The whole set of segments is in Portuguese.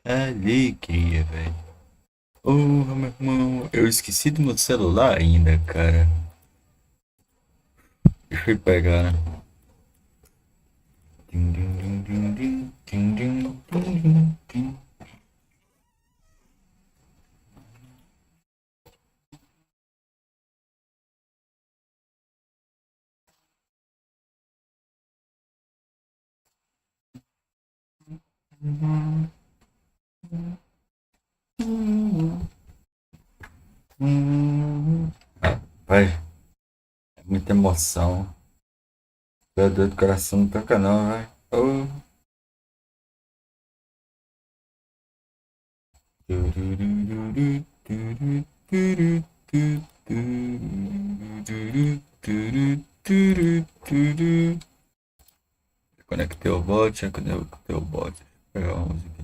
Alegria, velho. Porra, meu irmão. Eu esqueci do meu celular ainda, cara. Deixa eu pegar, né? Din, din, din, din, din, din, din, din, din, din. Vai, é muita emoção. Meu Deus do coração não toca não, vai. Oh. Conectei o bot, já conectei o bot. Deixa eu pegar uma música.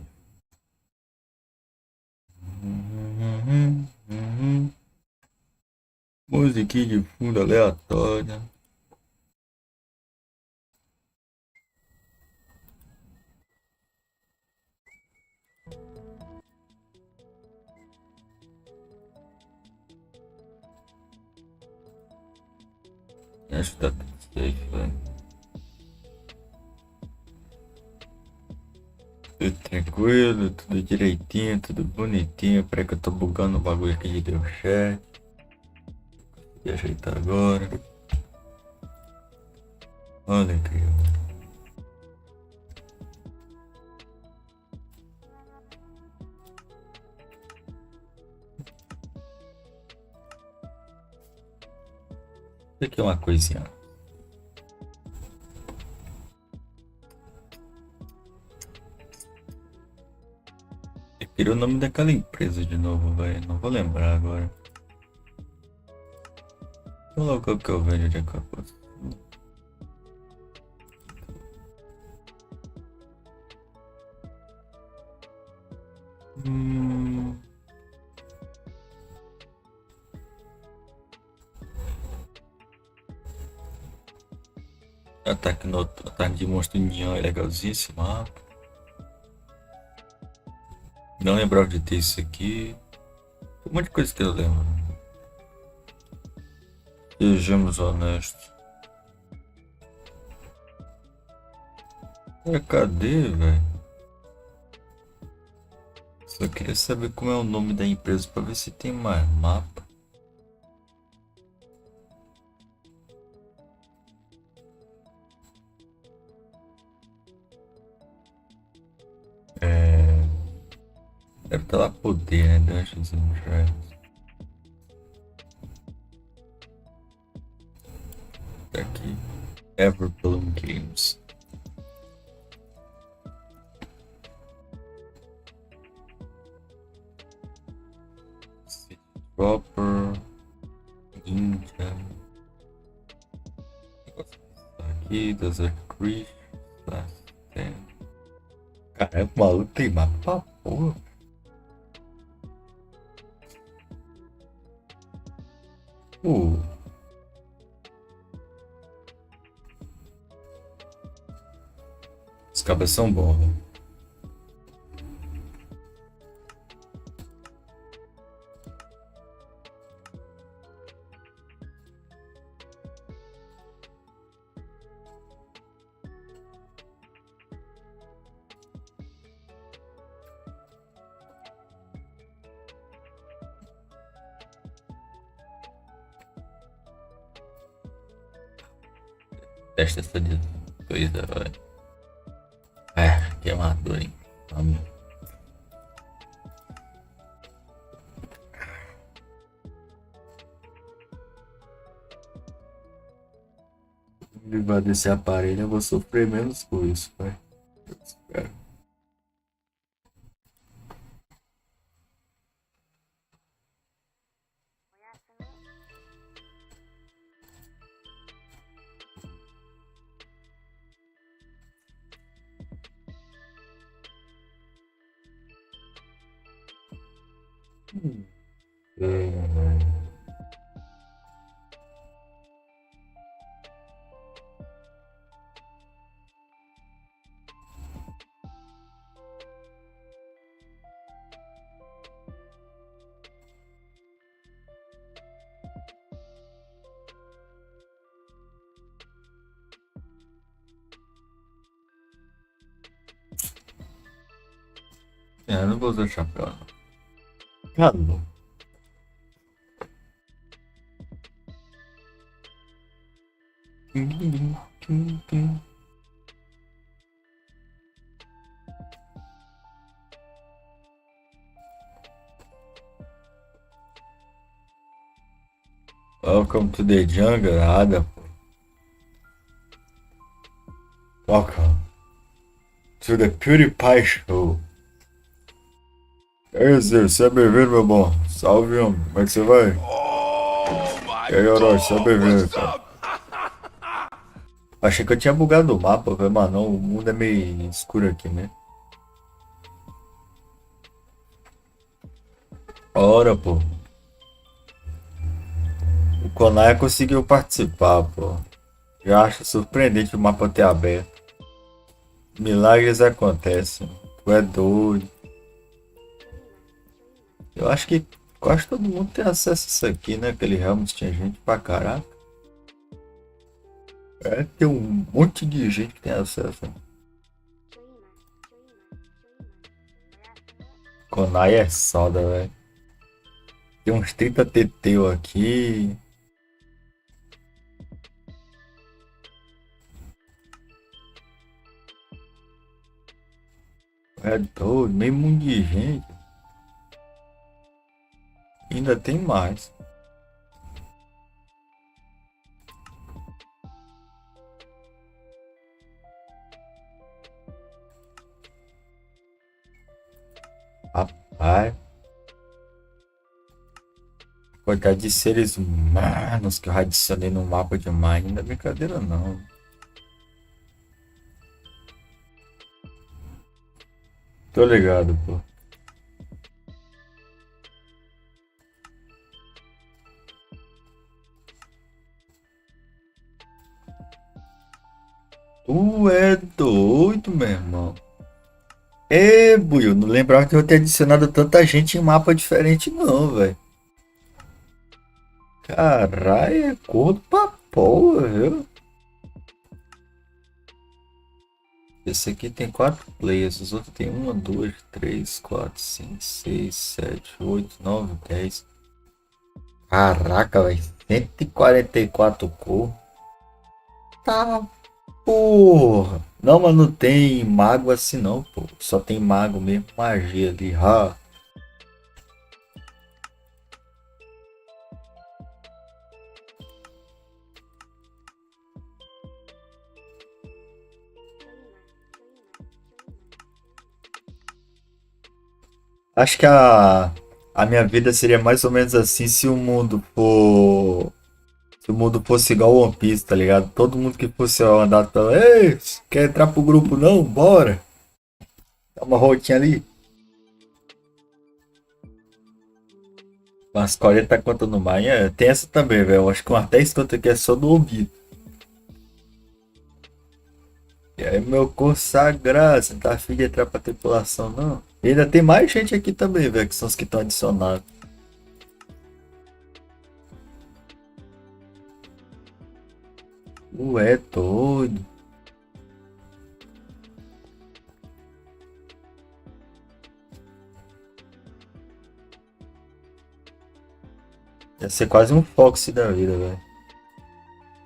Musiquinha de fundo aleatória. Acho que tá tudo safe, velho. Tudo tranquilo, tudo direitinho, tudo bonitinho. Peraí que eu tô bugando o bagulho aqui de deu chat. E ajeitar agora. Olha aqui. Isso aqui é uma coisinha. Eu queria o nome daquela empresa de novo, velho. Não vou lembrar agora. Coloca o que eu vejo de acabou. Hum. Ataque de monstro Ninhão é legalzinho esse mapa. Não lembrava de ter isso aqui. Tem um monte de coisa que eu lembro. Sejamos honestos. Cadê, velho? Só queria saber como é o nome da empresa pra ver se tem mais mapa. É... Deve estar lá poder, né? Dungeons and Dragons. Tá aqui. Everbloom Games. Proper. Ninja. Aqui, Desert Creek. Last Stand. Caramba, o maluco tem mapa pra porra. Pô, os cabas são bons, velho. Testa essa de coisa, velho. É, que amador, hein? Vamos. Levar desse aparelho, eu vou sofrer menos com isso, pai. Eu espero. É, É, eu não vou usar chapéu, não. Calor. Welcome to the jungle, nada, pô. Welcome to the PewDiePie Show. É isso, seja bem-vindo, meu bom. Salve, homem. Como é que você vai? E aí, Orochi, seja bem-vindo, cara. Achei que eu tinha bugado o mapa, velho, mas não, o mundo é meio escuro aqui, né? Ora, pô. O Konai conseguiu participar, pô. Já acho surpreendente o mapa ter aberto. Milagres acontecem. Tu é doido. Eu acho que quase todo mundo tem acesso a isso aqui, né? Aquele realmente tinha gente pra caraca. É, tem um monte de gente que tem acesso. Konai é soda, velho. Tem uns 30 TT aqui. É doido, meio mundo de gente. Ainda tem mais. Rapaz, quantidade de seres humanos que eu adicionei no mapa de mais, não é brincadeira não. Tô ligado, pô. Tu é doido, meu irmão. É, Buiu, não lembrava que eu ter adicionado tanta gente em mapa diferente não, velho. Caralho, é gordo pra porra, viu? Esse aqui tem 4 players, os outros tem 1, 2, 3, 4, 5, 6, 7, 8, 9, 10. Caraca, velho. 144 cor. Tá, porra. Não, mas não tem mago assim não, pô. Só tem mago mesmo, magia ali. Ah, acho que a minha vida seria mais ou menos assim se o mundo for. Se o mundo fosse igual One Piece, tá ligado? Todo mundo que fosse andar pela. Ei, quer entrar pro grupo não? Bora! Dá uma voltinha ali. Umas 40 contas no mar. É, tem essa também, velho. Acho que umas 10 contas aqui é só do ouvido. E aí, meu consagrado, você não tá afim de entrar pra tripulação, não? E ainda tem mais gente aqui também, velho, que são os que estão adicionados. Ué, doido. Ia ser quase um Fox da vida, velho.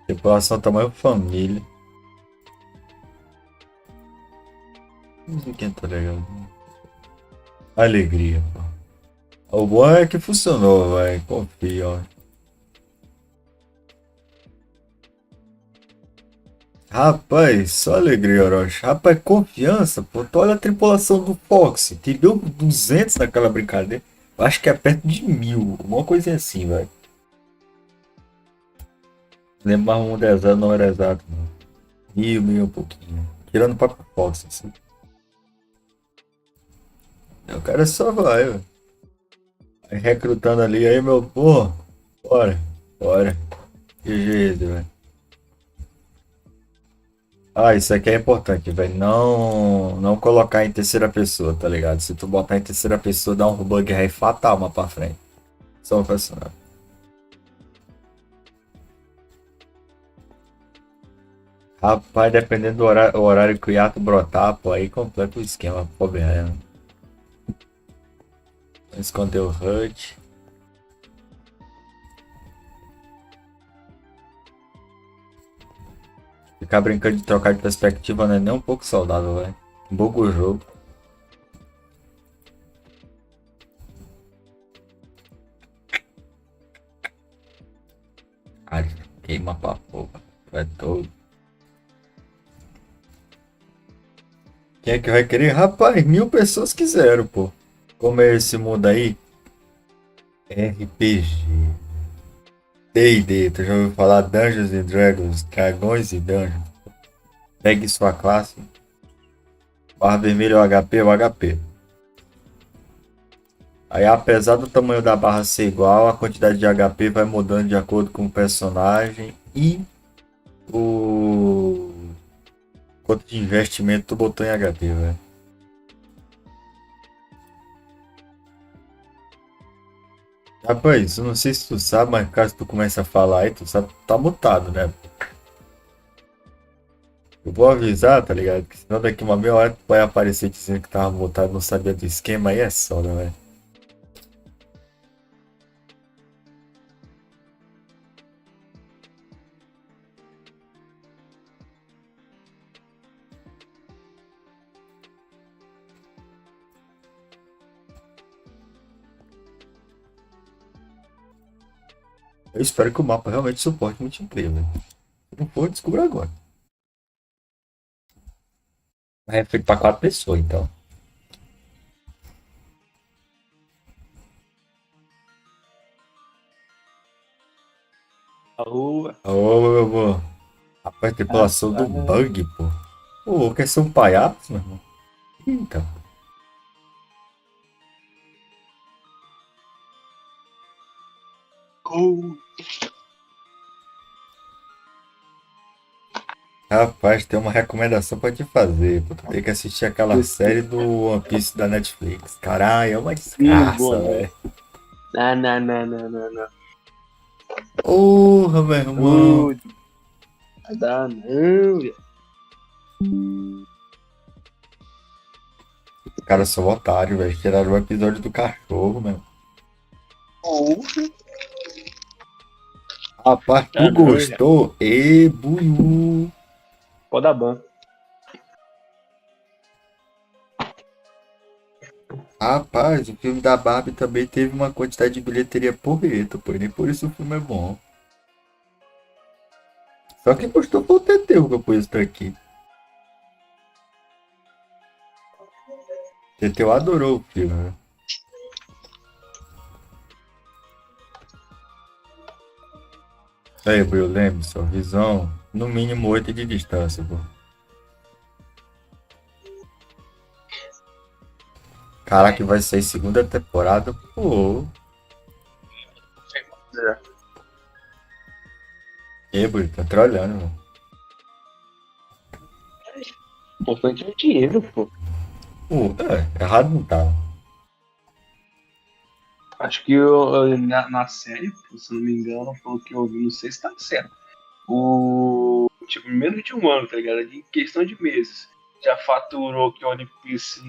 Tripulação tamanho família. Não sei quem tá legal. Alegria, pô. O bom é que funcionou, velho. Confia, ó. Rapaz, só alegria, Orochi. Rapaz, confiança, pô. Tu olha a tripulação do Fox. Te deu 200 naquela brincadeira. Eu acho que é perto de 1000. Uma coisa assim, velho. Lembro mais um deserto, não era exato, não. 1000 e um pouquinho. Tirando o próprio Fox, assim. O cara só vai, velho. Aí recrutando ali, aí, meu, pô. Bora, bora. Que jeito, velho. Ah, isso aqui é importante, velho. Não colocar em terceira pessoa, tá ligado? Se tu botar em terceira pessoa, dá um bug aí fatal mais pra frente. Só um personagem. Rapaz, dependendo do horário que o hiato brotar, pô, aí completa o esquema, pô, velho. Esconder o HUD. Ficar brincando de trocar de perspectiva não é nem um pouco saudável, velho. Buga o jogo. Ai, queima pra porra. É todo. Quem é que vai querer? Rapaz, 1000 pessoas quiseram, pô. Como é esse mundo aí? RPG. D&D, tu já ouviu falar Dungeons and Dragons, Dragões e Dungeons? Pegue sua classe. Barra vermelha ou HP, o HP. Aí, apesar do tamanho da barra ser igual, a quantidade de HP vai mudando de acordo com o personagem e o quanto de investimento tu botou em HP, velho. Rapaz, eu não sei se tu sabe, mas caso tu comece a falar aí, tu sabe que tá mutado, né? Eu vou avisar, tá ligado? Que senão daqui uma meia hora tu vai aparecer dizendo que tava mutado, não sabia do esquema, aí é só, né, velho? Eu espero que o mapa realmente suporte multiplayer, velho. Se não for, descubra agora. É feito pra 4 pessoas, então. Alô, Ô, meu irmão. Rapaz, tripulação do rapaz. bug, pô. Pô, quer ser um palhaço, meu irmão? Então. Oh, Rapaz, tem uma recomendação pra te fazer. Pô, tu tem que assistir aquela série do One Piece da Netflix. Caralho, é uma desgraça, boné. velho. Não, não, não, não, não, não. Porra, meu irmão. Oh, dá não, velho. Os caras são otários, velho. Tiraram o episódio do cachorro, meu. Oh, Rapaz, tu dá não, velho. gostou? E buiú. Pode dar ban. Rapaz, o filme da Barbie também teve uma quantidade de bilheteria porreta, pô. E nem por isso o filme é bom. Só quem gostou foi o Teteu que eu pus isso aqui. Teteu adorou o filme, né? Aí, Will, lembre-se, ó, visão no mínimo 8 de distância, pô. Caraca, vai sair segunda temporada, pô. É. E, Will, tá trolhando, mano. Importante é o dinheiro, pô. Pô, errado não tá. Acho que na série, pô, se eu não me engano, pelo que eu ouvi, não sei se tá certo. Tipo, menos de um ano, tá ligado? Em questão de meses. Já faturou que o One Piece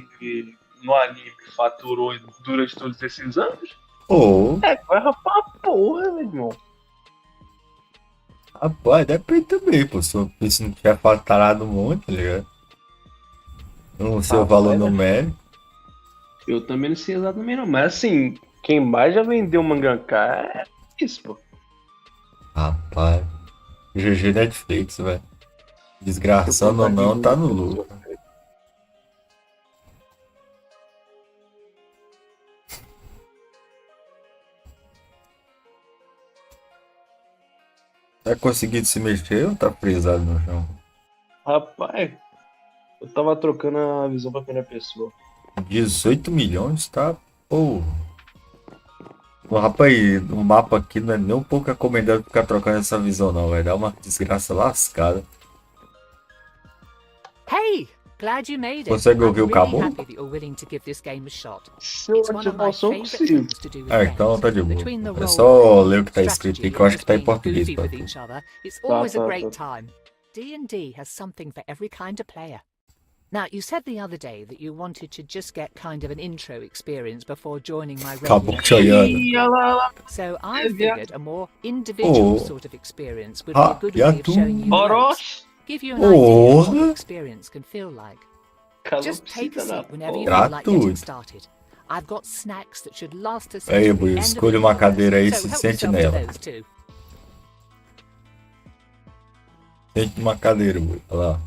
no anime faturou durante todos esses anos? Pô, É, vai rapar a porra, meu irmão. rapaz, depende também, pô. Se não tiver faturado muito, tá ligado? No seu valor Rapaz, numérico. eu também não sei exatamente não. Mas assim, quem mais já vendeu mangaka é isso, pô. Rapaz, GG Netflix, velho. Eu Desgraçando ou colocar de não, tá novo, no pessoa. lucro. Tá conseguindo se mexer ou tá frisado no chão? Rapaz, eu tava trocando a visão pra primeira pessoa. 18 milhões, tá? Pô. O rapaz, o mapa aqui não é nem um pouco recomendado ficar trocando essa visão, não. Vai dar uma desgraça lascada. Hey, glad you made it. Consegue ouvir I'm o really caboclo? happy that you're willing to give this game a shot. Se eu It's one of ativar my o som, eu favorite consigo. things to do with Ah, então friends. tá de boa. Between the É só role-playing, ler o que tá escrito aí, strategy, que eu and acho que just tá em being português goofy pra with tu. each other, it's Tá, always a tá, great tá. time. D&D has something for every kind of player. Now, you said the other day that you wanted to just get kind of an intro experience before joining my Acabou regular. choiando. Ih, olha lá, olha lá. So I Yeah. figured a more individual Oh. sort of experience would be a good yeah, way of showing you the ropes. Oroz. Give you an idea of what the Oh. experience can feel like. Just Calopsita take a na seat whenever you porra. feel like getting Gratuito. started. I've got snacks that should last us Aí, until Bui, the end of escolha the uma universe, cadeira aí e so se help sente yourself to nela. those too. Sente numa cadeira, Bui. Olha lá.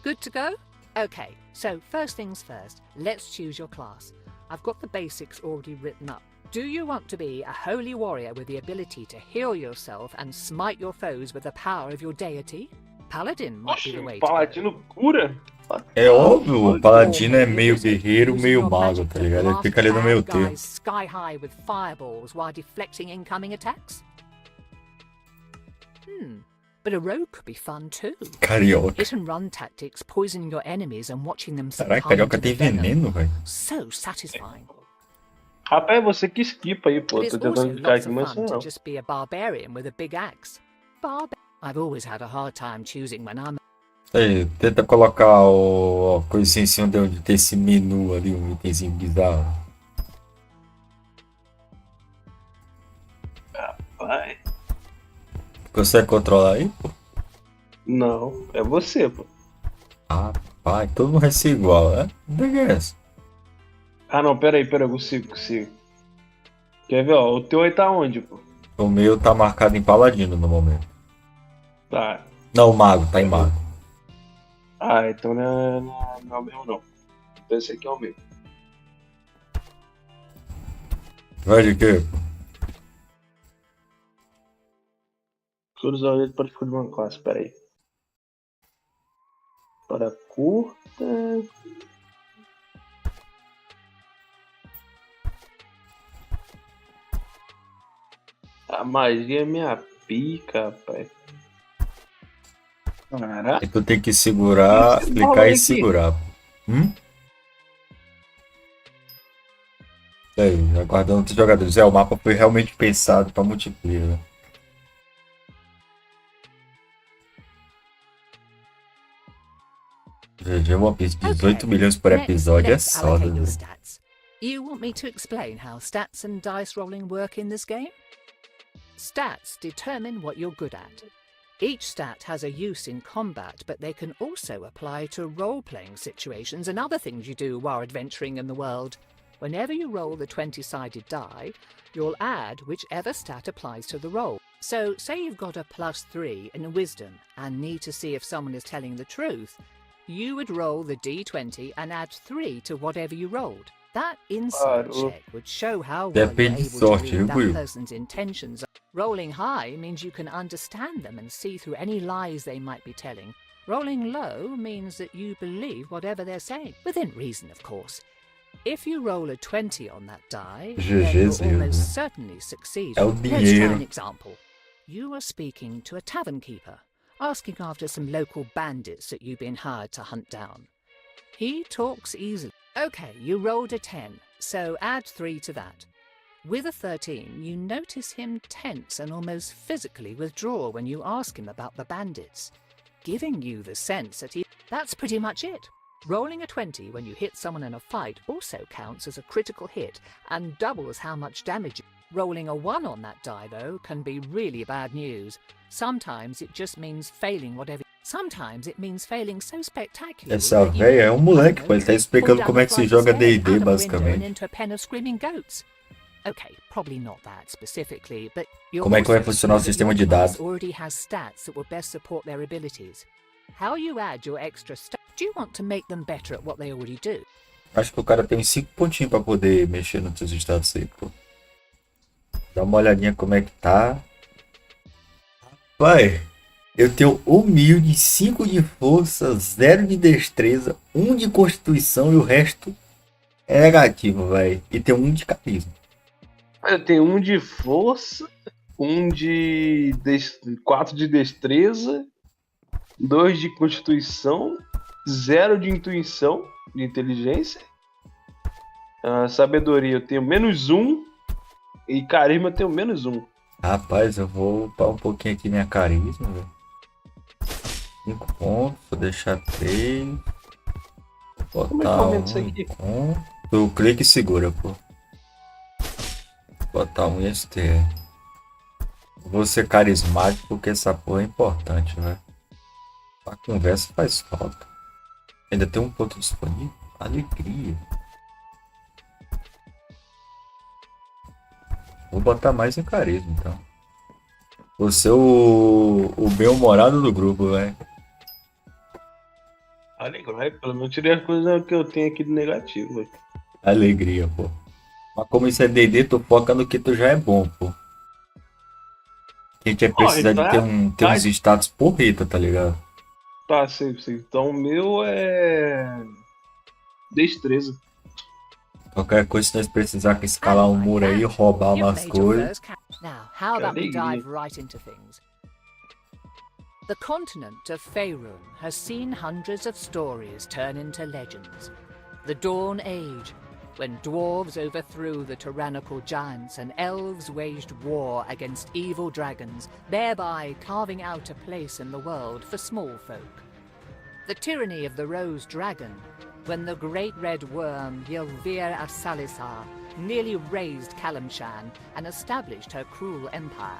Good to go? Okay, so first things first, let's choose your class. I've got the basics already written up. Do you want to be a holy warrior with the ability to heal yourself and smite your foes with the power of your deity? Paladin might be Oxe, the way o to go. paladino cura? É óbvio, o paladino é Or maybe meio a wizard, guerreiro, using meio your mago, magic tá to ligado? Ele blast fica ali no bad meio guys termo. sky high with fireballs while deflecting incoming attacks? But a rogue could be fun too. Carioca. Hit and run tactics, poisoning your enemies and watching them Caralho, succumb carioca to the tem venom. veneno, velho. So satisfying. Rapaz, é você que esquipa aí, pô. But Tô it's also tentando ficar lots aqui, of mas fun to não. just be a barbarian with a big axe. I've always had a hard time choosing when I'm. Aí, tenta colocar o a coisinha em cima de onde tem esse menu ali, um itemzinho bizarro. Vai. Consegue controlar aí, pô? Não, é você, pô. Rapaz, todo mundo vai ser igual, né? Onde é que é essa? Ah, não, pera aí, eu consigo. Quer ver, ó, o teu aí tá onde, pô? O meu tá marcado em paladino no momento. Tá. Não, mago, tá em mago. Ah, então não é o meu, não. Então esse aqui é o meu. Vai de quê? Cruzamento para escolher uma classe, pera aí. Para curta. A magia é minha pica, rapaz. Caraca. Aí tu tem que segurar, Esse clicar bola e aqui. segurar. Aí, aguardando outros jogadores. O mapa foi realmente pensado pra multiplayer, né? GG One Piece, 18 milhões por episódio é let's só, allocate your né? stats. You want me to explain how stats and dice rolling work in this game? Stats determine what you're good at. Each stat has a use in combat, but they can also apply to role-playing situations and other things you do while adventuring in the world. Whenever you roll the 20-sided die, you'll add whichever stat applies to the roll. So, say you've got a +3 in wisdom and need to see if someone is telling the truth, you would roll the d20 and add 3 to whatever you rolled. That insight check would show how well you're Depende de able sorte, to read viu? that person's intentions. Rolling high means you can understand them and see through any lies they might be telling. Rolling low means that you believe whatever they're saying, within reason, of course. If you roll a 20 on that die, then GG's you'll here, almost né? certainly succeed. É o Let's try dinheiro. an example. You are speaking to a tavern keeper, asking after some local bandits that you've been hired to hunt down. He talks easily. Okay, you rolled a 10, so add 3 to that. With a 13, you notice him tense and almost physically withdraw when you ask him about the bandits, giving you the sense that that's pretty much it. Rolling a 20 when you hit someone in a fight also counts as a critical hit and doubles how much damage. Rolling a 1 on that die, though, can be really bad news. Sometimes it just means failing whatever. Sometimes it means failing so spectacularly. Essa that you véia é um moleque, pô. fall Ele tá explicando down como é que a se flight of joga stairs, D&D, out of a window and basicamente. into a pen of screaming goats. Okay, probably not that specifically, but you're Como é que vai also funcionar o sure that sistema your de class dados? already has stats that will best support their abilities. How you add your extra stuff? Do you want to make them better at what they already do? Acho que o cara tem uns 5 pontinhos pra poder mexer nos seus estados aí, pô. Dá uma olhadinha como é que tá. Vai. Eu tenho humilde, 5 de força, 0 de destreza, 1 de constituição e o resto é negativo, vai. E tem 1 de carisma. Eu tenho 1 de força, 4 de destreza, 2 de constituição, 0 de intuição, de inteligência. Sabedoria eu tenho -1 e carisma eu tenho -1. Rapaz, eu vou upar um pouquinho aqui minha carisma, velho. 5 pontos, vou deixar 3. Como é que eu Botar aumento isso um aqui? com. Tu clica e segura, pô. Botar um ST. Vou ser carismático porque essa porra é importante, né? A conversa faz falta. Ainda tem um ponto disponível. Alegria. Vou botar mais em carisma, então. Você é o bem-humorado do grupo, velho. Legal, pelo menos tirei as coisas que eu tenho aqui de negativo, velho. Alegria, pô. Mas como isso é DD, tu foca no que tu já é bom, pô. A gente vai precisar de ter uns status porreta, tá ligado? Tá, sim. Então o meu é. Destreza. Qualquer coisa, se nós precisar escalar um muro aí, roubar You've umas made your coisas. first Now, how about we Alegria. dive right into things? The continent of Faerun has seen hundreds of stories turn into legends. The Dawn Age, when dwarves overthrew the tyrannical giants and elves waged war against evil dragons, thereby carving out a place in the world for small folk. The tyranny of the Rose Dragon, when the great red worm Ylvir of Salisar nearly razed Kalimshan and established her cruel empire.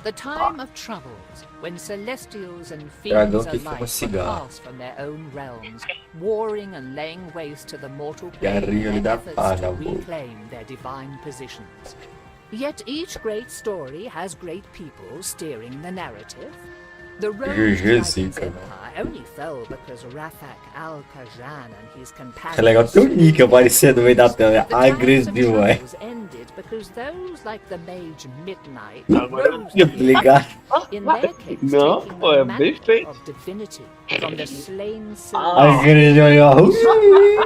The time of troubles, when celestials and Dragão fiends que fuma alike were cigarro. cast from their own realms, warring and laying waste to the mortal plane Cigarrinho in ele their dá efforts paz to na boca. reclaim their divine positions. Yet each great story has great people steering the narrative. The Rose GG, Dragon's zica, né? empire only fell because Rafak al-Kajan and his companions... É legal ter o Nick aparecendo no meio da tela. The times of Agressivo, velho. troubles ended because those like the mage Midnight Agora rose Tá ligado? in their case Não, taking pô, the é bem mantle feito. of divinity from the slain Agressivo,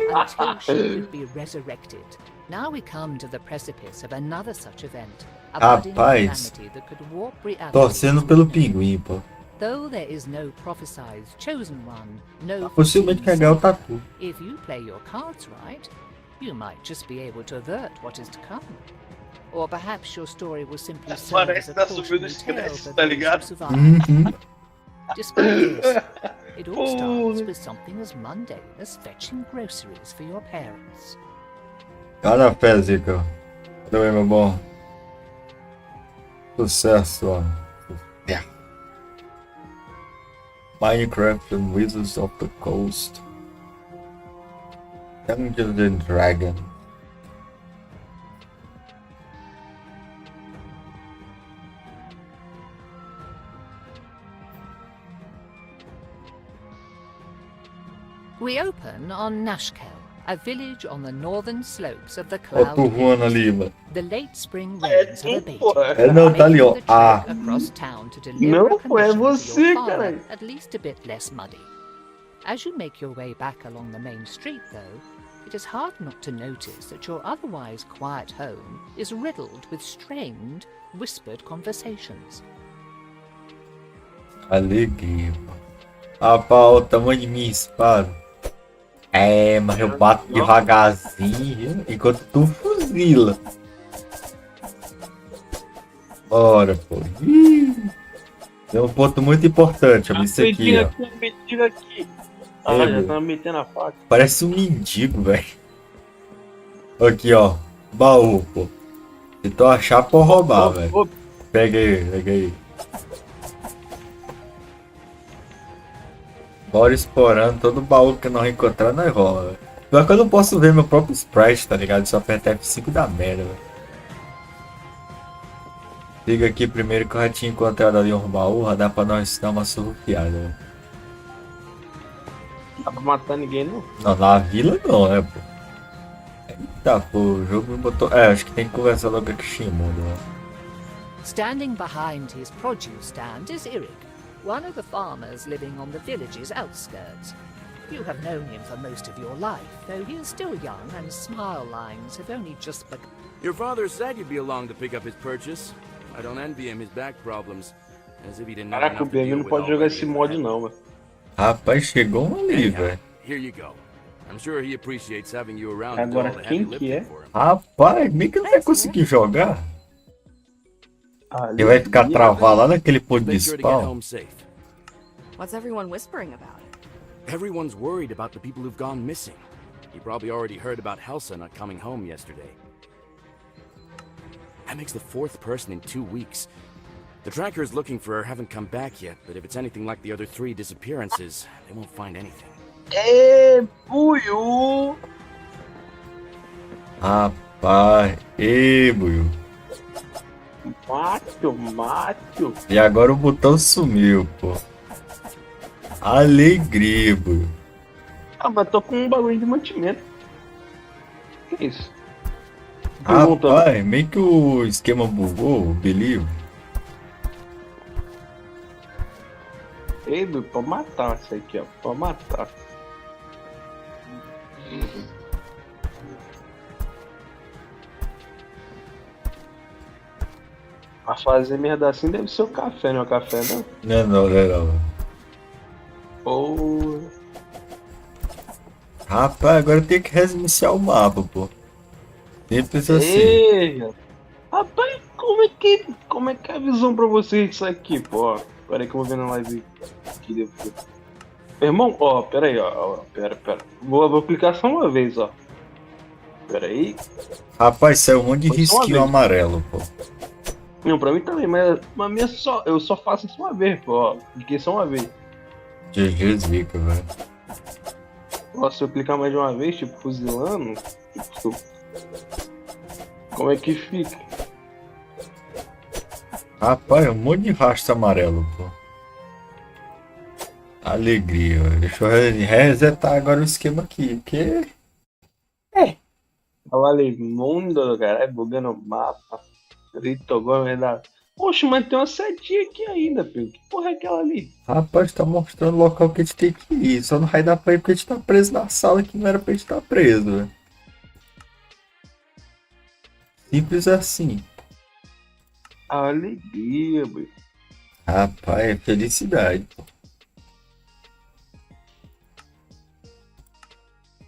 until she could be resurrected. Now we come to the precipice of another such event, a budding Rapaz, calamity that could warp reality. torcendo pelo pinguim, pô. Though there is no prophesied chosen one, no Possivelmente quer ganhar o tatu. if you play your cards right, you might just be able to avert what is to come. Or perhaps your story will simply serve as Parece a que tá subindo cautionary os tale créditos, for tá those who ligado? survive. Uhum. Despite this, it all starts with something as mundane as fetching groceries for your parents. Cada fé, Zica. Cadê aí, meu bom? Sucesso, ó. Yeah. Minecraft and Wizards of the Coast. Dungeons and Dragons. We open on Nashkel, a village on the northern slopes of the Ó, Cloud tu voando Hills. ali, mano. The late spring rains have abated. É, não, tá ali, ó. Making the Ah. trek across town to deliver Não, a pô, é commission to você, your father, caralho. at least a bit less muddy. As you make your way back along the main street, though, it is hard not to notice that your otherwise quiet home is riddled with strained, whispered conversations. Alegria, pô. Rapaz, olha o tamanho de minha espada. É, mas eu bato devagarzinho enquanto tu fuzila. Bora, pô. Ih, tem um ponto muito importante, ó. Isso aqui, ó. Metido aqui. Ah, É, já meu. tá metendo a faca. Parece um mendigo, velho. Aqui, ó. Baú, pô. Se tu achar, pode roubar, velho. Pega aí, pega aí. Bora explorando todo baú que nós encontrar, nós rouba, velho. Pior que eu não posso ver meu próprio sprite, tá ligado? Se eu apertar F5 dá merda, velho. Liga aqui primeiro que eu já tinha encontrado ali um baú, já dá pra nós dar uma surrupiada, velho. Não dá pra matar ninguém, não. Não, na vila não, né, pô. Eita, pô, o jogo me botou... É, acho que tem que conversar logo com o Shimundo, né? Standing behind his produce stand is Irik, one of the farmers living on the village's outskirts. You have known him for most of your life, though he is still young and smile lines have only just begun. Your father said you'd be along to pick up his purchase. I don't envy him his back problems. As if he didn't have Caraca, o enough to BM deal não with pode jogar already esse in mod hand. não, mano. Rapaz, chegou um ali, Anyhow, velho. here you go. I'm sure he appreciates having you around to do Agora, all the heavy quem que lifting é? for him. Rapaz, meio que não vai conseguir jogar. Ali, Ele vai ficar travado lá naquele ponto de Make sure to get spawn. home safe. What's everyone whispering about? Everyone's worried about the people who've gone missing. You probably already heard about Helsa not coming home yesterday. That makes the 4th person in 2 weeks. The trackers looking for her haven't come back yet, but if it's anything like the other 3 disappearances, they won't find anything. Puyo! Rapaz, ei, Buiu. Macho. E agora o botão sumiu, pô. Alegria, Buiu. Ah, mas tô com um bagulho de mantimento. Que isso? Perguntando. Rapaz, meio que o esquema bugou, o Believe. Ei, Bill, pra matar isso aqui, ó. Pra matar. A fazer merda assim deve ser o café, né? O café não? Não. Ou. Rapaz, agora eu tenho que reiniciar o mapa, pô. Simples assim. Ei! Rapaz, como é que é a visão pra vocês disso aqui, pô? Pera aí que eu vou ver na live aqui depois. Meu irmão, ó, pera aí, ó. Pera. Vou clicar só uma vez, ó. Pera aí. Rapaz, saiu um monte de Foi só uma risquinho vez. amarelo, pô. Não, pra mim também, mas minha eu só faço isso uma vez, pô, ó. Cliquei só uma vez. GG zica, velho. Ó, se eu clicar mais de uma vez, tipo, fuzilando, tipo, como é que fica? Rapaz, um monte de rastro amarelo, pô. Alegria, velho. Deixa eu resetar agora o esquema aqui, porque... Olha mundo, caralho, bugando o mapa. Grito agora vai dar. Poxa, mas tem uma setinha aqui ainda, Pedro. Que porra é aquela ali? Rapaz, tá mostrando o local que a gente tem que ir. Só não vai dar pra ir porque a gente tá preso na sala que não era pra gente estar preso, velho. Simples assim. Alegria, velho. Rapaz, é felicidade, pô.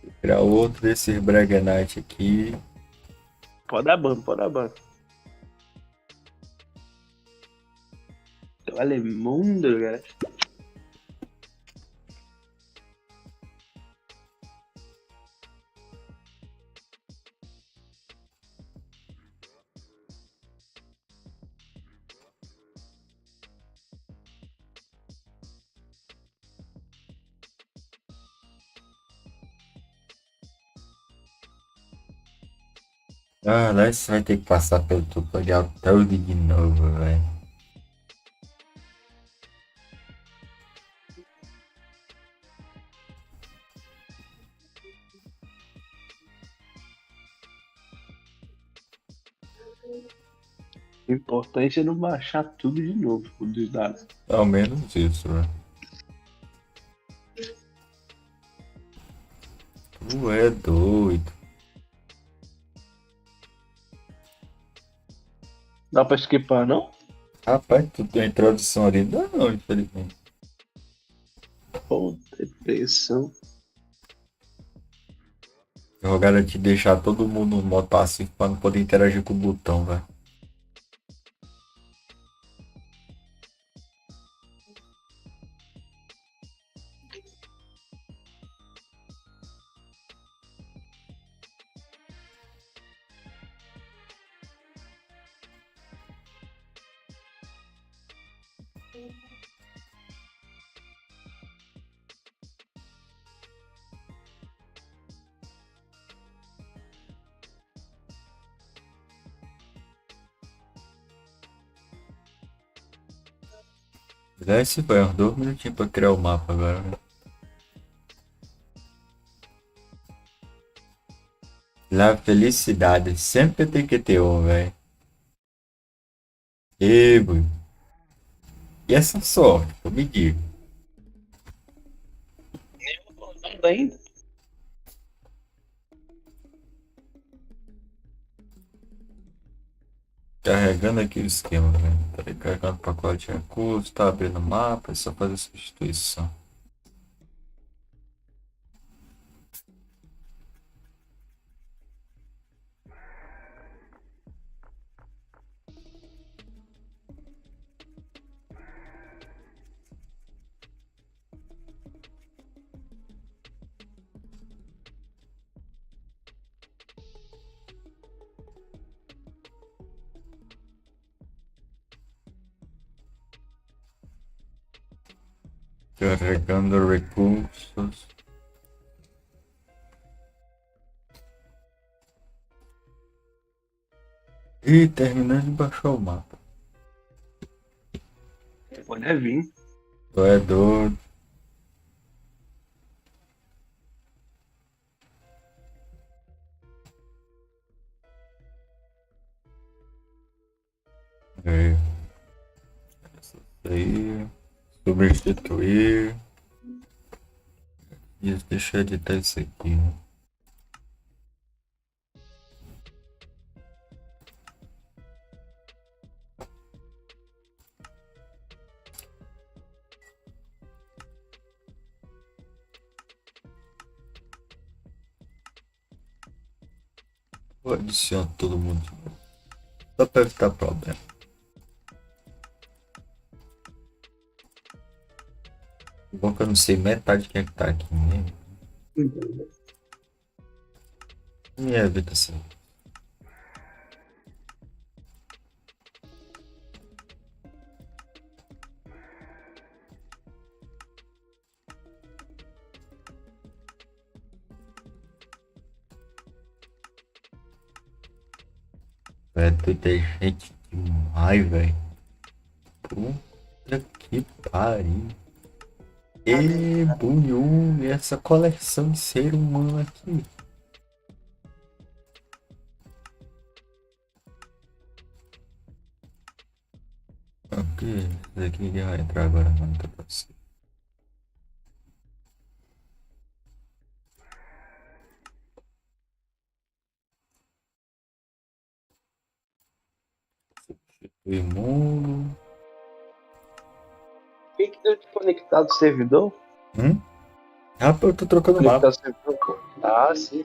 Vou criar outro desses Braganite aqui. Pode dar ban, pode dar ban. Olha mundo, cara. Ah, lá você vai ter que passar pelo tutorial todo de novo, velho. O importante é não baixar tudo de novo, dos dados. Ao menos isso, velho. Tu é doido. Dá pra skipar, não? Rapaz, tu tem introdução ali? Não, infelizmente. Pô, depressão. Jogaram te deixar todo mundo no modo passivo pra não poder interagir com o botão, velho. Desce, vai, uns 2 minutinhos pra criar o mapa agora, velho. La felicidade sempre tem que ter um, velho. E, boi. E essa sorte, eu me digo. Nada ainda. Carregando aqui o esquema, velho. Tá aí carregando o pacote de recursos, tá abrindo o mapa, é só fazer substituição. Carregando recursos. E terminando de baixar o mapa. Pode vir. Tu é doido. É. Isso aí. Substituir. E deixa eu editar isso aqui. Né? Vou adicionar todo mundo de novo. Só para evitar problema. Bom que eu não sei metade de quem é que tá aqui mesmo. Minha vida assim. Vai ter gente demais, velho. Puta que pariu. E bunhum, essa coleção de ser humano aqui. Ok, esse daqui vai entrar agora, não tá pra você. Substituir mundo. Quem que deu de conectado ao servidor? Rapaz, eu tô trocando mapa. Conectado ao servidor. Ah, sim.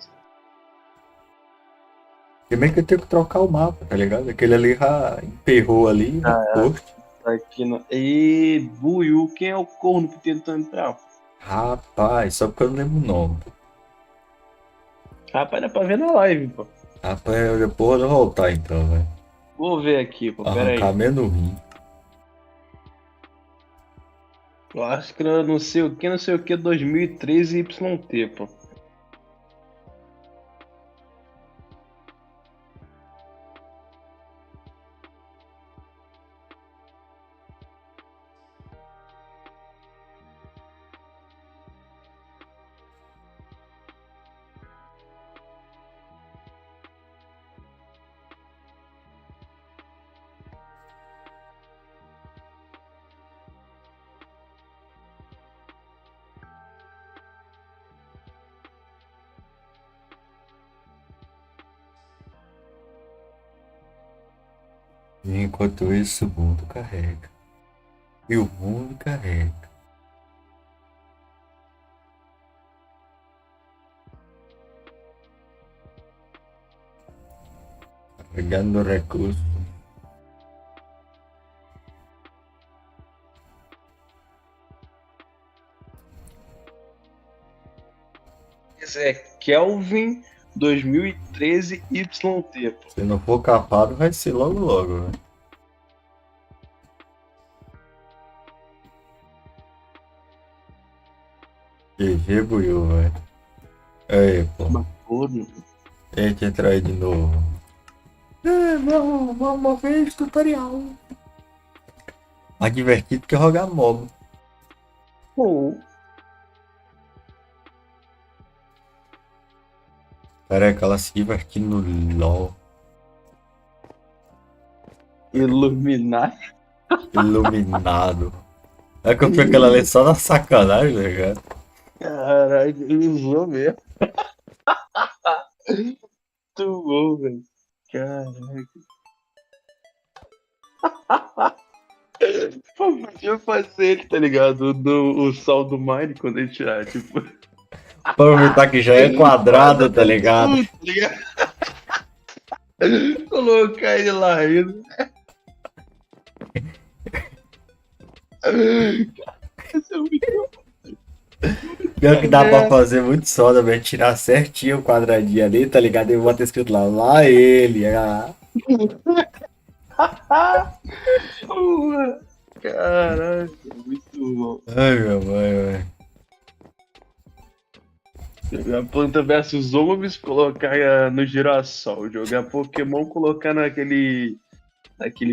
Primeiro que eu tenho que trocar o mapa, tá ligado? Aquele ali já emperrou ali no post. Tá aqui no... E Buiu, quem é o corno que tentou entrar? Rapaz, só porque eu não lembro o nome. Rapaz, dá pra ver na live, pô. Rapaz, depois eu vou voltar então, velho. Vou ver aqui, pô. Pera aí. Arrancar menos rim. Eu acho que era não sei o que, 2013 YT, pô. E enquanto isso, o mundo carrega. E o mundo carrega. Carregando recursos. Esse é Kelvin 2013 YT, pô. Se não for capado, vai ser logo logo, velho. GG buiu, velho. Aí, pô. Corno. Tem que entrar aí de novo. Vamos ver esse tutorial. Mais divertido que jogar mob. Pô. Caraca, ela se divertindo no LOL. Iluminar. Iluminado. É que eu fui aquela ali só na sacanagem, tá ligado? Caralho, ele usou mesmo. Muito bom, velho. Caraca. Pô, podia fazer ele, tá ligado? O sol do Mine quando a gente tirar, tipo. Aproveitar que já é quadrado, tá ligado? Tá ligado? Colocar ele lá ainda. Esse é muito... Pior que dá pra fazer muito só também, tirar certinho o quadradinho ali, tá ligado? E bota escrito lá ele. Ah. Caraca, muito bom. Ai, meu mãe, velho. Jogar Planta versus Zombies, colocar no girassol. Jogar Pokémon, colocar naquele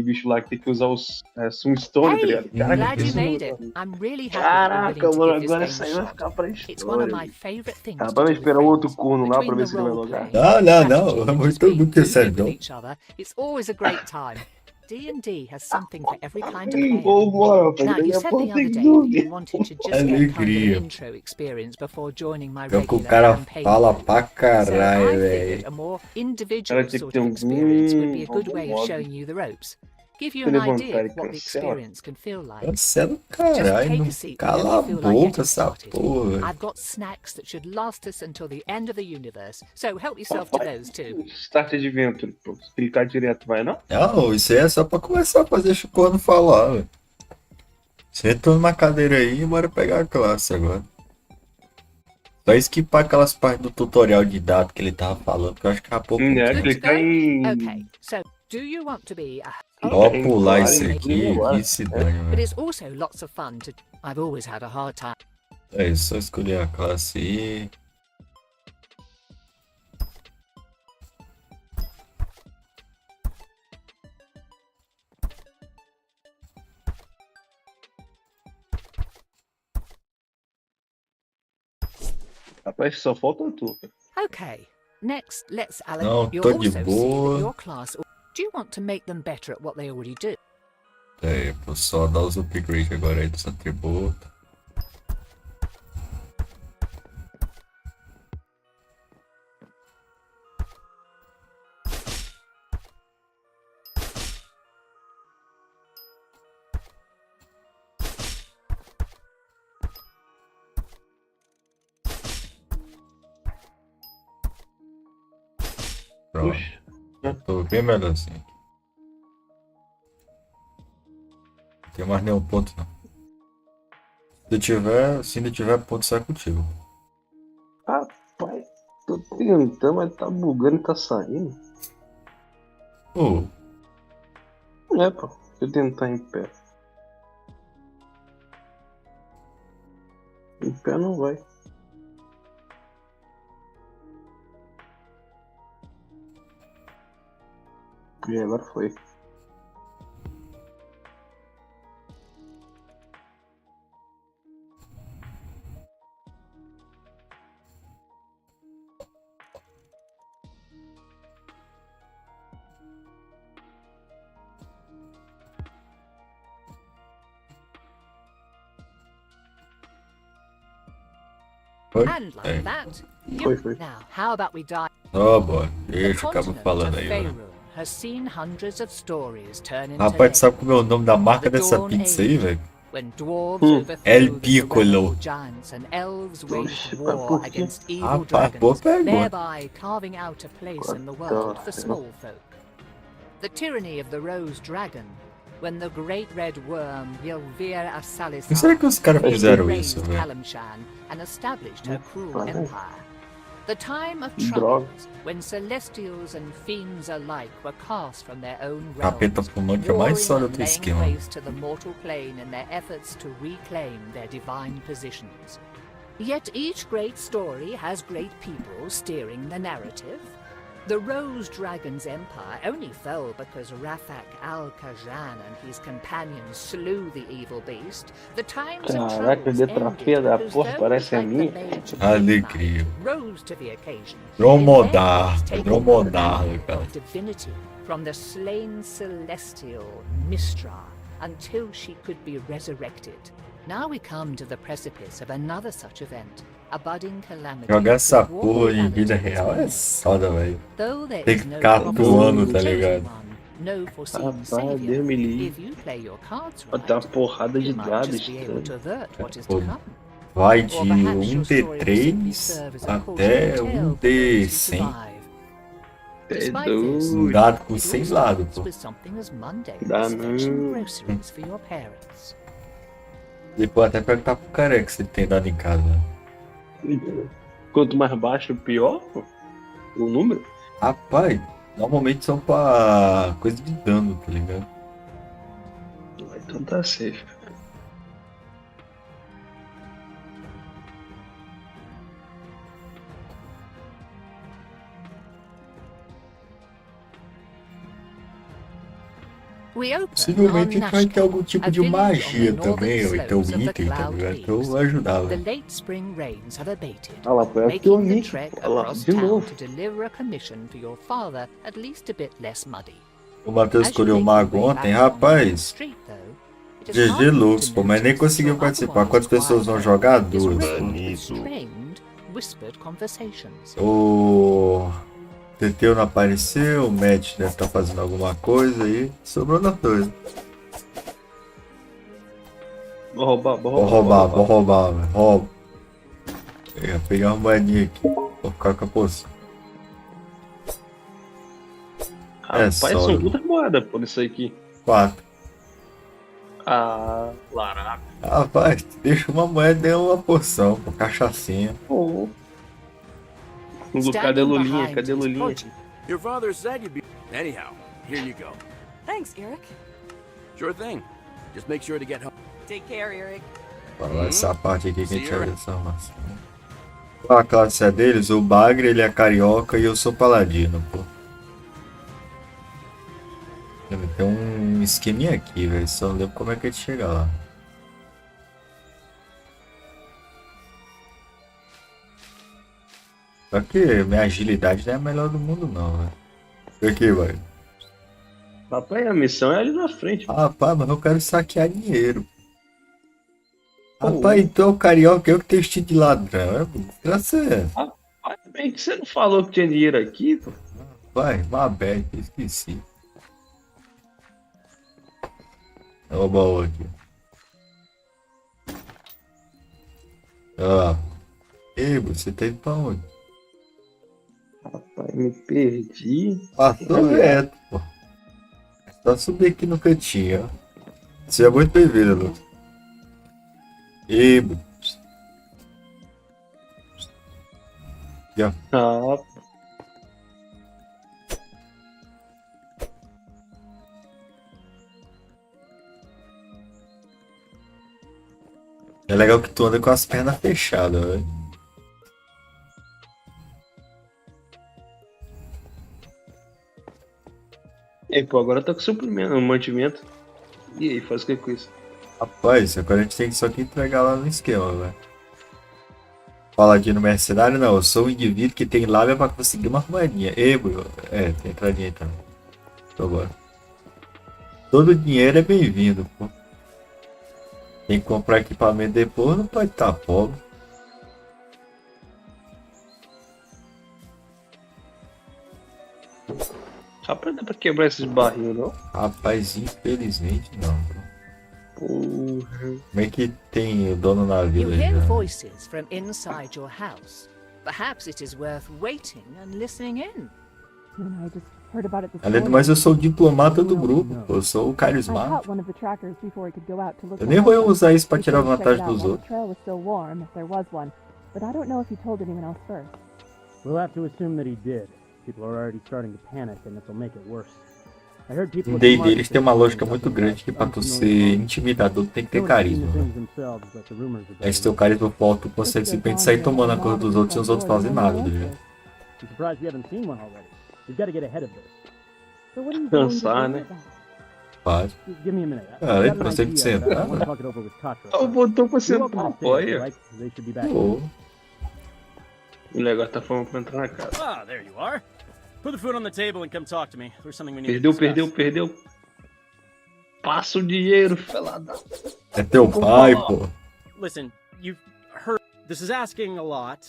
bicho lá que tem que usar os Sunstone, tá Hey, ligado? Caraca, glad you pensa no made it. bagulho. I'm really happy that you're willing Caraca, to mano, give this agora game isso a aí vai shot. ficar pra It's one of história. my favorite things Cara, to vamos do with esperar o outro friends. corno lá pra Between ver the se ele vai role logar. playing, Não, não, não. strategy, É and just muito being do que too sério, good with não. each other, it's always a great time. D&D has something for every kind of player. Ô, bora, rapaz, Now, daqui you a said pouco the tem other day that zumbi. you wanted to just get kind of an Alegria. intro experience before joining my Pior que o regular cara campaign. fala pra So caralho, I figured velho. a more Cara, individual tinha que sort ter of experience would be a good algum way of modo showing you the ropes. Give you pra an idea levantar e of what the cancela. experience can feel like. Cancela o Just caralho. take Não a seat cala whenever a you feel like boca getting essa started. porra, velho. I've got snacks that should last us until the end of the universe, so help yourself to those too. Start Adventure, pô. Se clicar direto, vai não? Não, isso aí é só pra começar a fazer o corno falar, velho. Senta numa cadeira aí e bora pegar a classe agora. Só esquipar aquelas partes do tutorial de dado que ele tava falando, que eu acho que era pouco É, Good to clicar go? em. Okay, so do you want to be a Só Clicar em pular claro isso e aqui, agora. que se dane, but velho. it's also lots of fun to. I've always had a hard time. É isso, só escolher a classe aí. Rapaz, só falta tu. Okay, next let's Alan. Não, You'll tô de also see that boa. your class. Do you want to make them better at what they already do? É, vou só dar os upgrades agora aí dos atributos. Pronto, Puxa. tô bem melhorzinho. Não tem mais nenhum ponto não. Se ainda tiver ponto, sai contigo. Rapaz, tô tentando, mas tá bugando e tá saindo. Ô, É, pô. Deixa eu tentar em pé. Em pé não vai. E agora foi. foi? And like É. that, Foi. Now, how about we dive? Ó, bora. The Deixa, acaba continent falando of aí, velho. Faerun has seen hundreds of stories turn into Rapaz, tu sabe legend. como é o nome da marca The dessa Dawn pizza aí, Age, velho? when dwarves overthrew El the Piccolo. tyrannical giants and elves waged Oxe, war por quê? against evil Rapaz, boa dragons, pergunta. thereby carving out a place in the world for small folk. The tyranny of the Rose Dragon, when the great red worm Ylvir Assalis Por que será que os caras fizeram isso, velho? Kalamshan and established her cruel Parece. empire. The time of Droga. troubles, when celestials and fiends alike were cast from their own Capeta realms, fumante é mais só do warring and teu laying esquema. waste to the mortal plane in their efforts to reclaim their divine positions. Yet each great story has great people steering the narrative. The Rose Dragon's empire only fell because Rafak al-Kajan and his companions slew the evil beast. The times of Caraca, troubles letrafia ended da because porra, those parece a like the minha. mage Alegria. Midnight rose to the occasion. Dromodar. In their place, Dromodar, taking cara. of divinity from the slain celestial Mistra until she could be resurrected. Now we come to the precipice of another such event, a budding calamity. Jogar essa that war porra em humanity vida has real é witnessed. foda, velho. Though there Tem is que no ficar promised atuando, tá chosen ligado? one, no foreseen Rapaz, savior, Deus me livre. if you play your cards Vai ter uma right, porrada de you might dados just be able to estranhos. avert what is to Foda. come. Vai Or de perhaps your story will simply 1d3 serve as a até cautionary tale for those who 1d100. survive. É Despite this, Um doido. dado com it 100 all lados, starts pô. with something as mundane Dá as fetching não. groceries for your parents. Depois até perguntar pro careca se ele tem dado em casa. Quanto mais baixo, pior, pô. O número. Rapaz, normalmente são pra coisa de dano, tá ligado? Então tá safe. We open Possivelmente a on gente vai ter algum Nashkel, tipo a de village on the magia northern também, ou então slopes of the item, tá Cloud ligado? Então Peaks. vai ajudar, The velho. late spring rains have abated, Ah lá, foi aqui o making the Nick. trek Olha lá, across de town novo. to deliver a commission for your father at least a bit less muddy. O Matheus As you escolheu o make your mago way ontem, back along the rapaz. street, though, it is GG hard not Lux, to pô, mas nem notice that conseguiu your participar. otherwise Quantas pessoas vão quiet jogar? home is Duas, pô. riddled with strained, whispered conversations. O Teteu não apareceu, o Matt deve estar fazendo alguma coisa aí. Sobrou nós dois. Vou roubar, Vou roubar, velho. Roubo. Eu ia pegar uma moedinha aqui. Vou ficar com a poção. Rapaz, são sólido. muitas moedas por isso aqui. 4. Ah, laraca. Rapaz, deixa uma moeda e uma poção, pô, cachaçinha. Oh. Cadê Standing Lulinha? behind Cadê his Lulinha? produce, Your father said you'd be. Anyhow, here you go. Thanks, Eric. Sure thing. Just make sure to get home. Take care, Eric. Fala essa parte aqui que a gente vai ver essa massa. Qual a classe é deles? O Bagre, ele é carioca e eu sou paladino, pô. Tem um esqueminha aqui, velho. Só não lembro como é que a gente chega lá. Só que minha agilidade não é a melhor do mundo, não, velho. Aqui, velho. Papai, a missão é ali na frente. Rapaz, mas eu quero saquear dinheiro. Rapaz, então o carioca eu que tenho estilo de ladrão. É desgraça. Rapaz, bem que você não falou que tinha dinheiro aqui, pô. Vai, Mabel, esqueci. Olha o baú aqui. Ah. Ei, você tá indo pra onde? Rapaz, me perdi. Passou reto, pô. É só subir aqui no cantinho, ó. Você é muito bem-vindo, Lucas. Ei, Ah, é legal que tu anda com as pernas fechadas, velho. e pô, agora tá com suplemento, mantimento. E aí, faz o que com isso? Rapaz, agora a gente tem que só que entregar lá no esquema, velho. Paladino mercenário, não. Eu sou um indivíduo que tem lábia pra conseguir uma moedinha. Ei, bro. Tem entradinha então. Tô agora. Todo dinheiro é bem-vindo, pô. Tem que comprar equipamento depois, não pode estar pobre. Rapaz, dá pra quebrar esses barrinhos, não? Rapaz, infelizmente não, pô. Porra. Como é que tem o dono na You vila hear já? voices from inside your house. Perhaps it is worth waiting and listening in. I just heard about it this Além do morning. mais, eu sou o diplomata do grupo, pô. Eu sou o I carismático. caught one of the trackers before he could go out to look Eu for nem vou help. usar isso pra He tirar said to check vantagem it out dos while outros. the trail was still warm, if there was one. But I don't know if he told anyone else first. We'll have to assume that he did. People are already starting to panic, and this'll make it worse. I heard people Em at the D&D market eles têm uma lógica saying muito something grande que pra about tu ser unfamiliar intimidador tu tem que ter monsters. No one has seen carisma, the né? things themselves, but the rumors about Aí se teu carisma for alto, tu consegue simplesmente sair tomando a coisa dos outros e os outros fazem nada, tá ligado? I'm surprised you haven't seen one already. We've got to get ahead of this. So what are you going to do Cansar, né? about it? Faz. Just give me a minute. Ah, I've ele got an consegue idea, but I sentar, want né? to talk it over with Katra. Ah, o botão pra You sentar, open the stairs, apoia. right? They should be back. Pô, O negócio tá falando pra entrar na casa. Ah, there you are. Put the food on the table and come talk to me. There's something we need Perdeu, to discuss. perdeu. Passa o dinheiro, felada. é teu pai, pô. Listen, you've heard. This is asking a lot,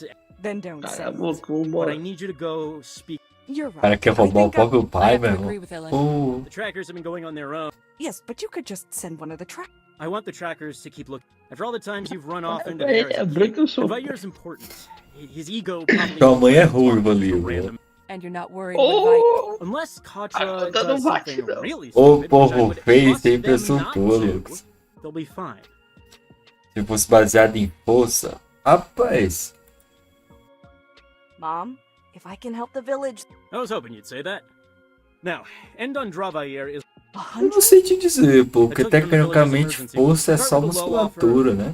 Then don't Cala say a it. boca, but vambora. I need you to go speak. You're O cara right. quer I roubar o think próprio I pai, have to meu agree irmão. with Ellen. Pô, The trackers have been going on their own. Yes, but you could just send one of the track. I want the trackers to keep looking. After all the times you've run off into É, there, as é a branco kid, eu sou. Vair's important. His ego probably. tua mãe é won't ruiva let ali, him velho. random. And you're not worried with Vi- Oh! Unless Ah, Katra tá no does something bate, não. really Ô, stupid, which I povo would feio, trust sempre them sou not tu, to, Lucas. they'll be fine. Se fosse baseado em força, rapaz. Mom, if I can help the village. I was hoping you'd say that. Now, End on Dravair is. Eu não sei te dizer, pô, porque tecnicamente força é só musculatura, né?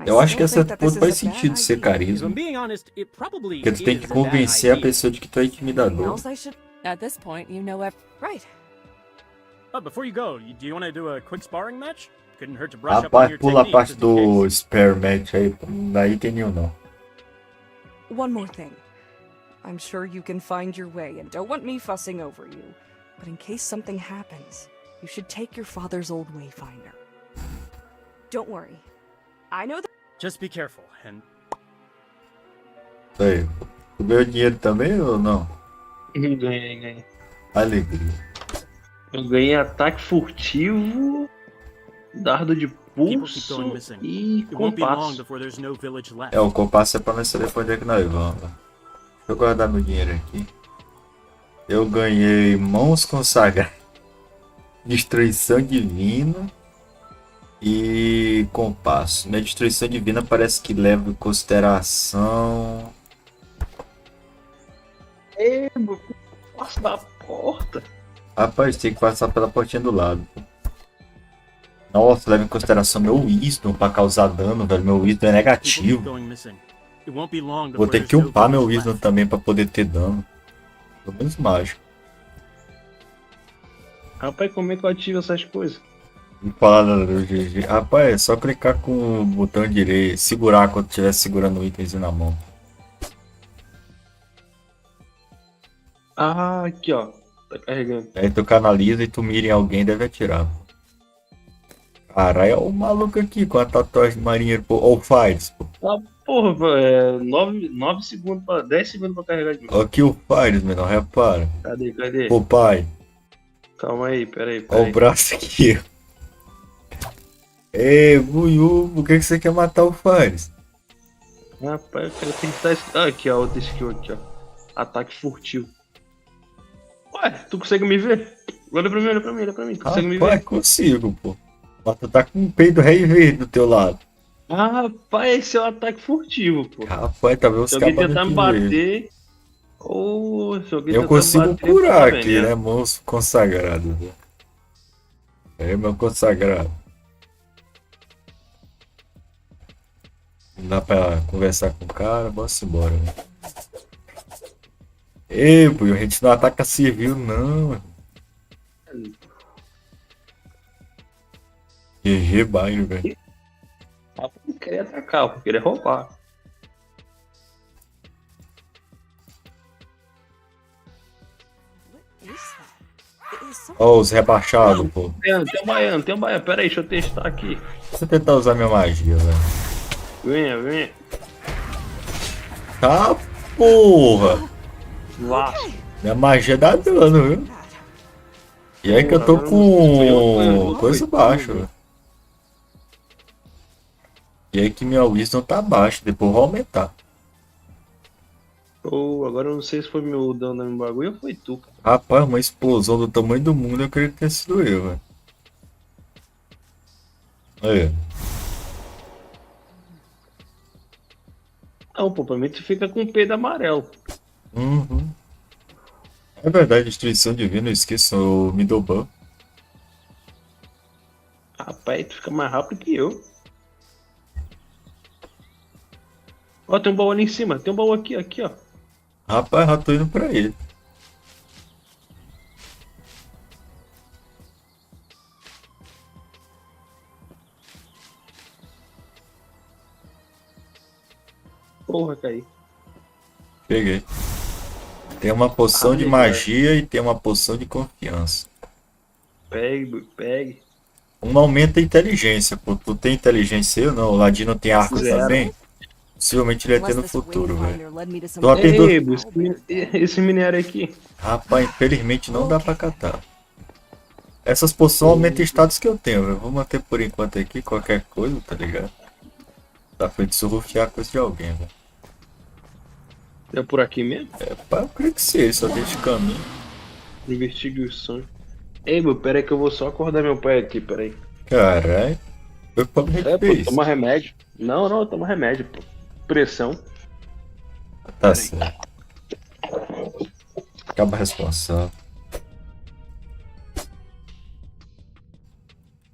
Eu acho que a certo ponto faz sentido ser carisma. Porque tu tem que convencer a pessoa de que tu é intimidador. At this point, you know right. Before you go, do you want to do a quick sparring match? Couldn't hurt to brush up on Rapaz, your pula a parte techniques just in do case. spare match aí, pô. Não dá item nenhum, não. One more thing. I'm sure you can find your way and don't want me fussing over you. But in case something happens, you should take your father's old wayfinder. Don't worry. I know that. Just be careful and Isso aí. Tu ganhou dinheiro também ou não? Ganhei. Alegria. Eu ganhei ataque furtivo, dardo de people keep pulso going missing. e It won't be long compasso. before there's no village left. É, o compasso é pra nós saber pra onde é que nós vamos. Deixa eu guardar meu dinheiro aqui. Eu ganhei mãos consagradas, destruição divina e compasso. Minha destruição divina parece que leva em consideração. Passo da porta. Rapaz, tem que passar pela portinha do lado. Nossa, leva em consideração meu wisdom pra causar dano, velho. Meu wisdom é People keep negativo. going missing. It won't be long Vou before ter que there's no upar meu village wisdom left. também pra poder ter dano. Pelo menos mágico. Rapaz, como é que eu ativo essas coisas? Vou falar do GG. Rapaz, é só clicar com o botão direito, segurar quando estiver segurando o itemzinho na mão. Ah, aqui ó. Tá carregando. Aí tu canaliza e tu mira em alguém e deve atirar. Caralho, olha o maluco aqui com a tatuagem de marinheiro, pô. Ó o Fires, pô. Ah, porra, é 9 segundos pra 10 segundos pra carregar de novo. Ó aqui o Fires, menor, repara. Cadê? Pô, pai. Calma aí, peraí. Ó o braço aqui. Ei, Buiu, por que você quer matar o Fires? Rapaz, eu quero tentar esse. Ah, aqui ó, outra skill aqui ó. Ataque furtivo. Ué, tu consegue me ver? Olha pra mim. Tu consegue me Rapaz, ver? consigo, pô. Mas tu tá com um peido rei verde do teu lado. Ah, rapaz, esse é o ataque furtivo, pô. Rapaz, tá vendo os Se alguém cabas tentar me aqui mesmo. bater. Ou se alguém Eu tentar consigo me bater, curar tá aqui, vendo, né? Monstro consagrado. Né? É meu consagrado. Não dá pra conversar com o cara, bora embora. Né? Ei, pô, a gente não ataca civil, não. GG baile, velho. Ah, eu não queria atacar, eu queria roubar. What is that? It is something. Ó, os rebaixados, pô. Tem um baiano. Pera aí, deixa eu testar aqui. Deixa eu tentar usar minha magia, velho. Venha. Tá, porra. Laço. Minha magia dá dano, viu? E aí que eu tô com coisa baixa, velho. E aí que minha wisdom tá baixa, depois eu vou aumentar. Oh, agora eu não sei se foi meu dano no bagulho ou foi tu, cara. Rapaz, uma explosão do tamanho do mundo, eu queria que tenha sido eu, velho. Aí. Não, pô, pra mim tu fica com o peido amarelo. Uhum. É verdade, destruição divina, eu esqueço, eu me dou ban. Rapaz, tu fica mais rápido que eu. Ó, tem um baú ali em cima, tem um baú aqui, ó. Rapaz, já tô indo pra ele. Porra, caí. Peguei. Tem uma poção de magia e tem uma poção de confiança. Pegue. Uma aumenta a inteligência, pô. Tu tem inteligência ou não? O Ladino tem arco Zero. também? Possivelmente ele vai ter Unless no this futuro, velho. wayfinder led me to some. Tô atento. Ei, esse minério aqui. Rapaz, infelizmente não dá pra catar. Essas poções aumentam status que eu tenho, velho. Vou manter por enquanto aqui, qualquer coisa, tá ligado? Dá pra gente surrufiar a coisa de alguém, velho. É por aqui mesmo? É, pá, eu creio que sim, só deixa o caminho. Investigações. Ei, meu, pera aí que eu vou só acordar meu pai aqui, pera aí. Caralho. Foi o que a gente É, pô, fez. toma remédio. Não, toma remédio, pô. Pressão. Tá certo. Acaba responsável.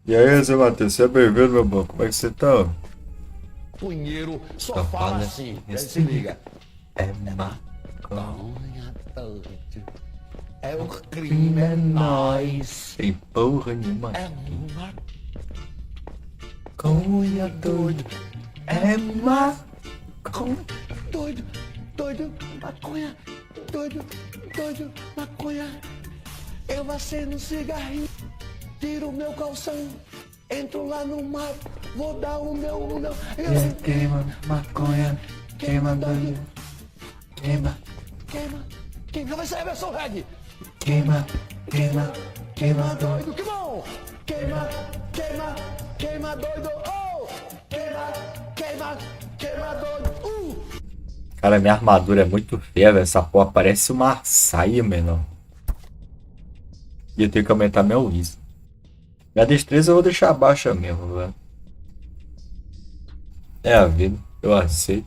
E aí, seu Matheus, seja bem-vindo, meu bom. Como é que você tá? Punheiro só Só fala fala assim, assim, se liga. É maconha doido. É o crime, é nóis. Tem porra nenhuma. É Maconha doido. É maconha. doido, doido, maconha. Doido, doido, maconha. Eu acendo um cigarrinho, tiro meu calção, entro lá no mar, vou dar o meu. Queima maconha, queima doido. Queima, Queima, vai sair a versão reggae. queima Queima doido, que bom! Queima doido, oh! Queima doido, Cara, minha armadura é muito feia, velho. Essa porra parece uma saia, menor. E eu tenho que aumentar meu wisdom. Minha destreza eu vou deixar baixa mesmo, velho. É a vida, eu aceito.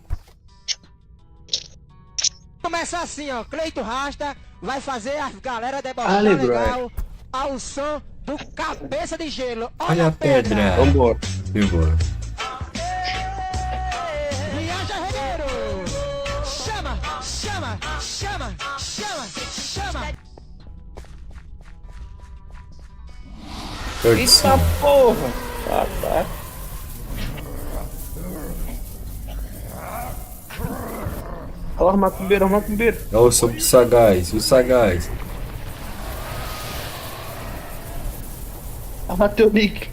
Começa assim, ó. Cleito Rasta vai fazer a galera debochar Ale, legal ao som do Cabeça de Gelo. Olha a pedra. Vambora. Embora. Viaja, regueiro! Chama, chama, chama, chama, chama! Eita porra! Ah, tá. Olha lá, macumbeiro, macumbeiro. Eu sou o sagaz, o sagaz. Ah, matei o Nick.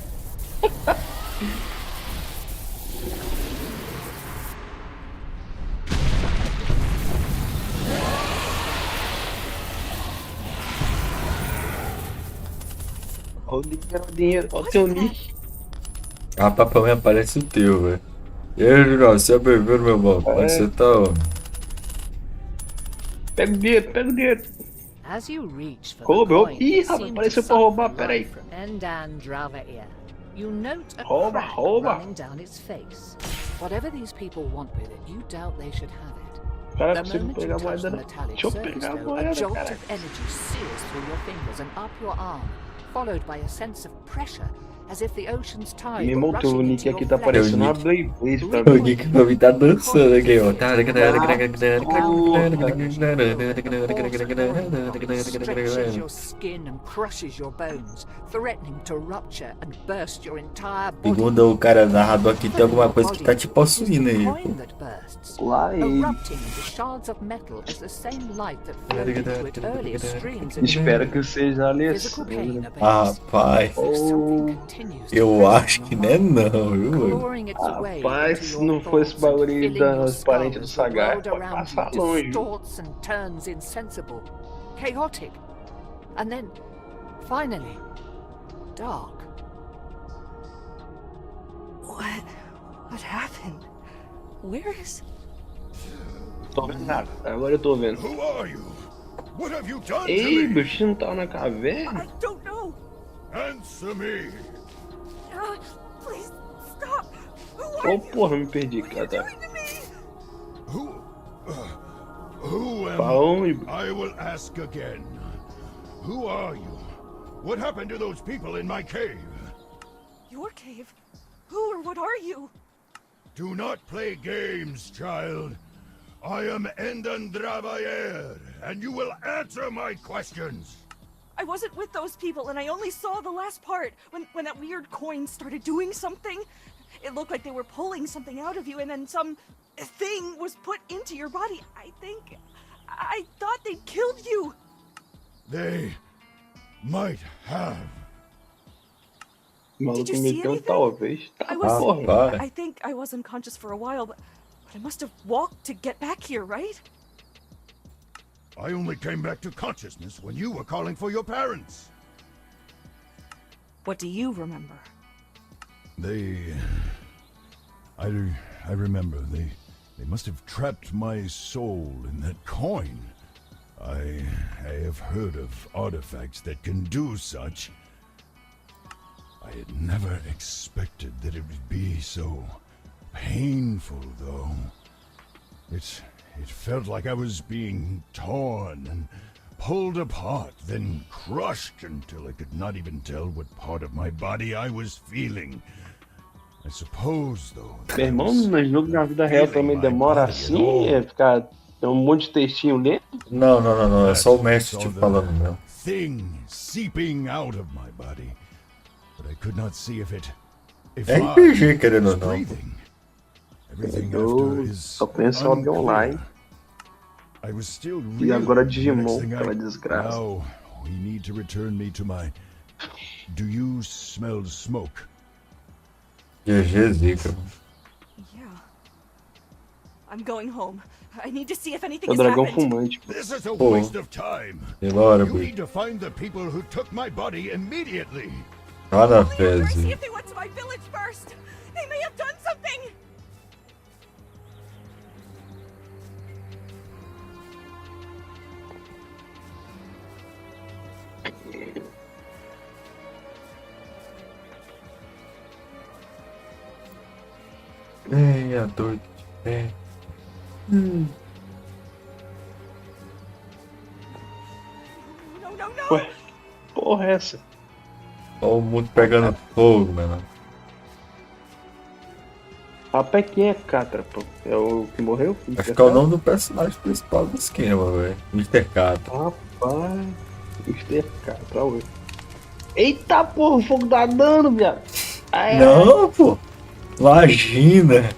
Olha o Nick ganhando dinheiro, olha o teu Nick. Ah, papai me aparece o teu, velho. E aí, Jural, seja bem-vindo, meu irmão. Como é que você tá, homem? Pega o dinheiro, pega o dinheiro. As you reach for Roubou. the coin, Ih, it rapaz, seemed apareceu to pra roubar, suck peraí. life from Endan ear. You note a Rouba, crack rouba. running down its face. Whatever these people want with it, you doubt they should have it. Cara, The consigo moment pegar you a touch moeda, the né? metallic Deixa eu surface, pegar a though, a moeda, jolt cara. of energy sears through your fingers and up your arm, followed by a sense of pressure, as if the ocean's tide Me were montou o rushing Nick into aqui, your tá flesh. parecendo uma Nick. Beyblade pra O mim. Nick pra mim tá dançando aqui, ó. Stretches your skin and crushes your bones, threatening to rupture and burst your entire body. Segundo o cara narrador aqui, tem alguma coisa que tá te possuindo aí. Coin that bursts, Lá ele. erupting into shards of metal as the same light that flowed into it earlier streams into Espero que seja physical pain Alessandro. abates. Rapaz, Something continues to eu press acho on que your não é mind, não, viu, mano? clawing its way Rapaz, into se your não for esse thoughts bagulho and aí filling your das skull parentes do as the Sagar, world pode around passar you longe. distorts and turns insensible, chaotic, and then, finally, dark. What happened? Where is... Tô vendo nada, agora eu tô vendo. Who are you? What have you done to Ei, me? bichinho tá na caverna? I don't know. Answer me. Please, stop. Ô, porra, me perdi, cara. Tá. Who? Who am Pra onde? I will ask again. Who are you? What happened to those people in my cave? Your cave? Who or what are you? Do not play games, child. I am Endan Dravayer, and you will answer my questions. I wasn't with those people, and I only saw the last part, when that weird coin started doing something. It looked like they were pulling something out of you, and then some thing was put into your body. I thought they'd killed you. They might have. O maluco Did you see meteu um anything? talvez. Tá, I was... porra. Rapaz, I think I was unconscious for a while, but I must have walked to get back here, right? I only came back to consciousness when you were calling for your parents. What do you remember? I remember. They must have trapped my soul in that coin. I have heard of artifacts that can do such. I had never expected that it would be so painful, though. It felt like I was being torn and pulled apart, then crushed until I could not even tell what part of my body I was feeling. I suppose, though. Meu irmão, no jogo na vida real também demora assim? É ficar. Tem um monte de textinho lento? Não. É só o mestre te falando mesmo. Thing seeping out of my body, but I could not see if it. If É RPG, querendo ou não. Everything after is Só penso em online. I was still E agora Digimon, next thing aquela desgraça. Now we need to return me to my. Do you smell smoke? GG zica. Yeah. I'm going home. I need to see if anything É o has dragão happened. fumante. This is a waste of time. Agora, You Bui. need to find the people who took my body immediately. Nada See feze. if they went to my village first. They may have done something. Ei, a dor de pé. No, no, no. Ué, porra é essa? Olha o mundo pegando fogo, mano. Rapaz, quem é Catra, pô? É o que morreu? Acho que é o nome do personagem principal do esquema, velho. Mr. Catra. Rapaz, Mr. Catra, ué. Eita porra, o fogo dá dano, viado. Ai, Não, pô. Imagina.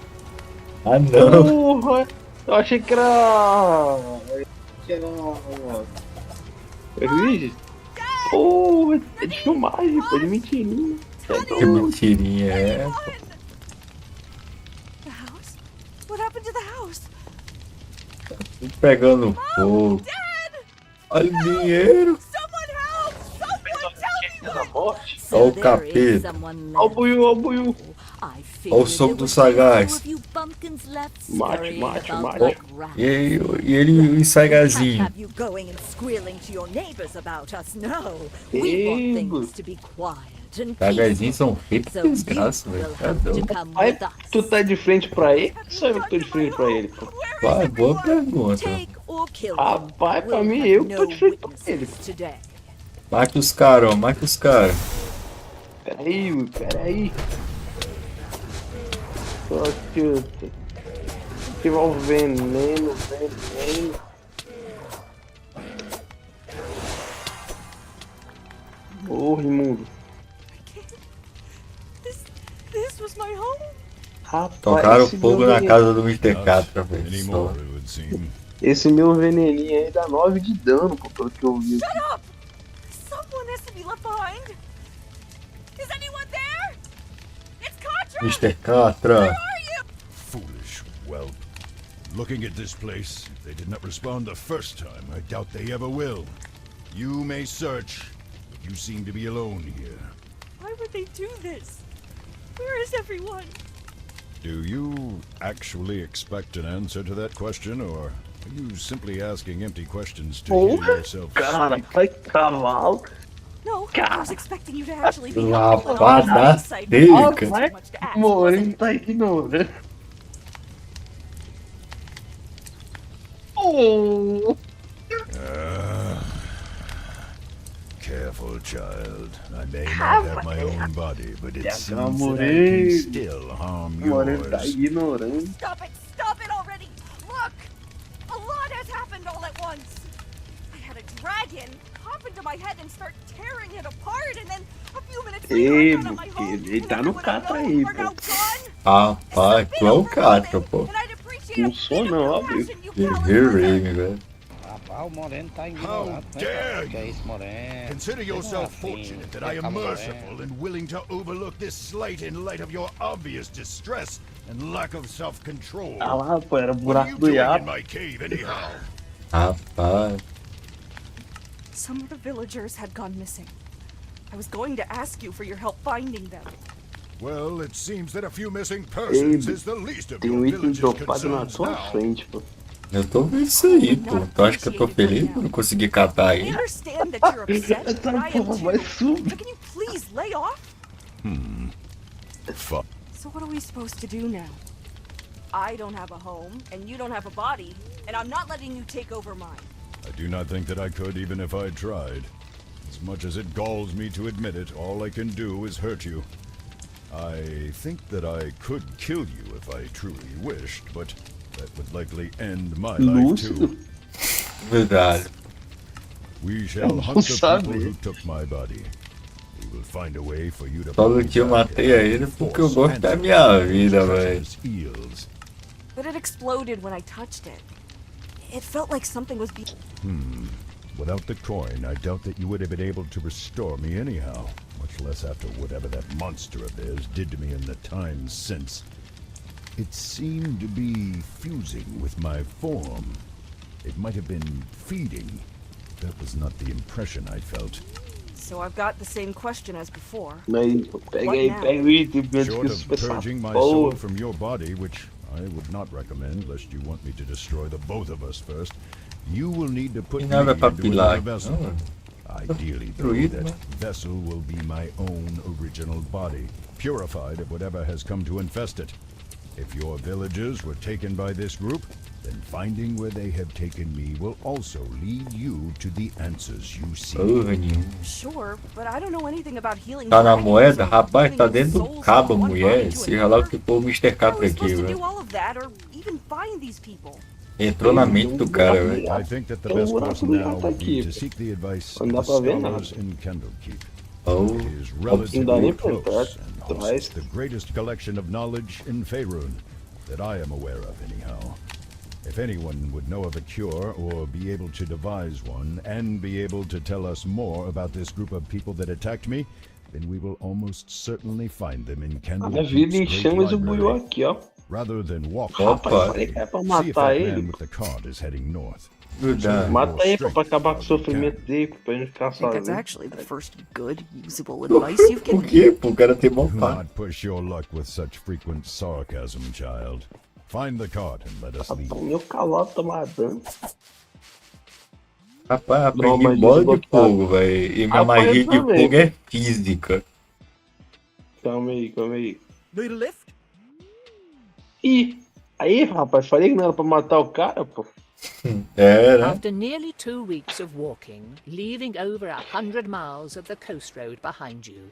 Ah, não. Porra, eu achei que era. Vídeo? Porra, é de filmagem, pô, de mentirinha. Que mentirinha é essa? The house? What happened to the house? Tudo pegando fogo. Dad! Olha o dinheiro. Someone help! Someone tell me Da morte. Olha o capeta. Ó o buiu, ó o buiu. Olha o soco do sagaz. Mate. E ele e o sagazinho. Have you going and squealing to your neighbors about us? No. Ei, We want mano. things to be quiet and Sagazinhos peaceful. são feitos So desgraça, you velho. will Tá have to doido. come Aí with us. tu tá de frente pra ele? Só eu que tô de frente pra ele, pô. Vai, boa pergunta. Take or kill Rapaz, pra them. mim, We'll eu have que tô de no frente pra ele. witnesses today. Mate os caras, ó. Mate os caras. Peraí. Só que eu tiver um veneno. Porra, imundo. This was my home. Rapaz, Tocaram esse fogo meu na veneno- casa do Mr. Catra, velho. Anymore, it would seem. Esse meu veneninho aí dá 9 de dano, pô, pelo que eu vi. Shut up! Someone has to be left behind. Is anyone there? It's Contra! Mr. Catra. Where are you? Foolish whelp. Looking at this place, if they did not respond the first time, I doubt they ever will. You may search, but you seem to be alone here. Why would they do this? Where is everyone? Do you actually expect an answer to that question, or are you simply asking empty questions to hear yourself Cara, speak? vai cavalo. No, I was expecting you to actually be Lavada helpful and honest. seca. Too much to ask, Mano, wasn't ele tá ignorando. Oh! Careful, child. I may not have my own body, but it seems that I Morei. can still harm Mano, ele tá yours. ignorando. Stop it already! Look! A lot has happened all at once! I had a dragon hop into my head and start tearing it apart, and then a few minutes later Ei, I found out my home, ele tá and no everyone I Catra know aí, are now pô. gone. Rapaz, tu é o Catra, pô. And I'd appreciate Não a sou bit não, of ó, compassion, you GG coward. Raven, velho. Rapaz, o Moreno tá How ignorado, né? dare Que é you! isso, Moreno? Consider yourself fortunate that I am Moreno. merciful and willing to overlook this slight in light of your obvious distress and lack of self-control. Ah lá, pô, era o What are you buraco do doing in iapo. my cave, anyhow? Rapaz. Some of the villagers had gone missing. I was going to ask you for your help finding them. Well, it seems that a few missing persons Ei, is the least of tem your um item village's dropado na concerns tua now. frente, pô. Eu tô vendo isso aí, pô. Tu acha que eu tô feliz por não conseguir catar I aí? understand that you're upset, but I am Porra, vai too. subir. But can you please lay off? Fuck. So what are we supposed to do now? I don't have a home, and you don't have a body, and I'm not letting you take over mine. I do not think that I could even if I tried. As much as it galls me to admit it, all I can do is hurt you. I think that I could kill you if I truly wished, but that would likely end my life too. Verdade. We shall hunt the people who took my body. We will find a way for you to Só que eu matei a ele porque eu gosto da minha vida, velho. But it exploded when I touched it. It felt like something was being... Without the coin, I doubt that you would have been able to restore me anyhow, much less after whatever that monster of theirs did to me in the times since. It seemed to be fusing with my form. It might have been feeding. That was not the impression I felt. So I've got the same question as before. Short of purging my soul from your body, which I would not recommend lest you want me to destroy the both of us first, you will need to put me into another vessel. Ideally, though, that vessel will be my own original body, purified of whatever has come to infest it. If your villagers were taken by this group, then finding where they have taken me will also lead you to the answers you seek. Sure, but I don't know anything about healing. Tá na moeda? Rapaz, tá dentro do cabo, mulher. Seja lá o que for o Mr. Capra aqui, velho. Entrou na mente do cara, velho. I think that the best course now would be to seek the advice of the scholars in Candlekeep. It is relatively close and hosts the greatest collection of knowledge in Faerun that I am aware of anyhow. If anyone would know of a cure or be able to devise one and be able to tell us more about this group of people that attacked me, then we will almost certainly find them in Candlekeep's great library. Rather than walk off, see if that man with the card is heading north. Mata ele pra acabar com o sofrimento dele, pra ele ficar sozinho. That's actually the first good, usable advice you've given me. Por quê? Pô, o cara tem bom Do pai. not push your luck with such frequent sarcasm, child. Find the card and let us leave. Meu calote tomar dano. Rapaz, aprendi bola de fogo, velho. E minha magia de fogo é física. Calma aí. Need a lift? Ih, aí, rapaz, falei que não era pra matar o cara, pô. Era. After nearly 2 weeks of walking, leaving over 100 miles of the coast road behind you,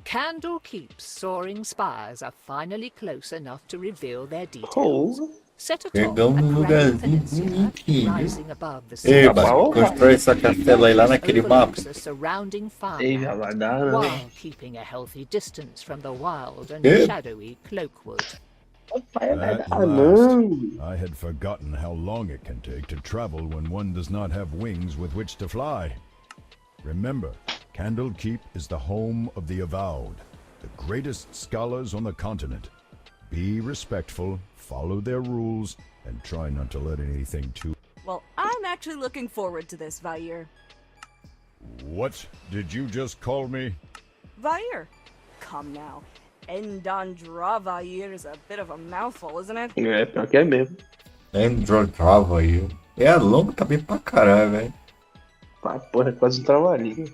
Candlekeep's soaring spires are finally close enough to reveal their details. Set atop a Chegamos no grand lugarzinho peninsula bonitinho. rising above the Ei, sea. mano, constrói essa castela aí lá naquele mapa. Overlooks the surrounding Ei, farmland, já vai dar, né? while keeping a healthy distance from the wild and Yeah. shadowy Cloakwood. At last, I had forgotten how long it can take to travel when one does not have wings with which to fly. Remember, Candlekeep is the home of the Avowed, the greatest scholars on the continent. Be respectful, follow their rules, and try not to let anything too... Well, I'm actually looking forward to this, Vair. What did you just call me? Vair. Come now. Endandravayir is a bit of a mouthful, isn't it? É, pior que é mesmo. Entrava aí. É longo também pra caralho, velho. Tá, porra, é quase um trava-língua.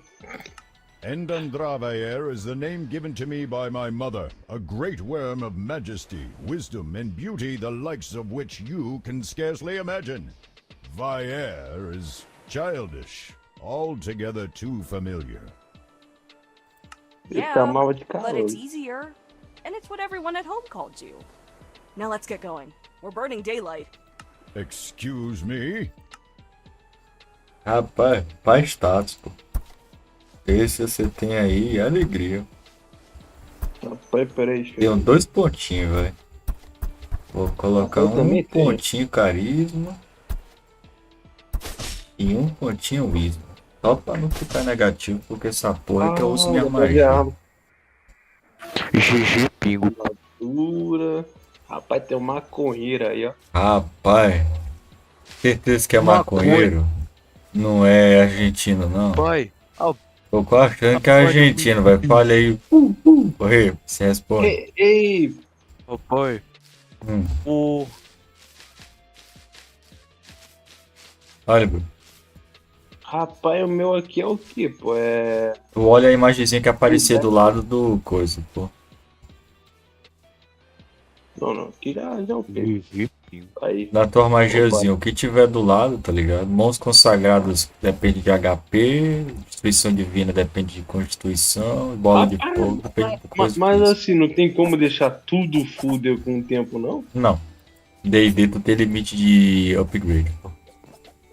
Endandravayer is the name given to me by my mother, a great worm of majesty, wisdom, and beauty the likes of which you can scarcely imagine. Vayer is childish, altogether too familiar. Yeah, chamava de but it's calor. easier. And it's what everyone at home called you. Now let's get going. We're burning daylight. Excuse me? Rapaz, faz status, pô. Esse você tem aí, alegria. Rapaz, peraí, Tem 2 pontinhos, velho. Vou colocar Eu também tenho. pontinho carisma e 1 pontinho wisdom. Só pra não ficar negativo, porque essa porra que eu uso minha magia. GG Pingo. Rapaz, tem um maconheiro aí, ó. Rapaz, certeza que é maconheiro? Não é argentino, não. Pai, Tô achando que é argentino, vai. Fala aí. Corre, você responde. Ei, ô pai, Hum. o Olha, Bruno. rapaz, o meu aqui é o que, pô? É. Tu olha a imagenzinha que aparecia do lado do coisa, pô. Não, aqui já é o quê? Aí. Na tua magiazinha, o que tiver do lado, tá ligado? Mãos consagradas depende de HP, destruição divina depende de constituição, e bola de fogo depende de coisa Mas física. assim, não tem como deixar tudo fuder com o tempo, não? Não. D&D tu tem limite de upgrade.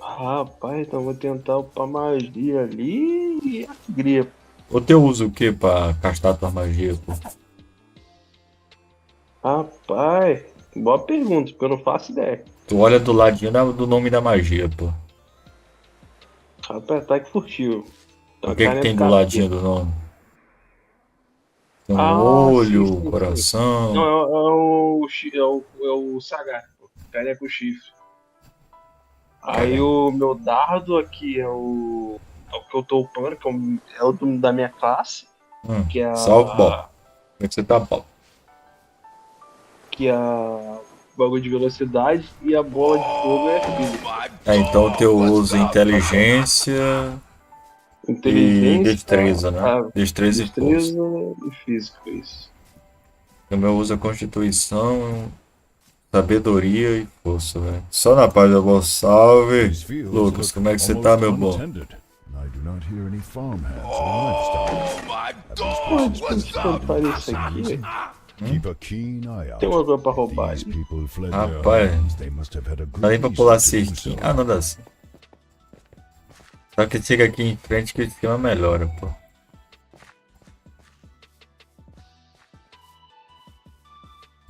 Rapaz, então eu vou tentar upar magia ali e a gripe. O teu usa o que pra castar tua magia, pô? Rapaz, boa pergunta, porque eu não faço ideia. Tu olha do ladinho do nome da magia, pô. Rapaz, ataque furtivo. O que tem do ladinho do nome? Tem um olho, sim. coração. Não, é o Sagar, pô. Carinha com chifre. Aí o meu dardo aqui é o que eu tô upando, que é o da minha classe. Que é Salve, Bob. Como é que você tá, Bob? Que é a bagulho de velocidade e a bola de fogo é física. Então o teu uso é inteligência e destreza, né? Destreza e força. E física, isso. O meu uso é constituição, sabedoria e força, velho. Só na paz da boa. Salve! Lucas, como é que você tá, meu bom? I do not hear any farmhands or livestock. Keep a keen eye out. Tem uma coisa pra roubar. These people fled Rapaz, their homes. They must have had a dá nem pra great pular reason to do cerquinho. so. Ah, não dá assim. Só que chega aqui em frente que o esquema melhora, pô.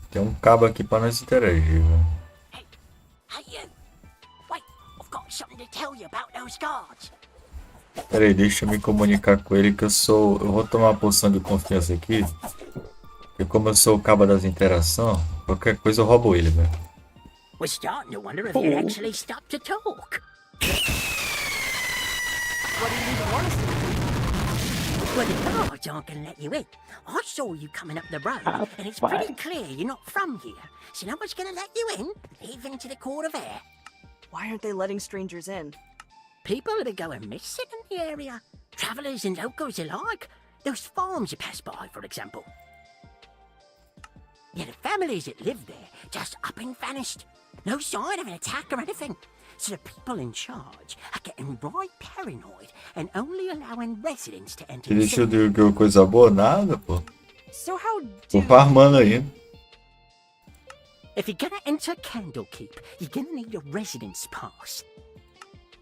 Tem um cabo aqui pra nós interagir, velho. Pera aí, deixa eu me comunicar com ele que eu vou tomar uma poção de confiança aqui. Porque como eu sou o cabo das interações, qualquer coisa eu roubo ele, velho. We're starting to wonder if you actually stopped to talk. What do you even want us to do? Well, the guards aren't gonna let you in. I saw you coming up the road, and it's pretty clear you're not from here. So no one's gonna let you in, even to the court of air. Why aren't they letting strangers in? People that are going missing in the area. Travellers and locals alike. Those farms you pass by, for example. Yeah, the families that live there just up and vanished. No sign of an attack or anything. So the people in charge are getting right paranoid and only allowing residents to enter E the deixa eu city. ver coisa boa? Nada, pô. So how Tô do... farmando ainda. If you're gonna enter Candlekeep, you're gonna need a residence pass.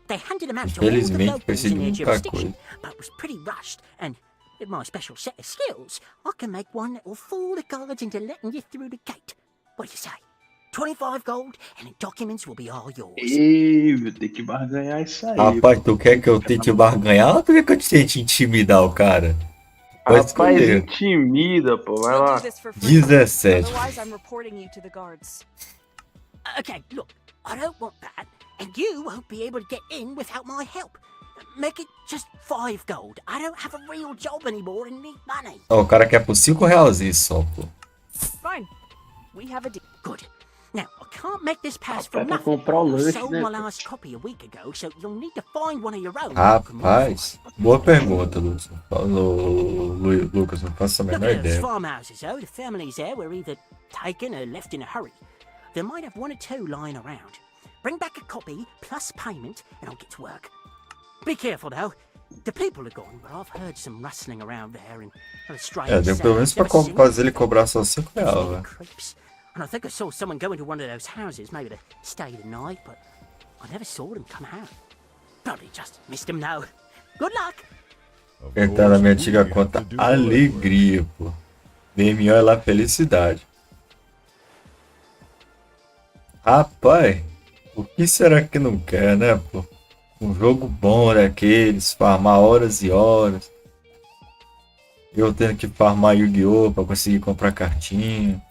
They handed them out to all the Infelizmente, locals precisa in de their muita jurisdiction, coisa. but it was pretty rushed, and with my special set of skills, I can make one that will fool the guards into letting you through the gate. What do you say? 25 gold, and the documents will be all yours. Ei, vou ter que barganhar isso aí. Rapaz, tu quer que eu tente barganhar ou tu quer que eu tente intimidar o cara? Pode Rapaz, escolher. intimida, pô. Vai We'll lá. do this for free. 17. Otherwise, I'm reporting you to the guards. Okay, look, I don't want that, and you won't be able to get in without my help. Make it just 5 gold. I don't have a real job anymore and need money. Ó, o cara quer por 5 reais só, pô. Fine. We have a deal. Good. Now, I can't make this pass for Rapaz, pra nothing. comprar o I lanche, sold né? my last copy a week ago, so you'll need to find one of your own. Rapaz, boa pergunta, Lucas. Lucas, não faço a Look menor at those ideia. farmhouses, though. The families there were either taken or left in a hurry. They might have 1 or 2 lying around. Bring back a copy plus payment, and I'll get to work. Be careful, though. The people are gone, but I've heard some rustling around there and strange É, deu pelo menos pra fazer ele cobrar só 5 reais, velho. creeps. And I think I saw someone go into one of those houses, maybe to stay the night, but I never saw them come out. Probably just missed them now. Good luck! Entrar na minha antiga conta, alegria, pô. DMO é lá felicidade. Rapaz, o que será que não quer, né, pô? Um jogo bom daqueles, farmar horas e horas. Eu tendo que farmar Yu-Gi-Oh! Pra conseguir comprar cartinha.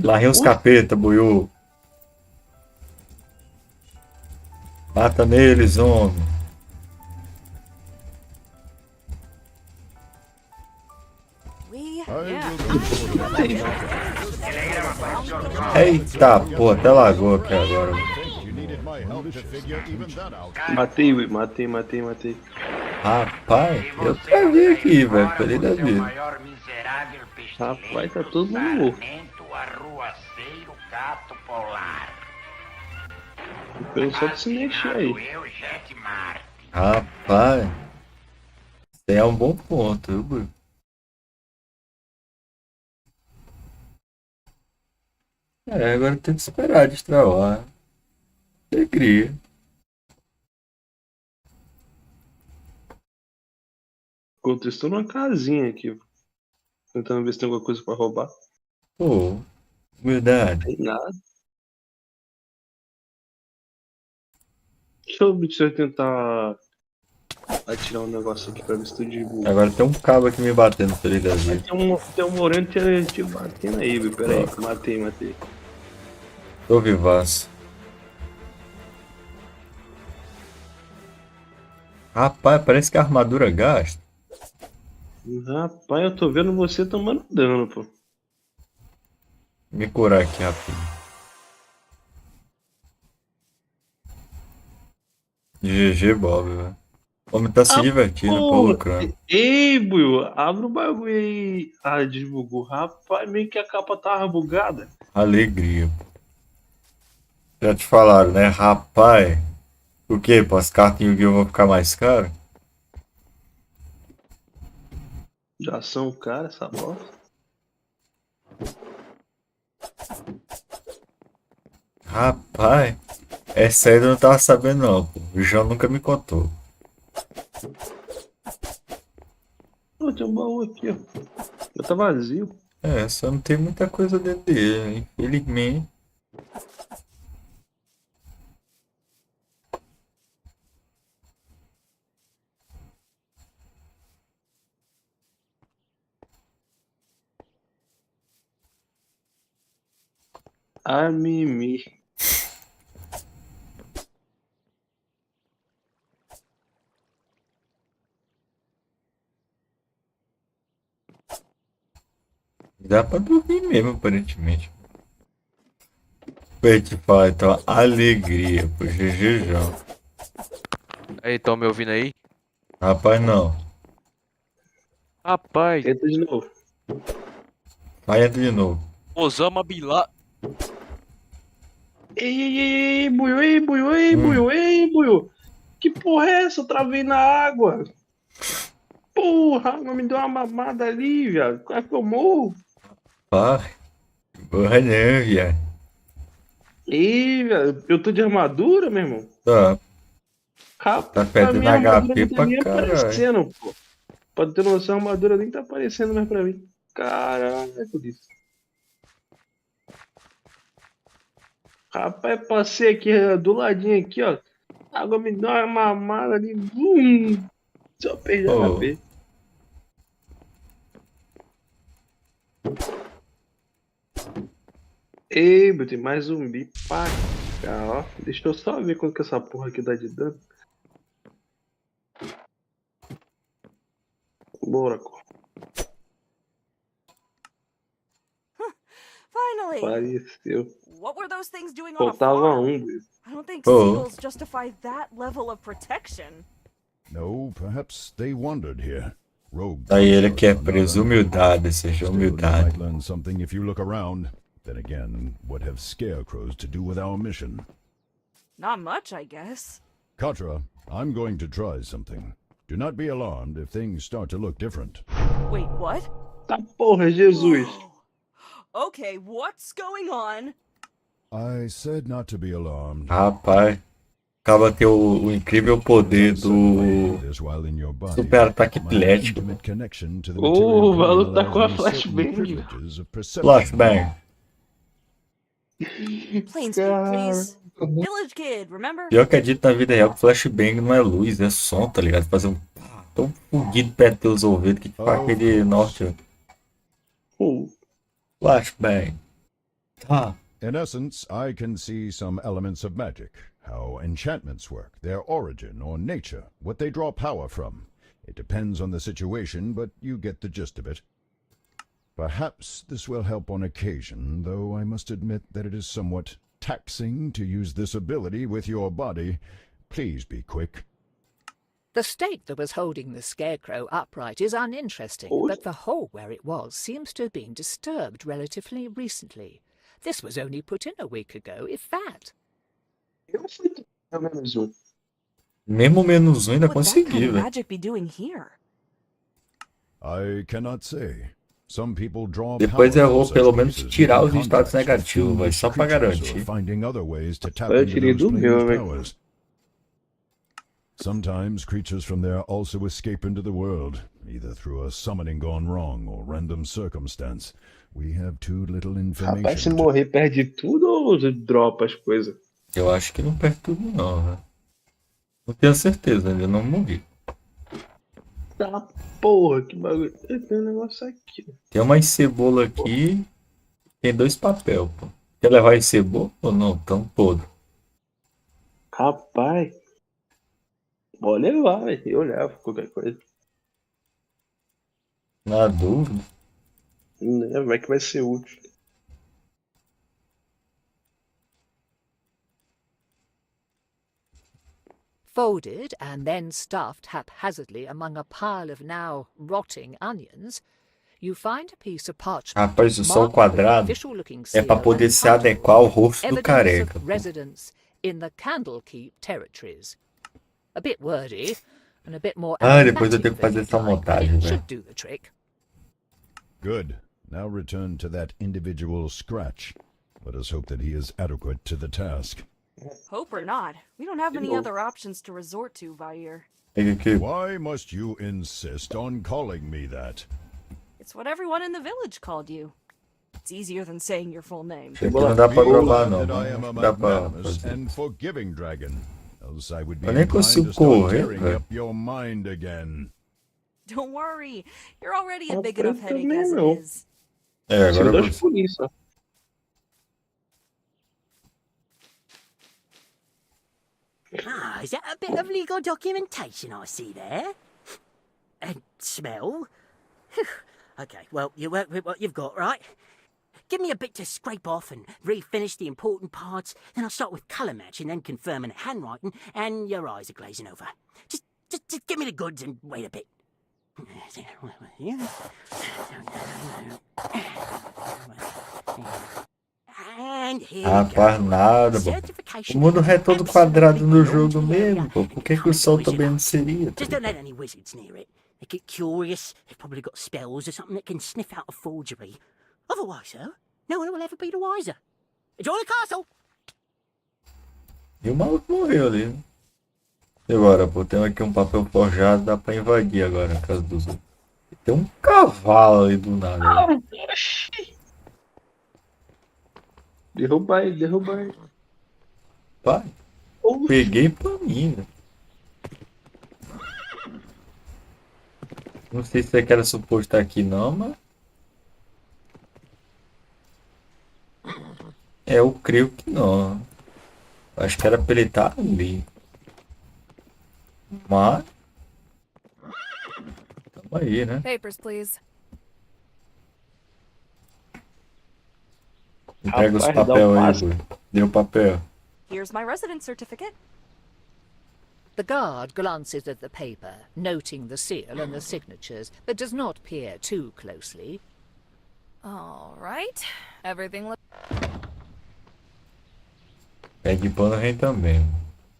Larrei uns capeta, boiô. Mata neles, homem. Eita, pô, até lagou aqui agora. Matei. Rapaz, eu até vi aqui, velho. Feliz da vida. Rapaz, tá todo mundo louco. O pessoal de se mexer aí. Rapaz, é um bom ponto, viu, Bruno? Agora tem que esperar destravar. Alegria. Enquanto isso, tô numa casinha aqui. Tentando ver se tem alguma coisa pra roubar. Pô, verdade. Tem nada. Deixa eu tentar atirar um negócio aqui pra ver se tu divulga. Agora tem um cabo aqui me batendo, tá ligado? Tem um moreno te batendo aí, velho. Pera aí, matei. Tô vivaço. Rapaz, parece que a armadura gasta. Rapaz, eu tô vendo você tomando dano, pô. Me curar aqui rapidinho. GG Bob, velho. O homem tá se divertindo, pô, lucrando. Ei, Buiu, abre o bagulho aí. Ah, desbugou. Rapaz, meio que a capa tava bugada. Alegria, pô. Já te falaram, né? Rapaz, o quê? Pô, as cartas em Yu-Gi-Oh! Vão ficar mais caras? Já são cara essa bosta. Rapaz, essa aí eu não tava sabendo não, pô. O João nunca me contou. Pô, tem um baú aqui, ó. Já tá vazio. Só não tem muita coisa dentro dele, infelizmente. Ah, mimi. Dá pra dormir mesmo, aparentemente. Pra te falar, então, alegria, pô, GG João. Aí, tão me ouvindo aí? Rapaz, não. Rapaz, Entra de novo. Vai, entra de novo. Osama Bin Laden. Ei, Buiu. Que porra é essa? Eu travei na água. Porra, não me deu uma mamada ali, viado. Quase que eu morro. Porra, porra não, viado. Ei, velho, eu tô de armadura, meu irmão. Tá. Rapaz, Tá perdendo minha armadura HP não tá pra nem caralho. aparecendo, pô. Pode ter noção, a armadura nem tá aparecendo mais pra mim. Caralho, é por isso. Rapaz, passei aqui do ladinho aqui, ó. A água me deu uma mamada ali. Só perdi a HP. Ei, meu, tem mais zumbi pra cá, ó. Deixa eu só ver quanto que essa porra aqui dá de dano. Bora, co. Finally! Apareceu. What were those things doing on a Faltava farm? um, Buiu. I don't think Oh. seagulls justify that level of protection. No, perhaps they wandered here. Rogue. Aí ele quer preso, humildade, seja Still, you humildade. might learn something if you look around. Then again, what have scarecrows to do with our mission? Not much, I guess. Katra, I'm going to try something. Do not be alarmed if things start to look different. Wait, what? Tá porra, Jesus. Okay, what's going on? I said not to be alarmed. Rapaz, acaba ter o incrível poder do super ataque epilético. O maluco tá com a flashbang. Flashbang. Plain speak, please. Village kid, remember? Pior que é dito na vida real que flashbang não é luz, é som, tá ligado? Fazer um tão fudido perto dos teus ouvidos que faz aquele norte. Flashbang. Tá. In essence, I can see some elements of magic, how enchantments work, their origin or nature, what they draw power from. It depends on the situation, but you get the gist of it. Perhaps this will help on occasion, though I must admit that it is somewhat taxing to use this ability with your body. Please be quick. The stake that was holding the scarecrow upright is uninteresting, but the hole where it was seems to have been disturbed relatively recently. This was only put in a week ago, if that. Mesmo menos um ainda What would that kind consegui, of velho. magic be doing here? I cannot say. Some people draw Depois power errou from pelo such menos places tirar using os estados contacts with negativos, velho, fiendish só pra creatures or garantir. finding other ways to tap Eu into tirei those do meu, strange velho. powers. Sometimes creatures from there also escape into the world, either through a summoning gone wrong or random circumstance. We have too little Rapaz, se information to... morrer, perde tudo ou dropa as coisas? Eu acho que não perde tudo não, velho. Não tenho certeza, ainda não morri. Tá, porra, que bagulho. Tem um negócio aqui. Tem uma cebola aqui. Tem 2 papel, pô. Quer levar esse cebola ou não? Tão todo. Rapaz. Pode levar, velho. Eu levo qualquer coisa. Na dúvida. Como é que vai ser útil? Folded and then stuffed haphazardly among a pile of now rotting onions, you find a piece of parchment. Rapaz, o sol marked with quadrado official-looking é pra seal poder and se title, adequar ao rosto do evidence careca. of residence in the Candlekeep territories. A bit wordy and a bit more Ah, depois eu tenho que than fazer you'd essa like, but montagem, it velho. should do the trick. Good. Now return to that individual Scratch. Let us hope that he is adequate to the task. Hope or not, we don't have many other options to resort to, Vair. Why must you insist on calling me that? It's what everyone in the village called you. It's easier than saying your full name. Isso aqui não dá pra Be provar glad não, that I am não a dá pra magnanimous fazer. and forgiving dragon. Else I would be Eu nem inclined consigo to start correr, tearing velho. up your mind again. Don't worry, you're already a Ah, big pra enough ele headache também as it não. is. É, agora eu Dois consigo. por isso, ó. Ah, is that a bit of legal documentation I see there? And smell? Phew. Okay, well, you work with what you've got, right? Give me a bit to scrape off and refinish the important parts, then I'll start with colour matching, then confirming handwriting, and your eyes are glazing over. Just give me the goods and wait a bit. And here we Rapaz, go. nada, pô. O mundo é todo quadrado no jogo mesmo, pô. Por que que o sol também não seria? Just don't let any wizards near it. They get curious. They've probably got spells or something that can sniff out a forgery. Otherwise, though, no one will ever be the wiser. Enjoy the castle! E o maluco morreu ali, né? E agora, pô, tem aqui um papel forjado, dá pra invadir agora a casa dos outros. Tem um cavalo ali do nada. Né? Derruba ele, derruba ele. Pai, peguei pra mim, né? Não sei se é que era suposto estar aqui não, mas... É, eu creio que não. Acho que era pra ele estar ali. Mas... Tamo aí, né? Papers, please. Entrega os Rapaz, dá papel um aí, passo. Bui. Dê o papel. Here's my residence certificate. The guard glances at the paper, noting the seal and the signatures, but does not peer too closely. All right. Everything looks... Pé de pano vem também.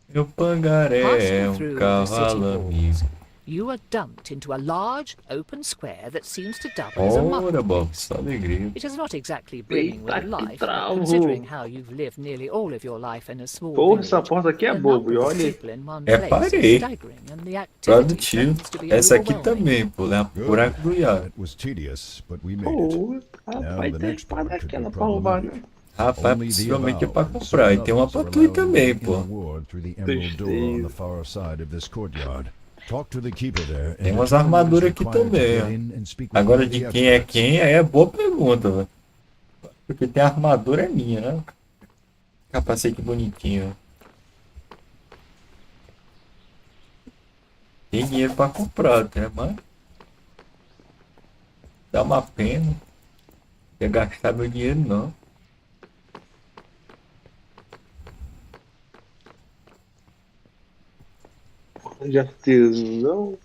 Meu pangaré é Passing um through the city cavalo walls, amigo. you are dumped into a large, open square that seems to double as a Ora, market. Bob, só alegria. It is not exactly brimming with Eita, que life, but travo. considering how you've lived nearly all of your life in a small Porra, essa village, porta aqui é the bobo, e number of olha aí. people in one É, place parei. is staggering, and the activity Produtivo. tends to be Essa aqui overwhelming. também, pô. Leva pro buraco do Iago. That was tedious, but we made it. Pô, Now rapaz, the tem next part espada could be aquela pra roubar, né? problematic. Rapaz, Only the possivelmente é pra avowed and comprar. E tem uma others pra are tu aí allowed to também, gain pô. reward through the emerald door on the far side of this courtyard. Talk to the keeper there and Tem umas determine what is armaduras aqui required to também, get ó. in and speak with Agora one of de the quem é experts. quem é boa pergunta, velho. Porque tem a armadura é minha, né? Capacete bonitinho. Tem dinheiro pra comprar até, mas... Dá uma pena. Não ia gastar meu dinheiro, não. De artesão.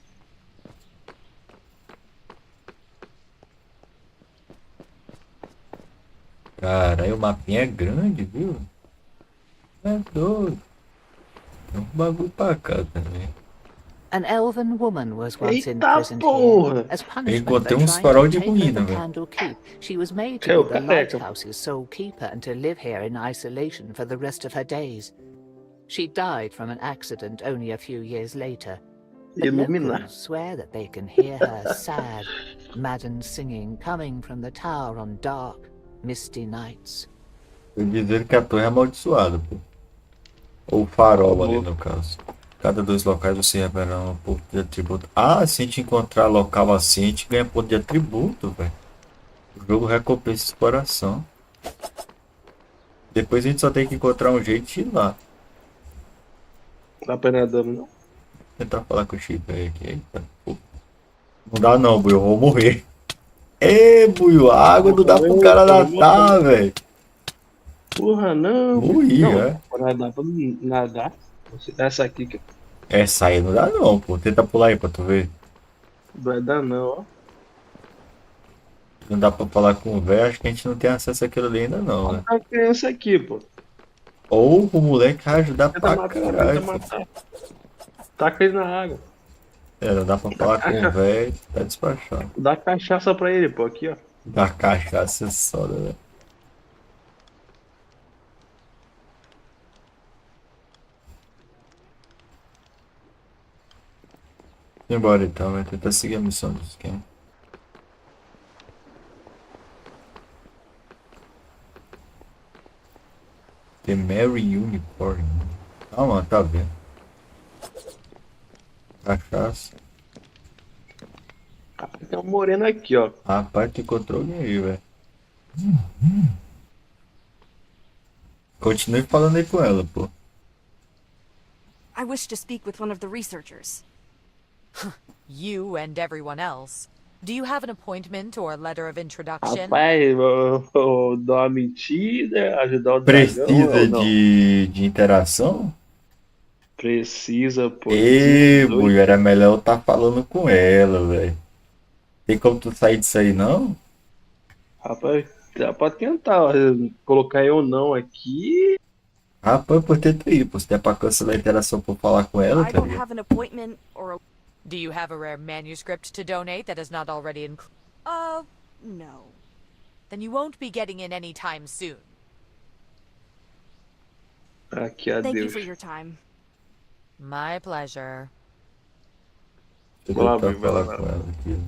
Caralho, o mapinha é grande, viu? É doido. Tem um bagulho pra cá também. An elven woman was once Eita imprisoned porra! here. As punishment Encontrei for uns trying farol to de take over ruína, velho. Candle Keep, she was made to Eu be the careca. lighthouse's sole keeper and to live here in isolation for the rest of her days. She died from an accident only a few years later. But Iluminar. locals swear that they can hear her sad, maddened singing coming from the tower on dark, misty nights. Eu dizer que a torre é amaldiçoada, pô. Ou farol ali Boa. no caso. Cada 2 locais você revela um ponto de atributo. Ah, se a gente encontrar local assim, a gente ganha ponto de atributo, velho. O jogo recompensa exploração. Depois a gente só tem que encontrar um jeito de ir lá. Dá pra ir nadando, não? Tentar falar com o Chip aí aqui. Eita, pô. Não dá não, Buio, eu vou morrer. Ê, Buio, a água não dá pro cara nadar, velho. Porra, não. Morri, não, é. Pra nadar. Essa aqui que Essa aí não dá não, pô. Tenta pular aí pra tu ver. não vai dar, não, ó. Não dá pra falar com o velho, acho que a gente não tem acesso àquilo ali ainda não, né? Olha a criança aqui, pô. Ou o moleque vai ajudar Tenta pra matar, caralho. tenta matar. Taca ele na água. É, não dá pra falar com o velho, tá despachado. Dá cachaça pra ele, pô, aqui, ó. Dá cachaça soda, velho. Embora então, vai tentar seguir a missão do esquema. The Merry Unicorn. Ah, mano, tá vendo. Cachaça. Tem um moreno aqui, ó. Rapaz, tu encontrou alguém aí, velho. Continue falando aí com ela, pô. I wish to speak with one of the researchers. You and everyone else. Do you have an appointment or a letter of introduction? Rapaz, vou dar uma mentira, ajudar o dragão Precisa ou não? de interação? Precisa, pô. Ê, Doido. Buio, era melhor eu tá falando com ela, velho. Tem como tu sair disso aí, não? Rapaz, dá pra tentar, ó. Colocar eu não aqui. Rapaz, por ter aí, pô. Se der pra cancelar a interação pra eu falar com ela, I tá don't ligado? have an appointment or a... Do you have a rare manuscript to donate that is not already included? no. Then you won't be getting in anytime soon. Aqui, Thank you adeus. for your time. My pleasure. Deixa eu tentar falar com ela aqui.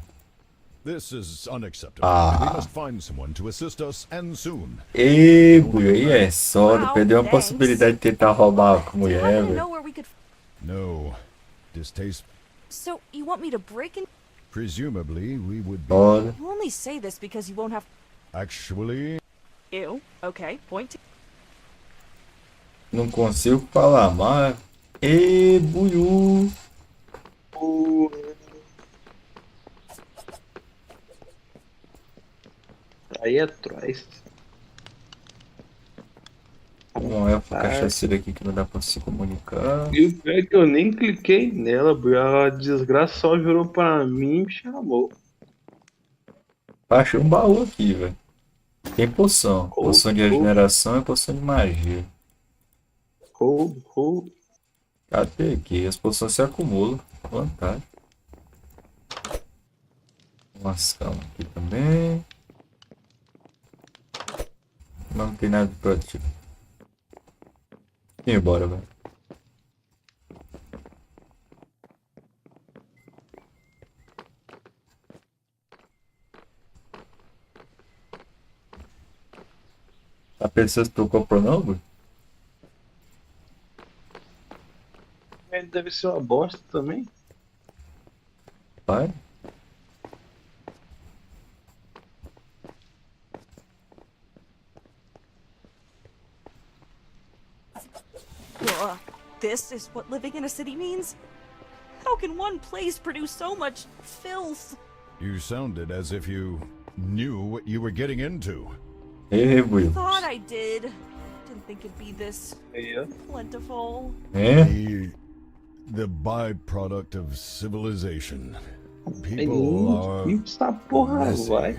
This is unacceptable. Ah. We must find someone to assist us, and soon. Ê, Buio, aí é soda. Wow, Perdeu a thanks. possibilidade de tentar roubar a mulher, Do you velho. know where we could... No. Distasteful. So, you want me to break in? Presumably, we would be. Olha. You only say this because you won't have... Actually. Ew. Okay, point to... Não consigo falar mais. Ê, Buiu. Aí atrás. Um elfo cachaceiro aqui que não dá pra se comunicar. E o pior é que eu nem cliquei nela, a desgraça só virou pra mim e me chamou. Achei um baú aqui, velho. Tem poção. Poção de regeneração e poção de magia. Cadê aqui? As poções se acumulam. Vantagem. Umas camas aqui também. Não tem nada de produtivo. E embora, velho. A pessoa se tocou pro não, Deve ser uma bosta também. Vai. This is what living in a city means? How can one place produce so much filth? You sounded as if you knew what you were getting into. Hey, Will. Thought I did. Didn't think it'd be this Yeah. plentiful. É? the byproduct of civilization. People are Essa porra vai.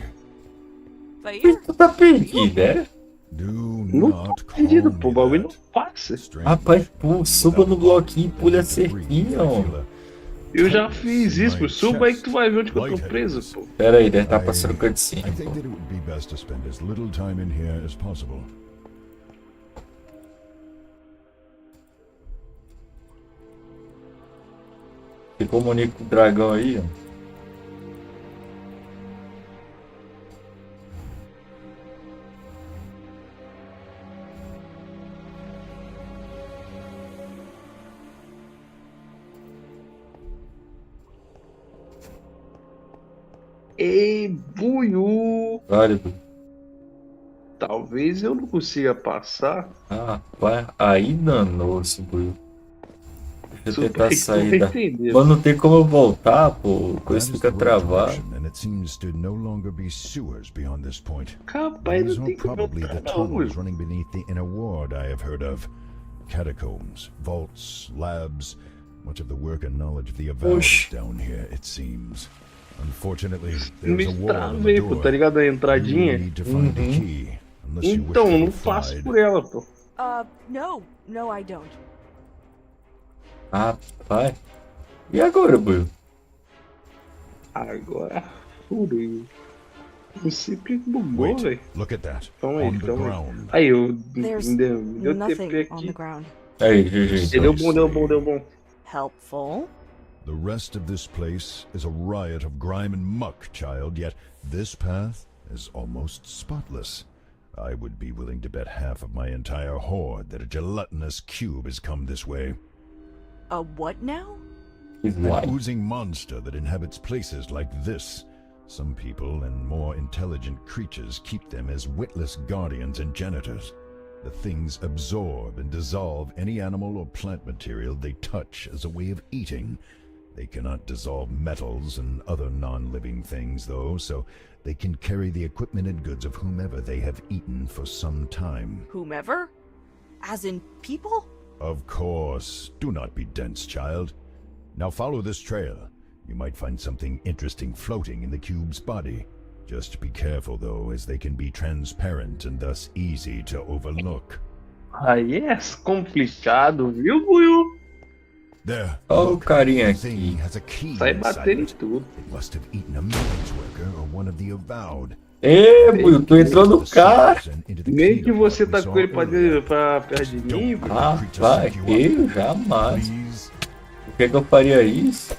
Tu tá perdido, é? Não tô perdido, pô. O bagulho não passa. Rapaz, pô, suba no bloquinho e pule a cerquinha, ó. Eu já fiz isso, pô. Suba aí que tu vai ver onde que eu tô preso, pô. Pera aí, deve estar passando cutscene, I think pô. that it would be best to spend as little time in here as possible. Se comunica com o dragão aí, ó. Ei, buiú. Válido. Talvez eu não consiga passar. Ah, vai. Aí danou-se, Buiu. Deixa eu tentar Super sair da... entender. Mas não tem como eu voltar, pô. A coisa fica travada. And it seems to no longer be sewers beyond this point. Capaz, These não are tem como probably the entrar, não, tunnels Buiú. running beneath the inner ward I have heard of. Catacombs, vaults, labs. Much of the work and knowledge of the avowed is down here, it seems. Unfortunately, Me there's a wall on the travei, pô, door. tá ligado? A You entradinha. need to find the key, unless you wish Então, to be não passo fried. por ela, pô. No, I don't. Rapaz. E agora, Buiu? Agora fudeu. Não sei porque bugou, Wait, velho. look at that. Calma aí, On the calma aí. ground. Aí, eu There's me deu nothing TP on aqui. the ground. Aí, GG. Deu bom, deu bom, deu bom. Helpful? The rest of this place is a riot of grime and muck, child, yet this path is almost spotless. I would be willing to bet half of my entire horde that a gelatinous cube has come this way. A what now? An oozing monster that inhabits places like this. Some people and more intelligent creatures keep them as witless guardians and janitors. The things absorb and dissolve any animal or plant material they touch as a way of eating. They cannot dissolve metals and other non-living things, though, so they can carry the equipment and goods of whomever they have eaten for some time. Whomever? As in people? Of course. Do not be dense, child. Now follow this trail. You might find something interesting floating in the cube's body. Just be careful, though, as they can be transparent and thus easy to overlook. Aí é complicado, viu, Buiu? There. Olha o carinha Thing aqui. has a key Sai inside batendo em it. tudo. It must have eaten a maintenance worker or one of the avowed. Ê, Buiu, tu entrou no carro. Nem que você tá com ele pra perto de mim, pô. Rapaz, eu jamais. Por que eu faria isso?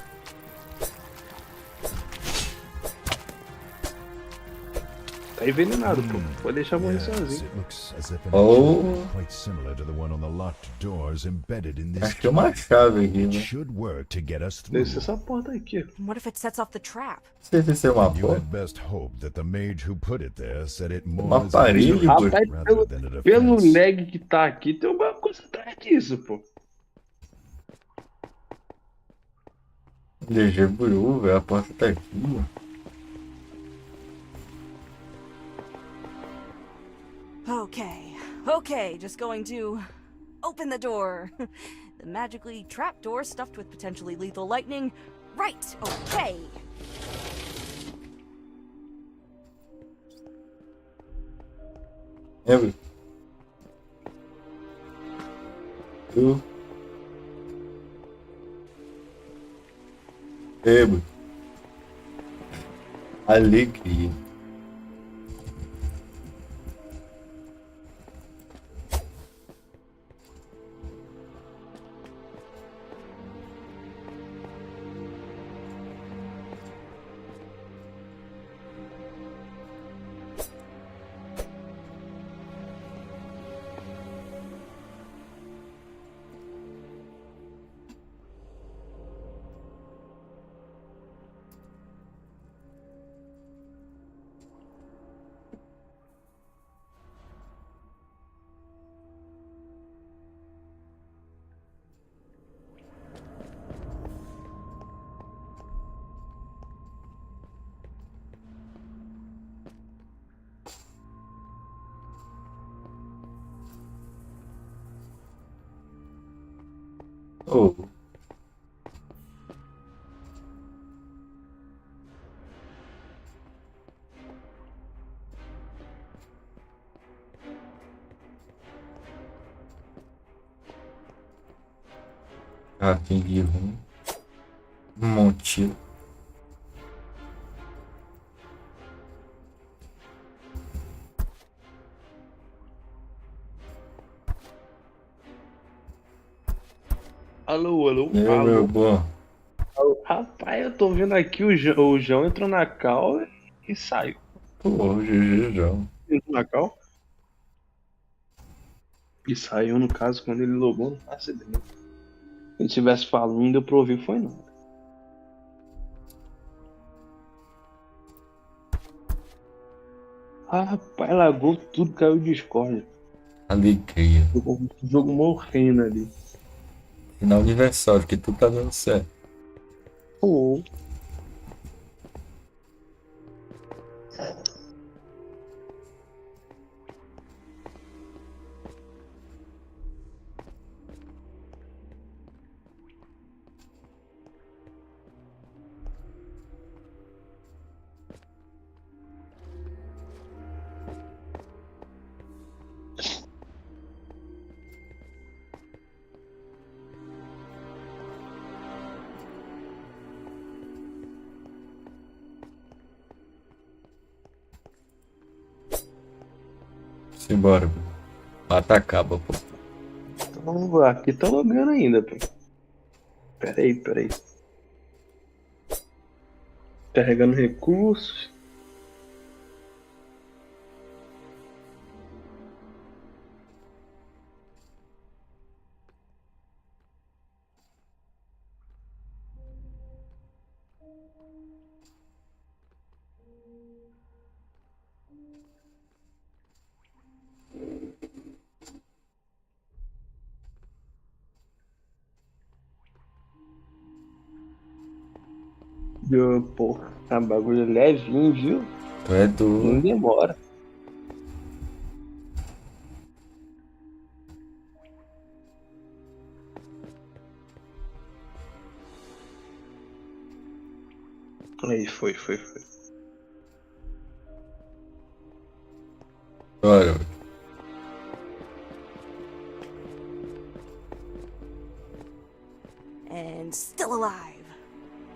Tá envenenado, pô. Pode deixar morrer sozinho. Oh. Quite similar to the one on the locked doors embedded in this. Acho que tem uma chave aqui, né? Should work to get us through. Deve ser essa porta aqui. What if it sets off the trap? Não sei se é uma You porta. had best hope that the mage who put it there said it more Uma as a parede, result Buiu. Rapaz, rather than a pelo defense. lag que tá aqui, tem alguma coisa atrás disso, pô. DG Buiu, velho. A porta tá aqui, ó. Okay, just going to open the door. The magically trapped door stuffed with potentially lethal lightning. Right, okay. É, Buiu. Tu. É, Buiu. Alegria. Oh. Garrafinha de rum. Um montilo. Alô, alô, E aí, meu alô. bom? Rapaz, eu tô vendo aqui o João entrou na call e saiu. Pô, GG, João. Entrou na call? E saiu, no caso, quando ele logou, não faço ideia. Se ele estivesse falando, não deu pra ouvir, foi não. Ah, rapaz, lagou tudo, caiu o Discord. Alegria. Jogo morrendo ali. Final aniversário, que tudo tá dando certo. Pô. Simbora, pô. Mata acaba, pô. Então, aqui tá logando ainda, pô. Peraí. Carregando recursos. Pô, tá bagulho levinho, viu? Tu é Não doido. demora. Aí, foi. Bora. And still alive.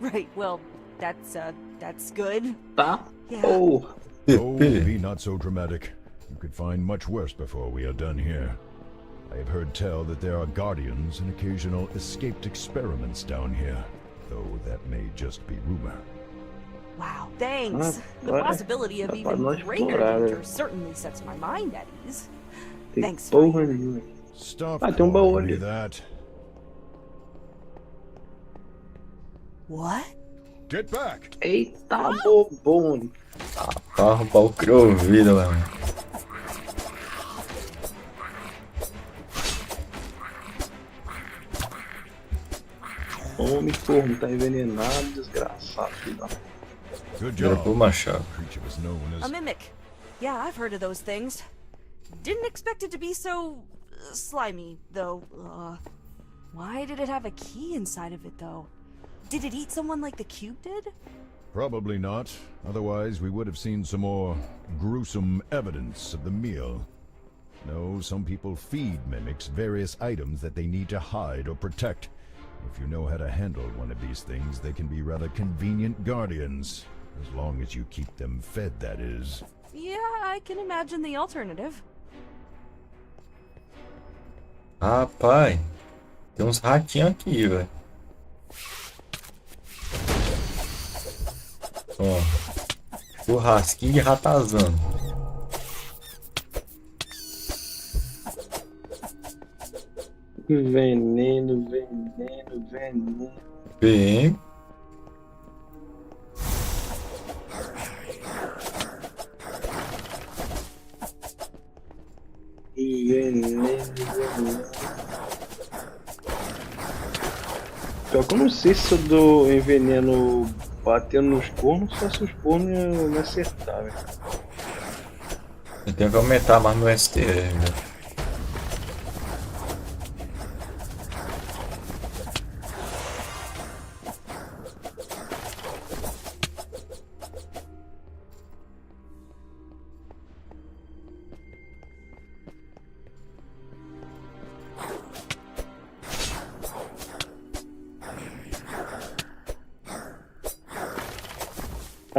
Right, well, that's good. Tá? Yeah. Oh. Oh, be not so dramatic. You could find much worse before we are done here. I have heard tell that there are guardians and occasional escaped experiments down here, though that may just be rumor. Wow, thanks. The Agora possibility of dá pra even nós greater explorar, danger né? certainly sets my mind at ease. Tem Thanks, porra nenhuma. Stop Ah, tem um baú calling me ali. that. What? Get back! Eita, bobão. Pra arrumar o criouvido, mano. Homem, corno, tá envenenado, desgraçado, filho da... Good Vira job. pro machado. Creature was known A as mimic. Yeah, I've heard of those things. Didn't expect it to be so slimy, though. Why did it have a key inside of it, though? Did it eat someone like the cube did? Probably not. Otherwise, we would have seen some more gruesome evidence of the meal. No, some people feed mimics various items that they need to hide or protect. If you know how to handle one of these things, they can be rather convenient guardians. As long as you keep them fed, that is. Yeah, I can imagine the alternative. Rapaz, tem uns ratinhos aqui, velho. Ó, churrasquinho de ratazana. Veneno. PM. Veneno. Pior que eu não sei se eu dou enveneno batendo nos cornos, só se os cornos me acertar, velho. Eu tenho que aumentar mais no STR, velho.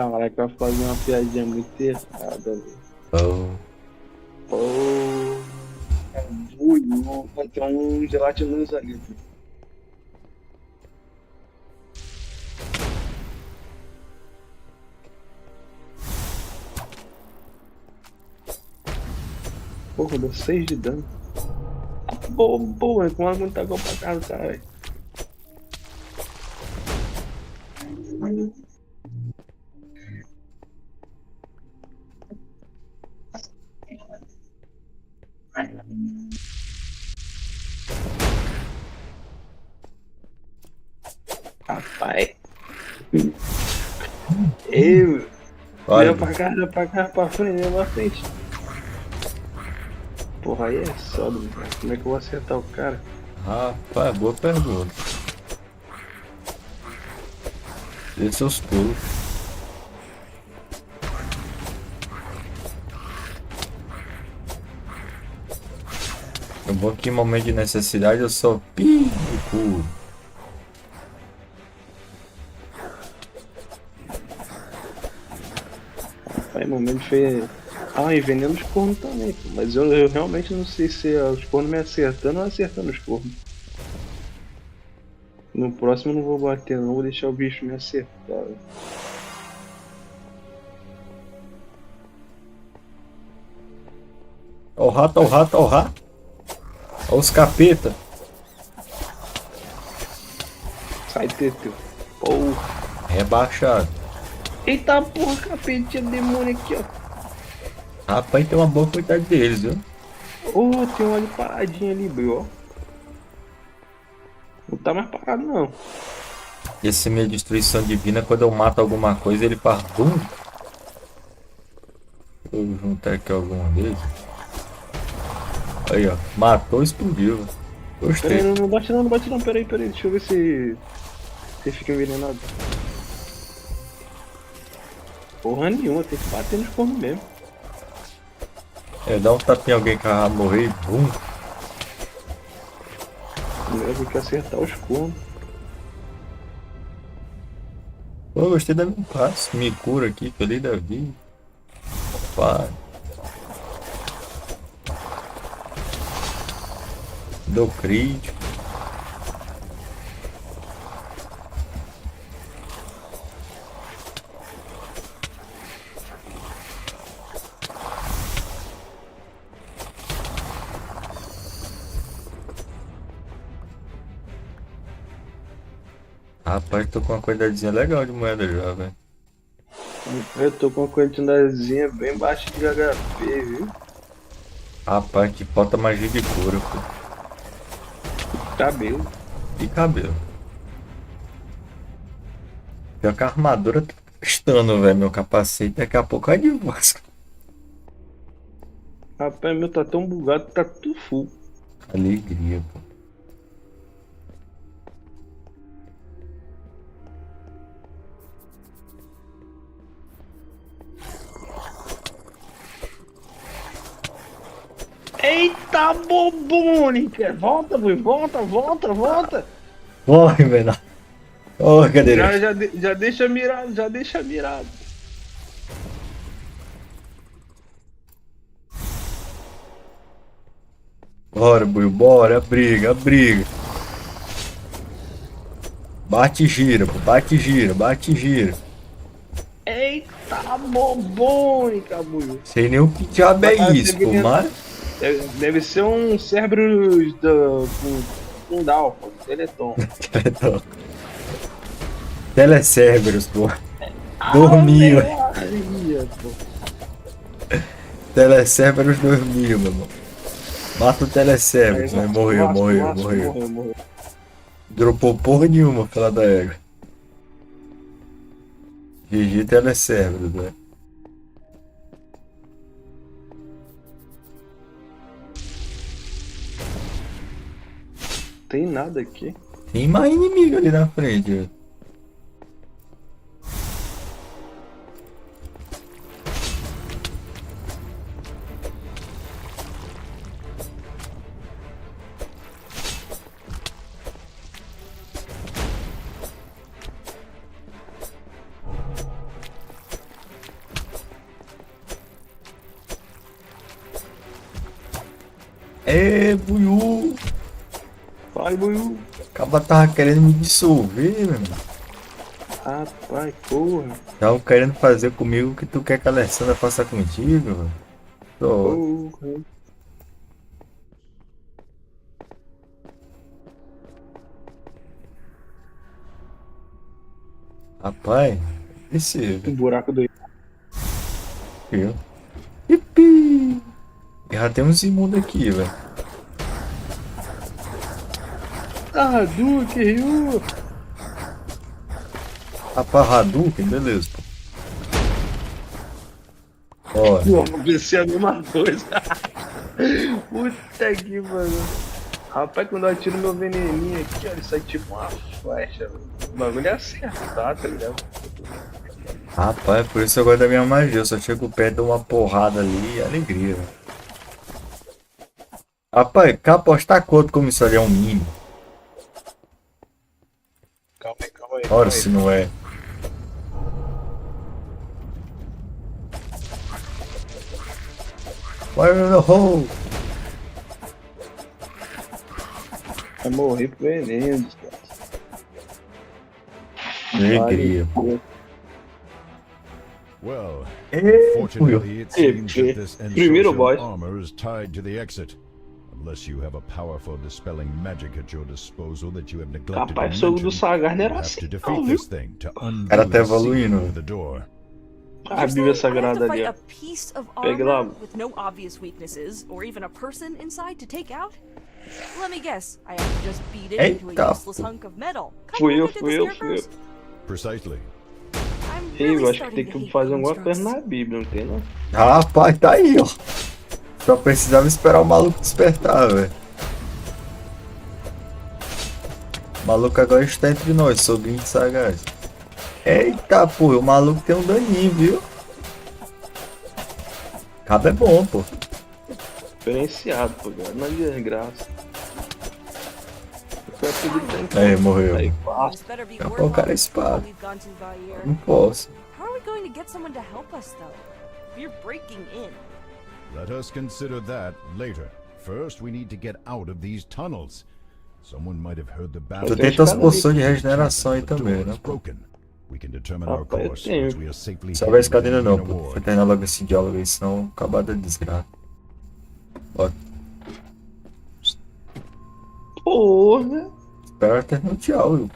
Caraca, vai fazer uma piadinha muito errada, velho. Oh. Pô. É buio. Tem um gelatinoso ali. Porra, deu 6 de dano. Boa, com ela muito gol pra casa, cara. Rapaz. Eu. Olha. Pra cá, pra frente, na frente. Porra, aí é só, cara. Como é que eu vou acertar o cara? Rapaz, boa pergunta. Dê seus pulos. É bom que em momento de necessidade eu só pico o pulo. Aí, momento foi. Ah, envenenando os cornos também, pô. Mas eu realmente não sei se é os cornos me acertando ou acertando os cornos. No próximo eu não vou bater, não, vou deixar o bicho me acertar. Ó o rato, ó o rato, ó o rato. Ó os capeta. Sai, Teteu. Porra. Rebaixado. Eita porra, capetinha demônio aqui, ó. Rapaz, tem uma boa quantidade deles, viu? Oh, tem um ali paradinho ali, bro. Não tá mais parado, não. Essa minha destruição divina, quando eu mato alguma coisa, ele faz bum. Vou juntar aqui algum deles. Aí, ó. Matou, explodiu. Gostei. Peraí, não bate não, não bate não. Peraí. Deixa eu ver se fica envenenado. Porra nenhuma, tem que bater nos cornos mesmo. É, dá um tapinha em alguém que vai morrer e bum. Primeiro tem que acertar os cornos. Pô, gostei da minha passo. Me cura aqui, feliz da vida. Opa. Deu crítico. Rapaz, tô com uma quantidadezinha legal de moeda já, velho. Eu tô com uma quantidadezinha bem baixa de HP, viu? Rapaz, que falta magia de cura, pô. Cabelo. E cabelo. Pior que a armadura tá testando, velho. Meu capacete daqui a pouco é de voz. Rapaz, meu tá tão bugado que tá tudo full. Alegria, pô. Eita bobônica! Volta, boi, volta! Corre, velho. Corre, cadeira. Já deixa mirado. Bora, boi, bora, briga. Bate e gira, pô. Bate e gira. Eita bobônica, boi. Sei nem o que diabo é isso, pô, mas... Deve ser um Cerberus com Down, pô. Teleton. Telecerberus, pô. Dormiu. Telecerberus dormiu, meu irmão. Mata o Telecerberus, né? Morreu. Dropou porra nenhuma, pela da égua. GG Telecerberus, né? Tem nada aqui. Tem mais inimigo ali na frente. Ê, Buiú! Vai, Buiú! Acaba tava querendo me dissolver, meu irmão. Rapaz, porra. Tava querendo fazer comigo o que tu quer que a Alessandra faça contigo, velho. Tô. Porra. Rapaz, esse, Um buraco do... viu? Ipi! Já tem uns imundos aqui, velho. Ah, Duque, Rio! Rapaz, Hadouken, beleza. Ó, Eu pensei a mesma coisa. Puta que mano. Rapaz, quando eu atiro meu veneninho aqui, olha, isso é tipo uma flecha. O bagulho é acertar, tá ligado? rapaz, por isso eu gosto da minha magia. Eu só chego perto, dou uma porrada ali e alegria, velho. Rapaz, quer apostar quanto como isso ali é um mínimo? Calma aí, calma aí. Ora, se não é. Fire in the hole! Vai morrer pro veneno, cara. Alegria. Well, Ei, fortunately, it seems that this Primeiro boss. social armor is tied to the exit. Unless you have a powerful dispelling magic at your disposal that you have neglected to Rapaz, sou mention, do Sagar não you era have assim, to não, defeat viu? this thing to Cara, undo tá the seal evoluindo. over the door. A Bíblia I have Sagrada to ali, fight ó. a piece of Pega lá. armor with no obvious weaknesses, or even a person inside to take out? Let me guess, I have to just beat it into a Eita. useless hunk of metal. Fui eu, Kind of fui eu, like I fui eu. did the scarecrows? Precisely. I'm Ei, eu really acho que tem starting to que hate fazer alguma constructs. coisa na Bíblia, não tem não? Rapaz, tá aí, ó. Só precisava esperar o maluco despertar, velho. O maluco agora está entre nós, sogrinho de sagaz. Eita, pô, o maluco tem um daninho, viu? Cabo é bom, pô. Diferenciado, pô, cara. Não é desgraça. Eu quero pedir que tá em Aí, casa. morreu. Aí, fácil. This better be Pô, o worth cara é all the espada. trouble we've gone to by here. Não posso. How are we going to get someone to help us, though? We're breaking in. Let us consider that later. First, we need to get out of these tunnels. Someone might have heard the battle. Tu tem tuas poções de regeneração aí também, né? Pô? We can determine our Rapaz, eu course tenho. once we are safely Só vai hidden escada ainda within não, the pô. ward. Vou terminar logo esse diálogo aí, senão acabar da desgraça. Ó, Porra! espera terminar o diálogo.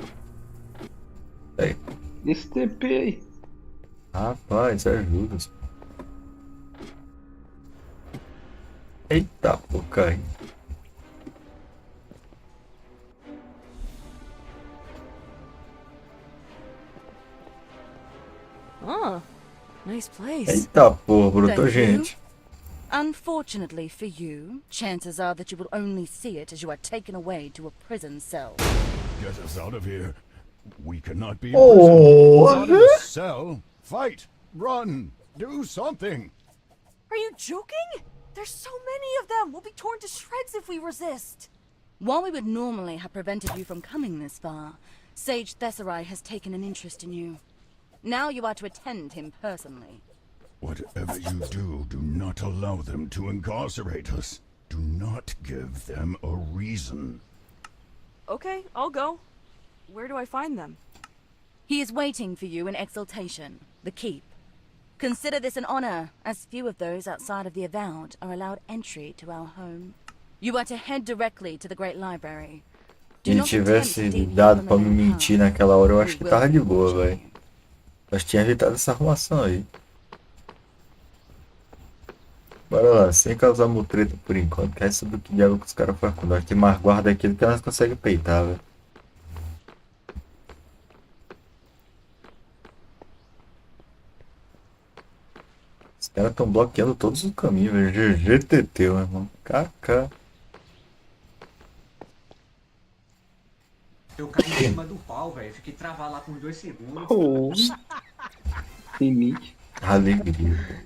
Aí. Esse TP aí. Rapaz, ajuda. Eita, pô, cai. Oh, nice place. Eita, porra, brotou Thank you. gente. Unfortunately for you, chances are that you will only see it as you are taken away to a prison cell. Get us out of here. We cannot be Oh. imprisoned. Not in a cell. Fight. Run. Do something. Are you joking? There's so many of them. We'll be torn to shreds if we resist. While we would normally have prevented you from coming this far, Sage Thesserai has taken an interest in you. Now you are to attend him personally. Whatever you do not allow them to incarcerate us. Do not give them a reason. Okay, I'll go. Where do I find them? He is waiting for you in Exaltation, the Keep. Consider this an honor, as few of those outside of the Avowed are allowed entry to our home. You are to head directly to the Great Library. Se ele tivesse dado pra me mentir naquela hora, eu acho que tava de boa, velho. Acho que tinha evitado essa arrumação aí. Bora lá, sem causar mutreta por enquanto. Quer saber o que diabo que os caras fazem com nós. Tem mais guarda aqui do que nós conseguimos peitar, velho. Os caras estão bloqueando todos os caminhos, velho. GGTT, meu irmão. KK. Eu caí em cima do pau, velho. Fiquei travado lá por uns 2 segundos. Oh. Limite. Alegria.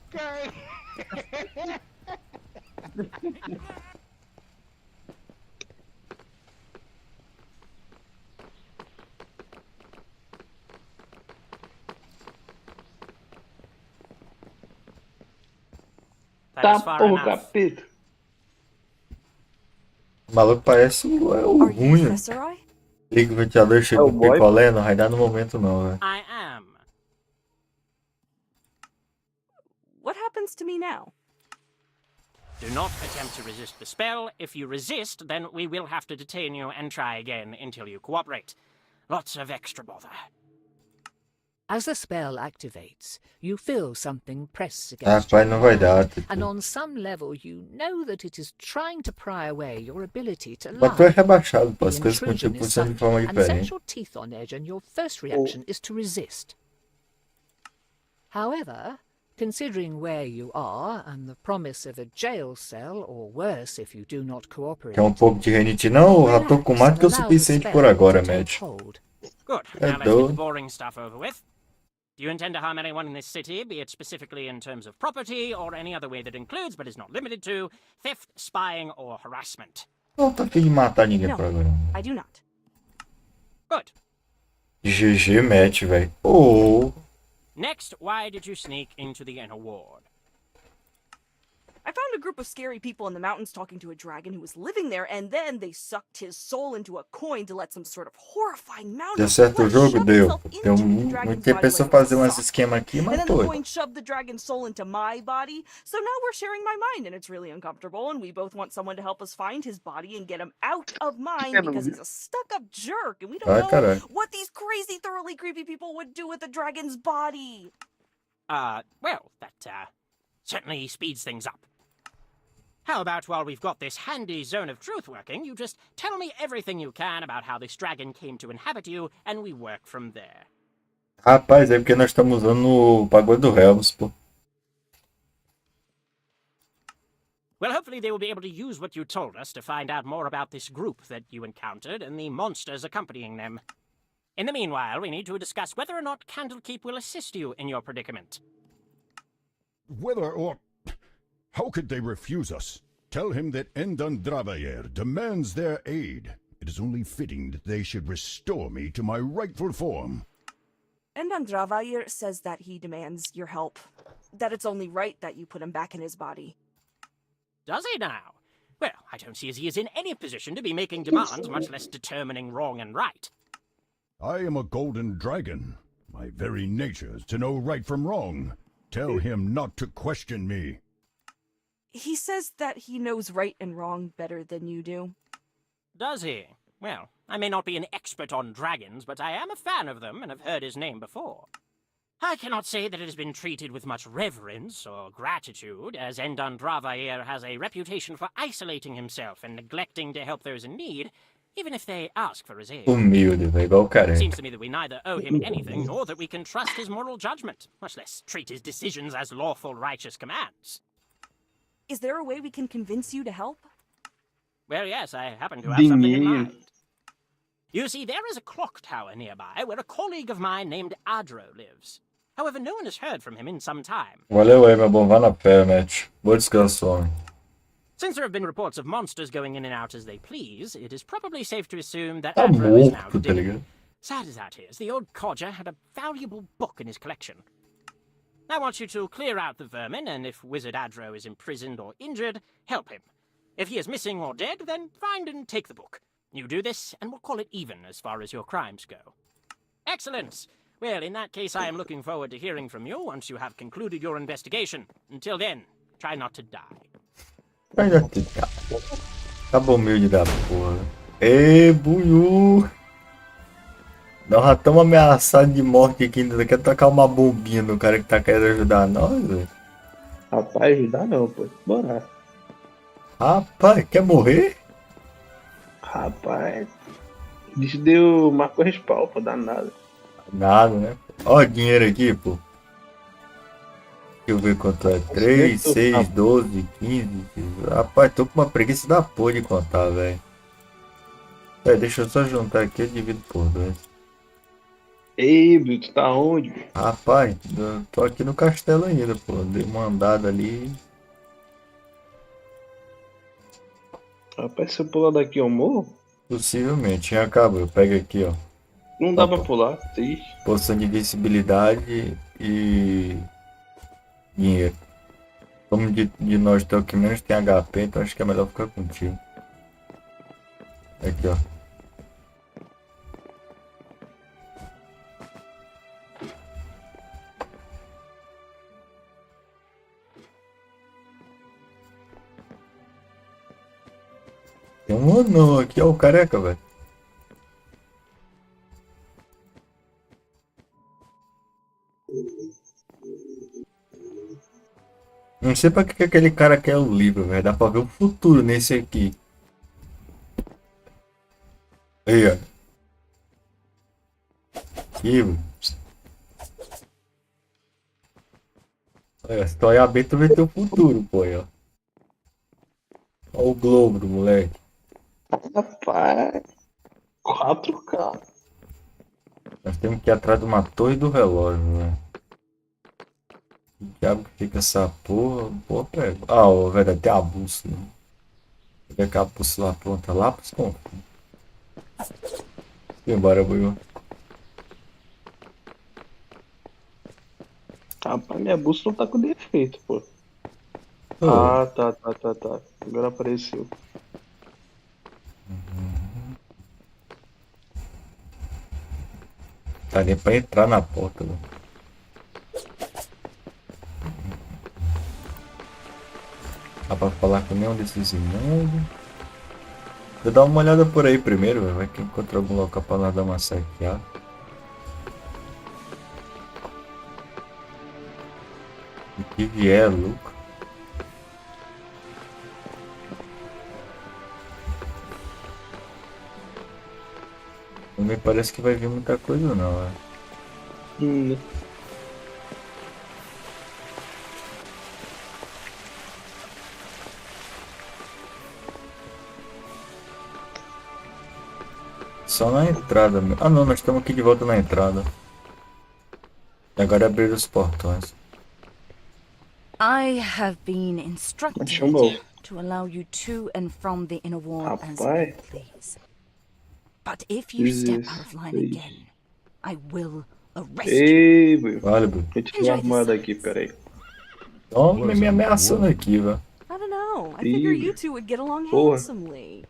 Tá, porra, capeta. O maluco parece o Are you ruim. Professor Eye? Liga o ventilador, chega É o com boy? picolé, não vai dar no momento não, velho. I am. What happens to me now? Do not attempt to resist the spell. If you resist, then we will have to detain you and try again until you cooperate. Lots of extra bother. As the spell activates, you feel something press against Rapaz, não vai dar. and on some level you know that it is trying to pry away your ability to Mas tu é lie. rebaixado, pô. As The coisas intrusion continuam is funcionando de sudden forma and sets diferente. your teeth on edge, and your first reaction is to resist. However, considering where you are and the promise of a jail cell, or worse if you do not cooperate, Quer um pouco de renite? Não, já tô com mais do que o suficiente por agora, Matt. Good. É Now let's get the doido. boring stuff over with. Do you intend to harm anyone in this city, be it specifically in terms of property or any other way that includes, but is not limited to, theft, spying, or harassment? Não tá afim de matar ninguém por agora. I do not. Good. GG, Matt, velho. Oh. Next, why did you sneak into the inner ward? I found a group of scary people in the mountains talking to a dragon who was living there, and then they sucked his soul into a coin to let some sort of horrifying mountain Deu certo o jogo? shove Deu. himself Deu into the muito dragon's tempo body pensou like it was fazer a umas sock. esquema aqui, And mas then the foi. coin shoved the dragon's soul into my body, so now we're sharing my mind, and it's really uncomfortable, and we both want someone to help us find his body and get him out of mine because he's a stuck-up jerk, and we don't Ai, know caralho. what these crazy, thoroughly creepy people would do with the dragon's body. Well, that, certainly speeds things up. How about while we've got this handy zone of truth working, you just tell me everything you can about how this dragon came to inhabit you, and we work from there. Rapaz, é porque nós estamos usando o pagode do Helms, pô. Well, hopefully they will be able to use what you told us to find out more about this group that you encountered and the monsters accompanying them. In the meanwhile, we need to discuss whether or not Candlekeep will assist you in your predicament. Whether or... How could they refuse us? Tell him that Endandravayer demands their aid. It is only fitting that they should restore me to my rightful form. And Andravayr says that he demands your help. That it's only right that you put him back in his body. Does he now? Well, I don't see as he is in any position to be making demands, much less determining wrong and right. I am a golden dragon. My very nature is to know right from wrong. Tell him not to question me. He says that he knows right and wrong better than you do. Does he? Well, I may not be an expert on dragons, but I am a fan of them and have heard his name before. I cannot say that it has been treated with much reverence or gratitude, as Endandravayer has a reputation for isolating himself and neglecting to help those in need, even if they ask for his aid. Humilde, velho, igual o careca. Seems to me that we neither owe him anything, nor that we can trust his moral judgment, much less treat his decisions as lawful, righteous commands. Is there a way we can convince you to help? Well, yes, I happen to have something in Dinheiro. mind. You see, there is a clock tower nearby where a colleague of mine named Adro lives. However, no one has heard from him in some time. Valeu aí, meu bom. Vá na fé, Matt. Boa descanso, homem. Since there have been reports of monsters going in and out as they please, it is probably safe to assume that Tá Adro is now morto, tá dead. ligado? Sad as that is, the old codger had a valuable book in his collection. I want you to clear out the vermin, and if Wizard Adro is imprisoned or injured, help him. If he is missing or dead, then find and take the book. You do this, and we'll call it even as far as your crimes go. Excellent! Well, in that case, I am looking forward to hearing from you once you have concluded your investigation. Until then, try not to die. Tá bom, humilde da porra. Ê, Buiú! Nós já estamos ameaçados de morte aqui, ainda quer tacar uma bombinha no cara que tá querendo ajudar nós, velho. Rapaz, ajudar não, pô. Bora. Rapaz, quer morrer? Rapaz. O bicho deu marco respawn, pô, danado. Nada, né? Ó, dinheiro aqui, pô. Deixa eu ver quanto é. 3, 6, 12, 15. Rapaz, tô com uma preguiça da porra de contar, velho. Deixa eu só juntar aqui, eu divido por 2. Ei, Bill, tu tá onde? Rapaz, eu tô aqui no castelo ainda, pô. Dei uma andada ali. Rapaz, se eu pular daqui eu morro? Possivelmente, já acabou. Eu pego aqui, ó. Não dá pra pular, triste. Poção de invencibilidade e dinheiro. Como de nós tem o que menos tem HP, então acho que é melhor ficar contigo. Aqui, ó. Tem um anão aqui, ó, o careca, velho. Não sei pra que aquele cara quer o livro, velho. Dá pra ver o futuro nesse aqui. Aí, ó. Livro. Olha, se tu olhar bem, tu vê teu futuro, pô, aí, ó. Olha o globo do moleque. Rapaz, 4K. Nós temos que ir atrás de uma torre do relógio, velho. Que diabo que fica essa porra? Boa pergunta. Ah, ó, velho, tem a bússola. Pegar aquela bússola pronta lá pros confins. Embora, boiô. Rapaz, minha bússola tá com defeito, pô. Oh. Ah, tá. Agora apareceu. Tá nem pra entrar na porta, velho. Dá pra falar com nenhum desses irmãos. Vou dar uma olhada por aí primeiro, velho. Vai que encontra algum local pra nós dar uma saqueada. O que vier, lucro. Não me parece que vai vir muita coisa não, velho. Só na entrada. Ah não, nós estamos aqui de volta na entrada. E agora é abrir os portões. I have been instructed to allow you to and from the inner wall as you please. But if you step out of line again, I will arrest Ei, you. velho. Vale, Bruno. Deixa eu tirar a armada aqui, peraí. Toma me ameaçando aqui, velho. I don't know. I figure you two would get along Porra. handsomely.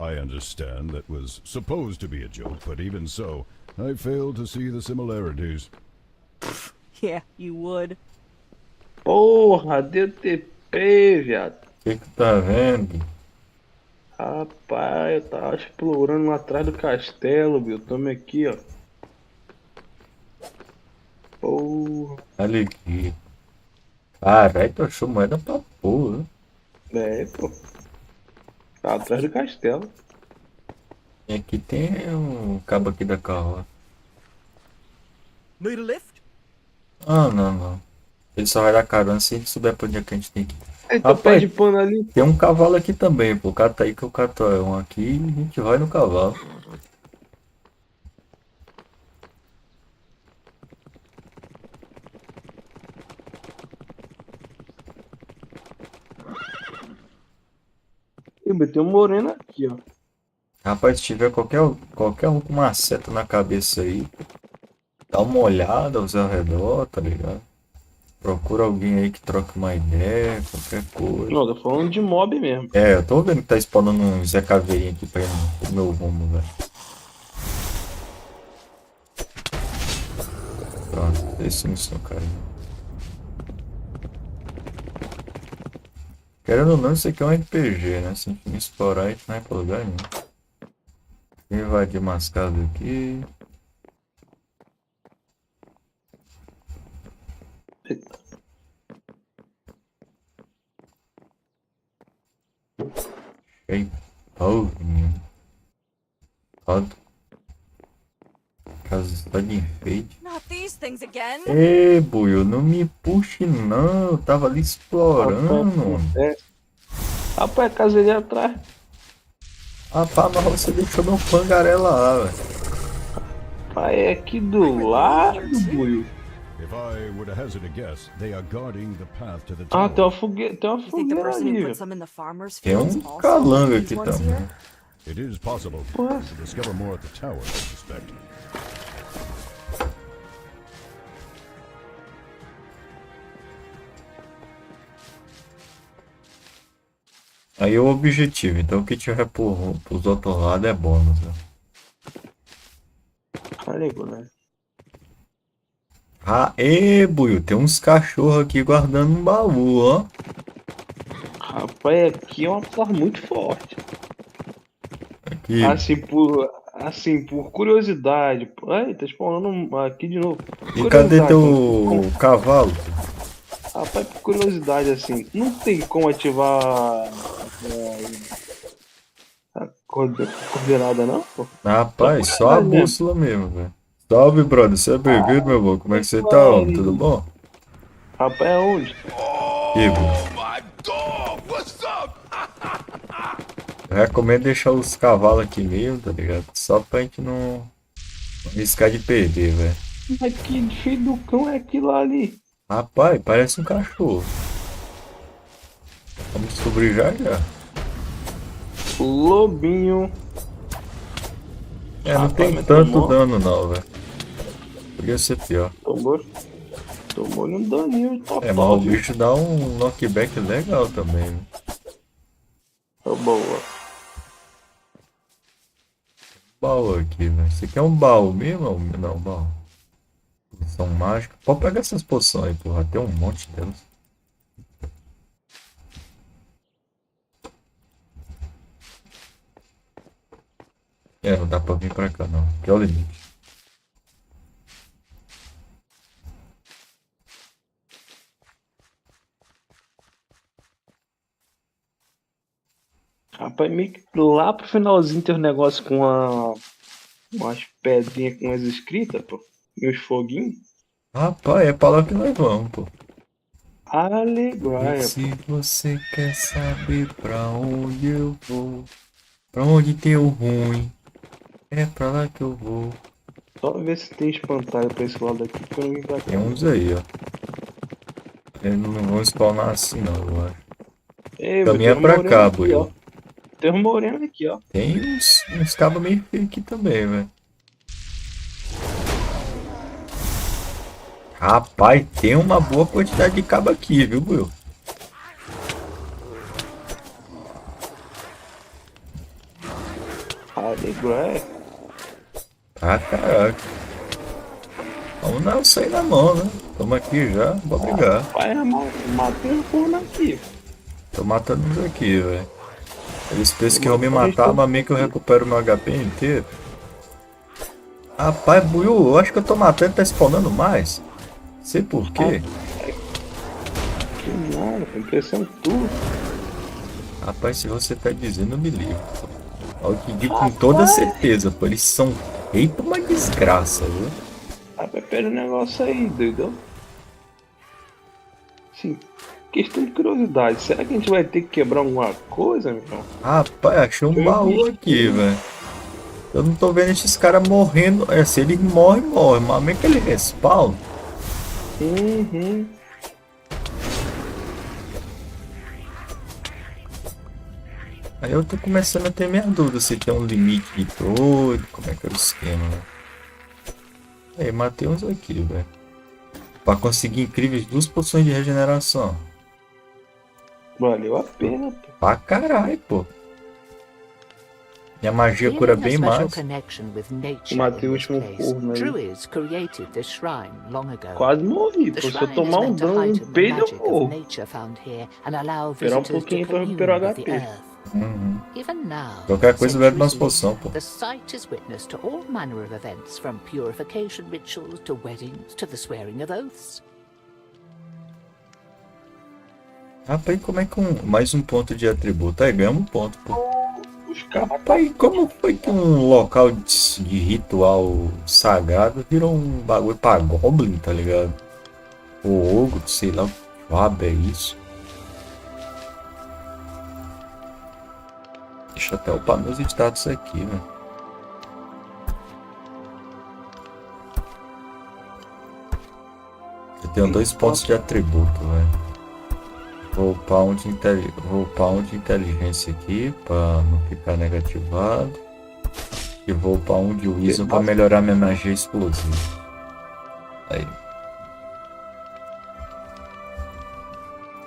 I understand that was supposed to be a joke, but even so, I fail to see the similarities. Yeah, you would. Porra, DTP, viado. O que tá vendo? Rapaz, eu tava explorando lá atrás do castelo, viu? Tome aqui, ó. Porra. Olha aqui. Caralho, tu achou moeda pra porra. É, pô. Tá atrás do castelo. E aqui tem um cabo aqui da carroça. Need a lift? Ah, não. Ele só vai dar carona se a gente souber pra onde é que a gente tem que ir. Então pé de pano ali. Tem um cavalo aqui também, pô. O cara tá aí que eu cato um aqui e a gente vai no cavalo. Eu botei um moreno aqui, ó. Rapaz, se tiver qualquer um com uma seta na cabeça aí, dá uma olhada ao seu redor, tá ligado? Procura alguém aí que troque uma ideia, qualquer coisa. Não, tô falando de mob mesmo. É, eu tô vendo que tá spawnando um Zé Caveirinha aqui pra ir no meu rumo, velho. Pronto, esse não, cara. Querendo ou não, isso aqui é um RPG, né? Se a gente não explorar, a gente não vai pra lugar nenhum. Vou invadir umas casas aqui. Ei, menino. Roda. Casa só de enfeite. Not these things again. Ei, Buio, não me puxe não. Eu tava ali explorando. Rapaz, a casa ali atrás. Rapaz, mas você deixou meu pangaré lá, velho. Pai, é aqui do lado, Buio. If I were to hazard a guess, they are guarding the path to the Ah, tower. tem uma fogueira, ali, velho. Tem um calango aqui também. It is possible to discover more at the tower, I suspect. Aí é o objetivo, então o que tiver pros outros lados é bônus, né? Né? Ah, Buiu, tem uns cachorros aqui guardando um baú, ó. Rapaz, aqui é uma porra muito forte. Aqui. Assim, por curiosidade. Ai, tá spawnando aqui de novo. E cadê teu cavalo? Rapaz, por curiosidade, assim, não tem como ativar a coordenada, não, pô? Rapaz, só a bússola mesmo, velho. Salve, brother. Seja bem-vindo, meu irmão. Como é que você tá, homem? Tudo bom? Rapaz, aonde? Eu recomendo deixar os cavalos aqui mesmo, tá ligado? Só pra gente não arriscar de perder, velho. Mas que filho do cão é aquilo ali? Rapaz, parece um cachorro. Vamos descobrir já já. Lobinho. Não tem tanto dano não, velho. Podia ser pior. Tomou um daninho top. Mas o bicho dá um knockback legal também, né? Boa. Baú aqui, velho. Isso aqui é um baú mesmo ou não? Baú. Poção mágica. Pode pegar essas poções aí, porra. Tem um monte delas. Não dá pra vir pra cá não. Aqui é o limite. Rapaz, meio que lá pro finalzinho tem um negócio com umas pedrinhas com as escritas, pô. E os foguinhos. Rapaz, é pra lá que nós vamos, pô. Alegria. Se você quer saber pra onde eu vou, pra onde tem o ruim, é pra lá que eu vou. Só ver se tem espantalho pra esse lado aqui, porque eu não vim pra cá. Tem uns aí, ó. Eles não vão spawnar assim não, eu acho. Caminha pra cá, Buiu. Tem um moreno aqui, ó. Tem uns cabos meio feios aqui também, velho. Rapaz, tem uma boa quantidade de cabo aqui, viu, Buiu? Alegria. Ah, caraca. Vamos dar isso aí na mão, né? Tamo aqui já, vou brigar. Vai, matei o porno aqui. Tô matando uns aqui, velho. Eles pensam que vão me matar, mas meio que eu recupero meu HP inteiro. Rapaz, Buiu, eu acho que eu tô matando e tá spawnando mais. Sei por quê. Que nada, tá impressão tudo. Rapaz, se você tá dizendo, eu me livro. Eu te digo com toda certeza, pô. Eles são feito uma desgraça, viu? Rapaz, pera o negócio aí, doido. Sim. Questão de curiosidade, será que a gente vai ter que quebrar alguma coisa, meu irmão? Rapaz, achei um baú aqui, velho. Eu não tô vendo esses caras morrendo. Se ele morre, morre. Mas como é que ele respawn? Aí eu tô começando a ter minha dúvida se tem um limite de doido, como é que é o esquema, né? Aí, matei uns aqui, velho. Pra conseguir incríveis 2 poções de regeneração. Valeu a pena, pô. Pra caralho, pô. Minha magia cura bem mais. Matei o último forno aí. Quase morri, pô. Se eu tomar um dano, um peido, eu morro. Esperar um pouquinho pra recuperar o HP. Qualquer coisa bebe umas poções, pô. The site is witness to all manner of events, from purification rituals to weddings to the swearing of oaths. Rapaz, como é que mais um ponto de atributo? Aí ganhamos um ponto, pô. Rapaz, como foi que um local de ritual sagrado virou um bagulho pra goblin, tá ligado? Ou ogro, sei lá, é isso. Deixa eu até upar meus status aqui, velho. Eu tenho 2 pontos de atributo, velho. Vou upar um de inteligência aqui pra não ficar negativado. E vou upar um de wisdom pra melhorar minha magia explosiva. Aí.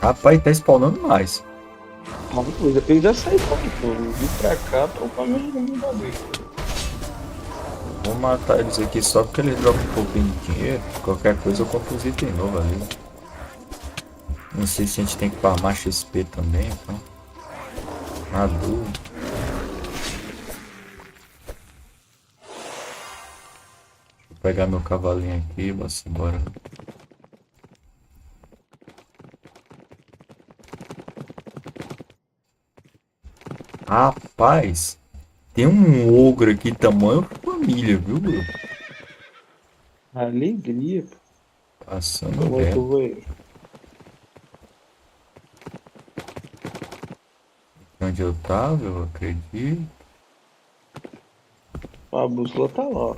Rapaz, tá spawnando mais. Eu já saí pra pô. Eu vim pra cá pra upar meu bagulho. Vou matar eles aqui só porque eles dropam um pouquinho de dinheiro. Qualquer coisa eu compro os itens novos ali. Não sei se a gente tem que farmar XP também, então. Na dúvida. Vou pegar meu cavalinho aqui e vou embora. Rapaz, tem um ogro aqui tamanho família, viu, meu? Alegria, pô. Passando Como é que eu reto. vou? Onde eu tava, eu acredito. A bússola tá lá, ó.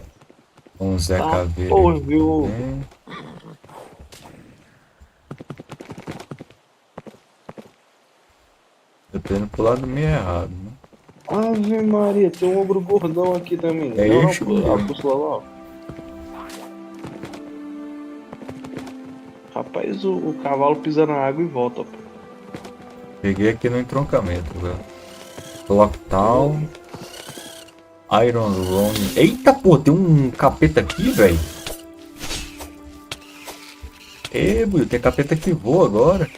Um Zé Tá, Caveira porra, aqui viu? também. Eu tô indo pro lado meio errado, né? Ave Maria, tem um ogro gordão aqui também. É Não, isso pô, mesmo. a bússola lá, ó. Rapaz, o cavalo pisa na água e volta, pô. Peguei aqui no entroncamento, velho. Lockdown. Iron Rune. Eita, pô, tem um capeta aqui, velho. Tem capeta que voa agora.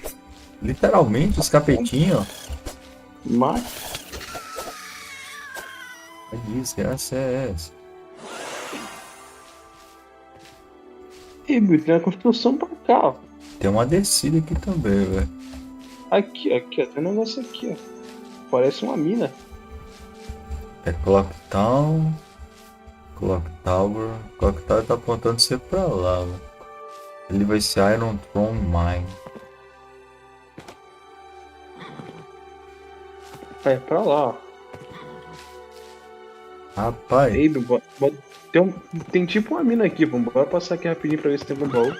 Literalmente, os capetinhos, ó. Mas... Que desgraça é essa? Ih, Bill, tem uma construção pra cá, ó. Tem uma descida aqui também, velho. Aqui, ó. Tem um negócio aqui, ó. Parece uma mina. É Clock Town. Clock Tower. Clock Tower tá apontando você pra lá, velho. Ele vai ser Iron Throne Mine. É pra lá, ó. Rapaz. Ei, Bill, tem tipo uma mina aqui, vamos bora passar aqui rapidinho pra ver se tem algum baú.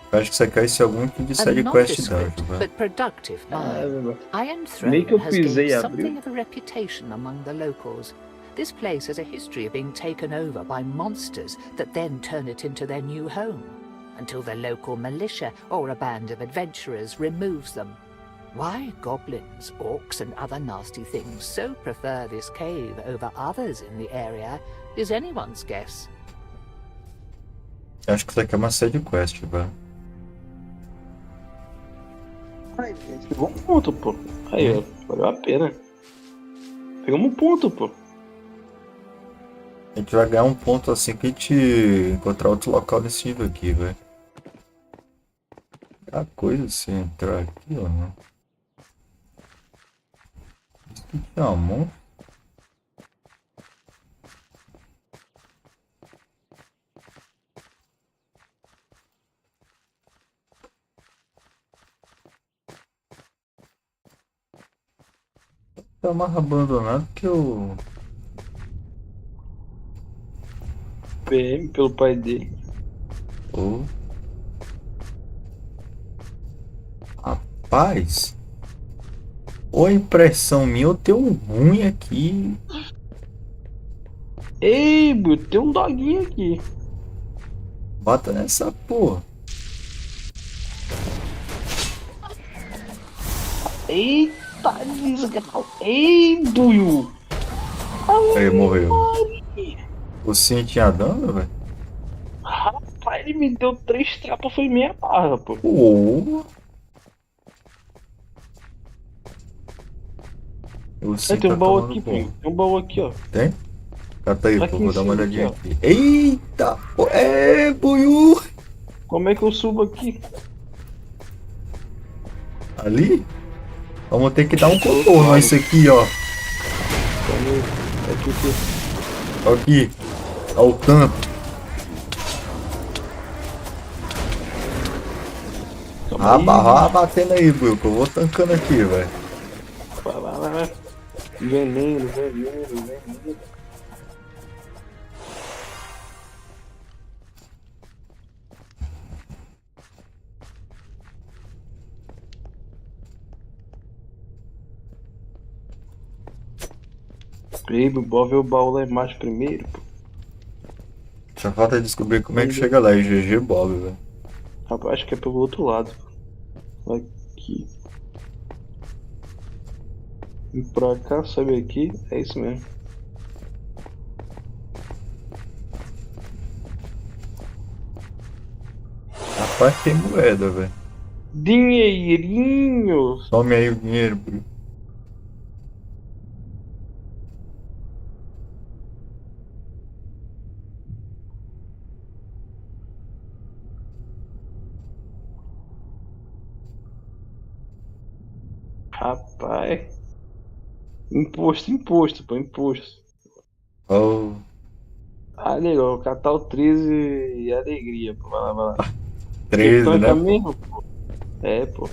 Eu acho que isso aqui é esse algum que de A side quest nondescript dungeon, velho. but productive mine. Iron Meio que eu Throne has pisei e gained abriu. something of a reputation among the locals. This place has a history of being taken over by monsters that then turn it into their new home, until the local militia or a band of adventurers removes them. Why goblins, orcs and other nasty things so prefer this cave over others in the area is anyone's guess. Eu acho que isso aqui é uma side quest, velho. Aí, gente, pegou um ponto, pô. Aí, ó, valeu a pena. Pegamos um ponto, pô. A gente vai ganhar um ponto assim que a gente encontrar outro local nesse nível aqui, velho. A coisa se entrar aqui, ó, né? Isso aqui é uma mão. Tá mais abandonado que o... PM pelo pai dele. Oh. Rapaz. Ou impressão minha, eu tenho um ruim aqui. Ei, Bill, tem um doguinho aqui. Bata nessa porra. Eita, desgraça. Ei, Duyu. Aí, morreu. O sim tinha dano, velho? Rapaz, ele me deu 3 trapas, foi meia barra, pô. Oh. Tem um baú aqui, pô. Tem um baú aqui, ó. Tem? Cata aí, Aqui pô, em vou dar uma cima, olhadinha aqui, aqui. Eita, pô. É, Buiu. Como é que eu subo aqui? Ali? Vamos ter que dar um contorno a isso aqui, ó. Aqui. Olha o tanto. Vai batendo aí, Buiu, que eu vou tancando aqui, velho. Vai. Veneno. Ei, bora ver o baú lá embaixo primeiro, pô. Só falta descobrir como é que chega lá. E GG Bob, velho. Rapaz, acho que é pelo outro lado. Aqui. Vem pra cá, sobe aqui. É isso mesmo. Rapaz, tem moeda, velho. Dinheirinho! Tome aí o dinheiro, bro. Rapaz. Imposto, pô, imposto. Oh, Ah, legal, catar o 13 e alegria, pô. Vai lá, vai lá. Que 13, né, canca pô? mesmo, pô. É, pô.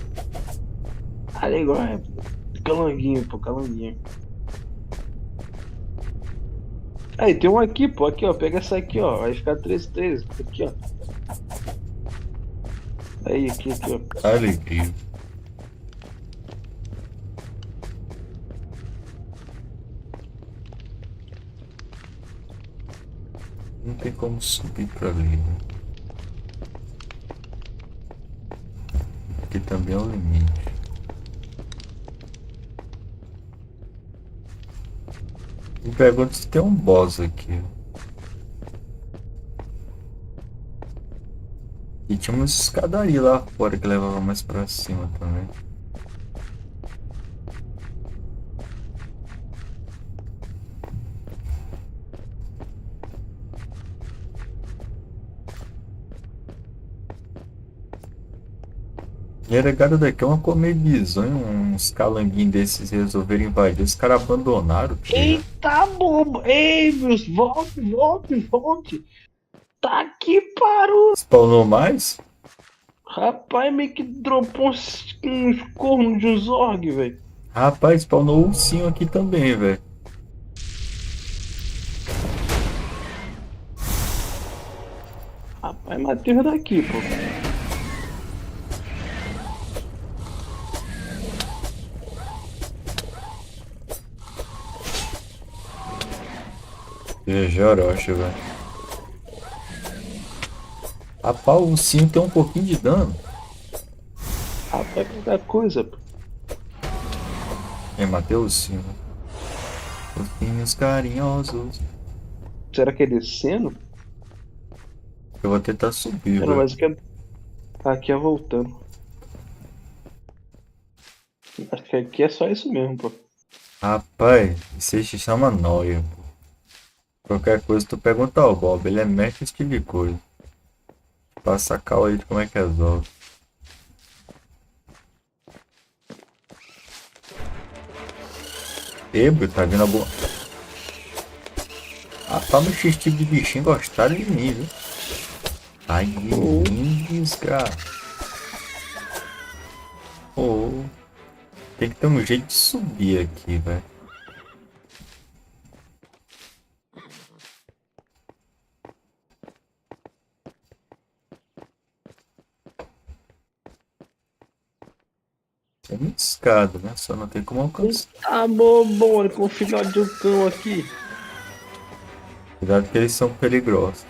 Ah, legal, é. Calanguinho, pô, calanguinho. Aí, tem um aqui, pô. Aqui, ó. Pega essa aqui, ó. Vai ficar 13. Aqui, ó. Aí, aqui, ó. Alegria. Não tem como subir pra ali, né? Aqui também é o limite. Me pergunto se tem um boss aqui. E tinha uma escadaria lá fora que levava mais pra cima também. E a negada daqui é uma comer bizonho, uns calanguinhos desses resolveram invadir. Os caras abandonaram, tá ligado? Eita, bobo! Ei, meus, volte! Tá que parou! Spawnou mais? Rapaz, meio que dropou uns cornos de uns org, velho. Rapaz, spawnou um ursinho aqui também, velho. Rapaz, matei daqui, pô. Jorocha, velho. Rapaz, o ursinho tem um pouquinho de dano. Rapaz, qualquer coisa, pô. Matei o ursinho, velho. Ursinhos carinhosos. Será que é descendo? Eu vou tentar subir, Não, velho. mas aqui é voltando. Acho que aqui é só isso mesmo, pô. Rapaz, isso aí se chama nóia. Qualquer coisa tu pergunta ao Bob, ele é mestre nesse tipo de coisa. Passa a cal aí de como é que resolve. Bro, tá vindo alguma... Rapaz, mas esse tipo de bichinho gostaram de mim, viu? Ai, vindos, cara. Oh, tem que ter um jeito de subir aqui, velho. Tem muita escada, né? Só não tem como alcançar. Tá bom, olha com o filhote de um cão aqui. Cuidado que eles são perigosos.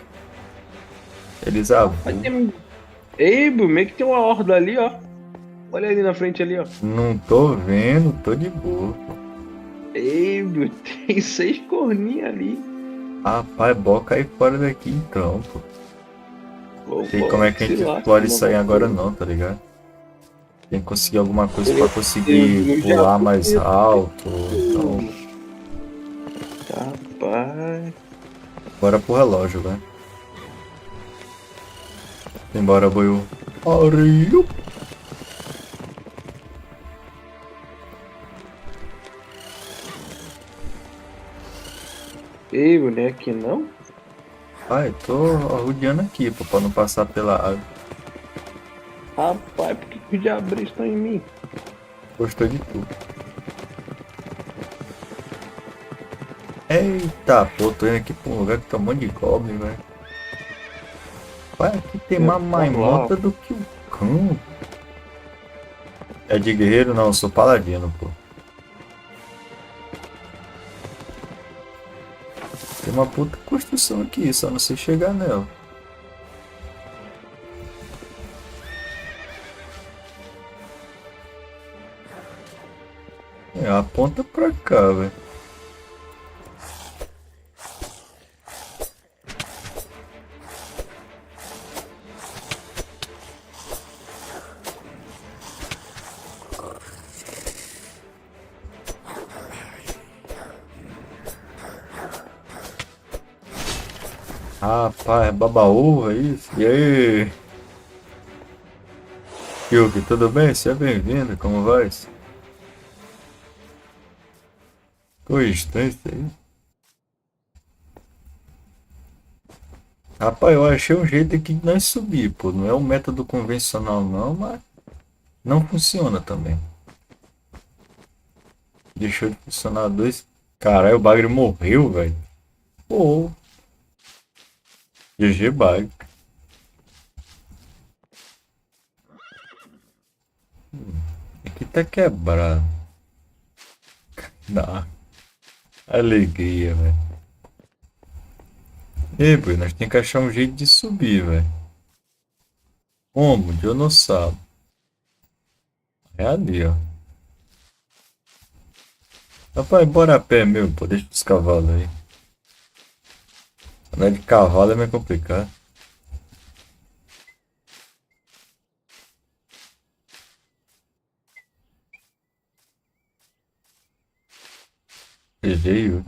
Eles avultam. Ei, Bill, meio que tem uma horda ali, ó. Olha ali na frente ali, ó. Não tô vendo, tô de boa. Ei, Bill, tem 6 corninhos ali. Rapaz, boca aí fora daqui então, pô. Não sei como é que a gente lá, pode sair agora não, tá ligado? Tem que conseguir alguma coisa pra conseguir pular mais alto. Então, rapaz. bora pro relógio, velho. Embora, boiô. Areio. Ei, mulher, aqui não? Ai, tô arrodeando aqui, pô, pra não passar pela água. Rapaz, por que os diabos estão em mim? Gostou de tudo. Eita, pô, tô indo aqui pra um lugar que tá um monte de goblin, velho. Vai, aqui tem mais marmota do que o cão. É de guerreiro? Não, eu sou paladino, pô. Tem uma puta construção aqui, só não sei chegar nela. É, aponta pra cá, velho. Rapaz, baba-ovo, é isso? E aí? Yuki, tudo bem? Seja bem-vindo, como vai? Coincidência aí. Rapaz, eu achei um jeito aqui de nós subir, pô. Não é um método convencional não, mas não funciona também. Deixou de funcionar dois. Caralho, o bagre morreu, velho. Pô. GG bag. Aqui tá quebrado. Dá. Alegria, velho. Ei, pô, nós temos que achar um jeito de subir, velho. Como? Eu não sabe. É ali, ó. Rapaz, bora a pé mesmo, pô. Deixa os cavalos aí. Andar de cavalo é meio complicado. GG,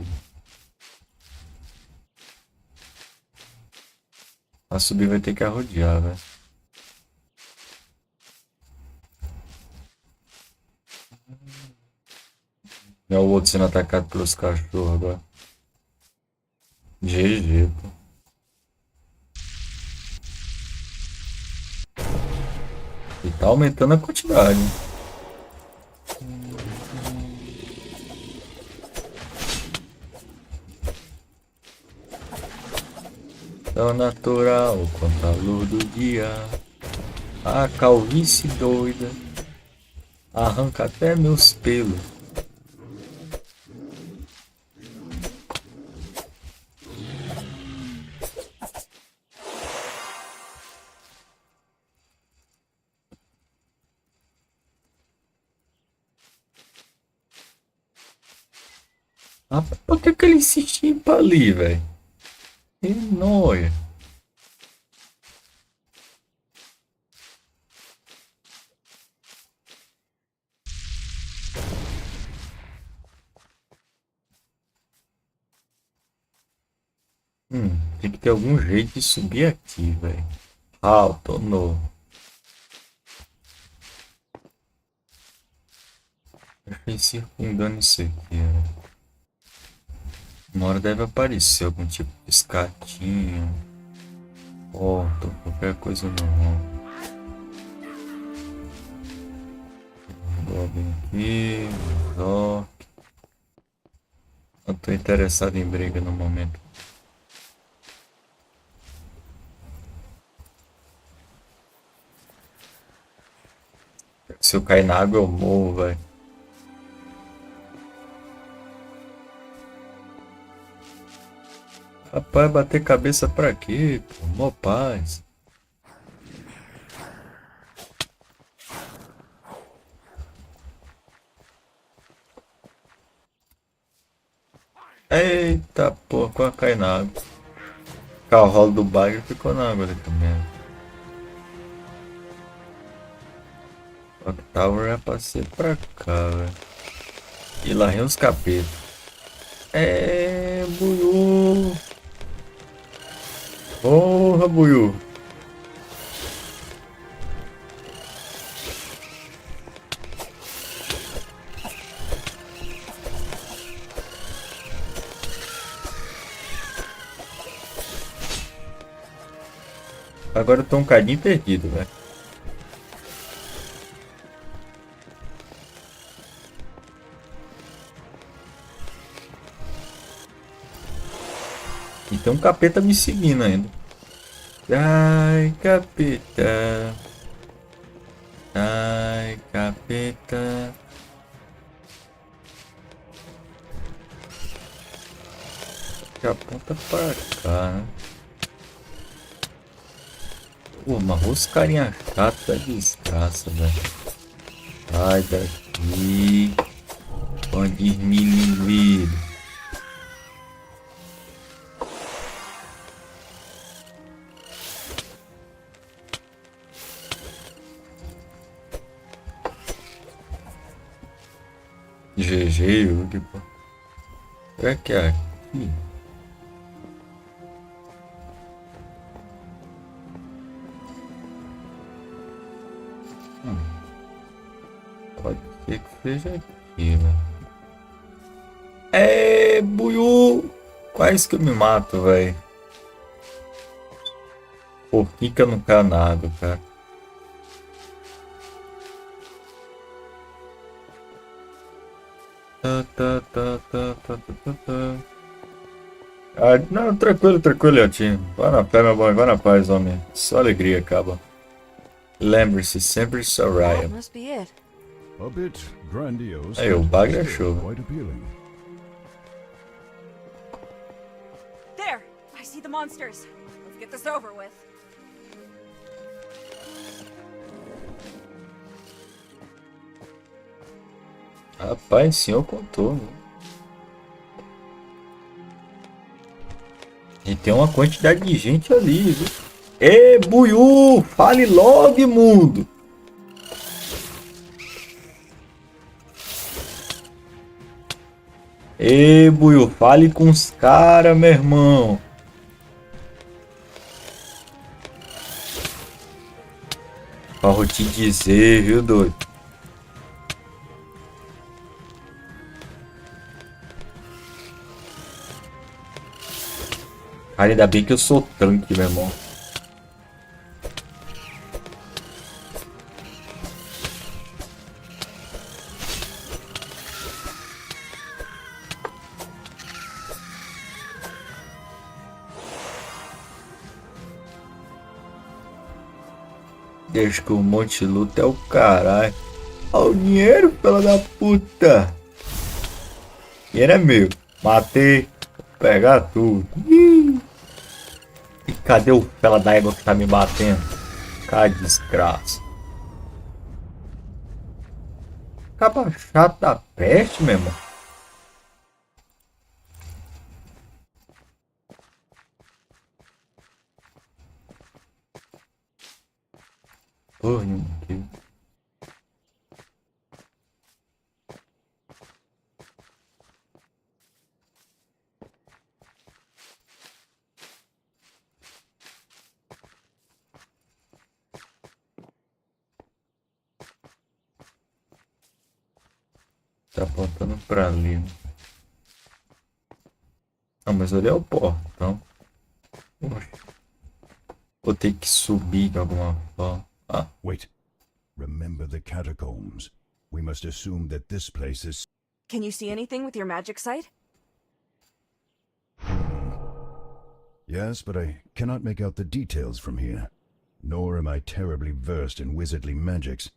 a subir vai ter que arrodear, velho. É o outro sendo atacado pelos cachorros agora. GG, pô. E tá aumentando a quantidade, hein? Tão natural quanto a luz do dia. A calvície doida arranca até meus pelos. Ah, por que ele insiste em ir pra ali, velho? Que nóia. Tem que ter algum jeito de subir aqui, velho. Ah, tô novo. Eu fui circundando isso aqui, velho. Uma hora deve aparecer algum tipo de escatinho, porta, qualquer coisa normal. Vou vir aqui, Bedrock. Não tô interessado em briga no momento. Se eu cair na água eu morro, velho. Rapaz, bater cabeça pra quê, pô? Mó paz. Eita, pô, quase cai na água. O cavalo do bagre ficou na água ali também. O Tower é pra ser pra cá, velho. E lá vem os capetas. É, buiú. Porra, buiú. Agora eu tô um cadinho perdido, velho. E tem um capeta me seguindo ainda. Ai, capeta. Ai, capeta. Que aponta pra cá, né? Pô, mas os carinha chato da desgraça, velho. Sai daqui. Onde me livre. GG, Yugi, pô. Será que é aqui? Pode ser que seja aqui, velho. É, buiú! Quase que eu me mato, velho. Por que que eu não caio na água, cara? Ah, não, tranquilo, tranquilo, Leotinho. Vai na pé, meu bom, vai na paz, homem. Só alegria acaba. Lembre-se, sempre Soraya. Must be it. A bit grandiose. Aí, o but bagulho é still show. quite appealing. There! I see the monsters. Let's get this over with. Rapaz, senhor contou, né? E tem uma quantidade de gente ali, viu? Ê, buiú! Fale logo, mundo! Ê, buiú, fale com os caras, meu irmão! Pra eu te dizer, viu, doido? Cara, ainda bem que eu sou tanque, meu irmão. Deixa que o monte luta é o caralho. Olha o dinheiro, fela da puta. Dinheiro é meu. Matei. Vou pegar tudo. Ih. E cadê o fela da égua que tá me batendo? Cara, desgraça. Acaba chato da peste, meu irmão. Porra, que... Tá apontando pra ali. Não, mas ali é o portão. Poxa. Vou ter que subir de alguma forma. Ah. Wait. Remember the catacombs. We must assume that this place is... Can you see anything with your magic sight? Yes, but I cannot make out the details from here. Nor am I terribly versed in wizardly magics.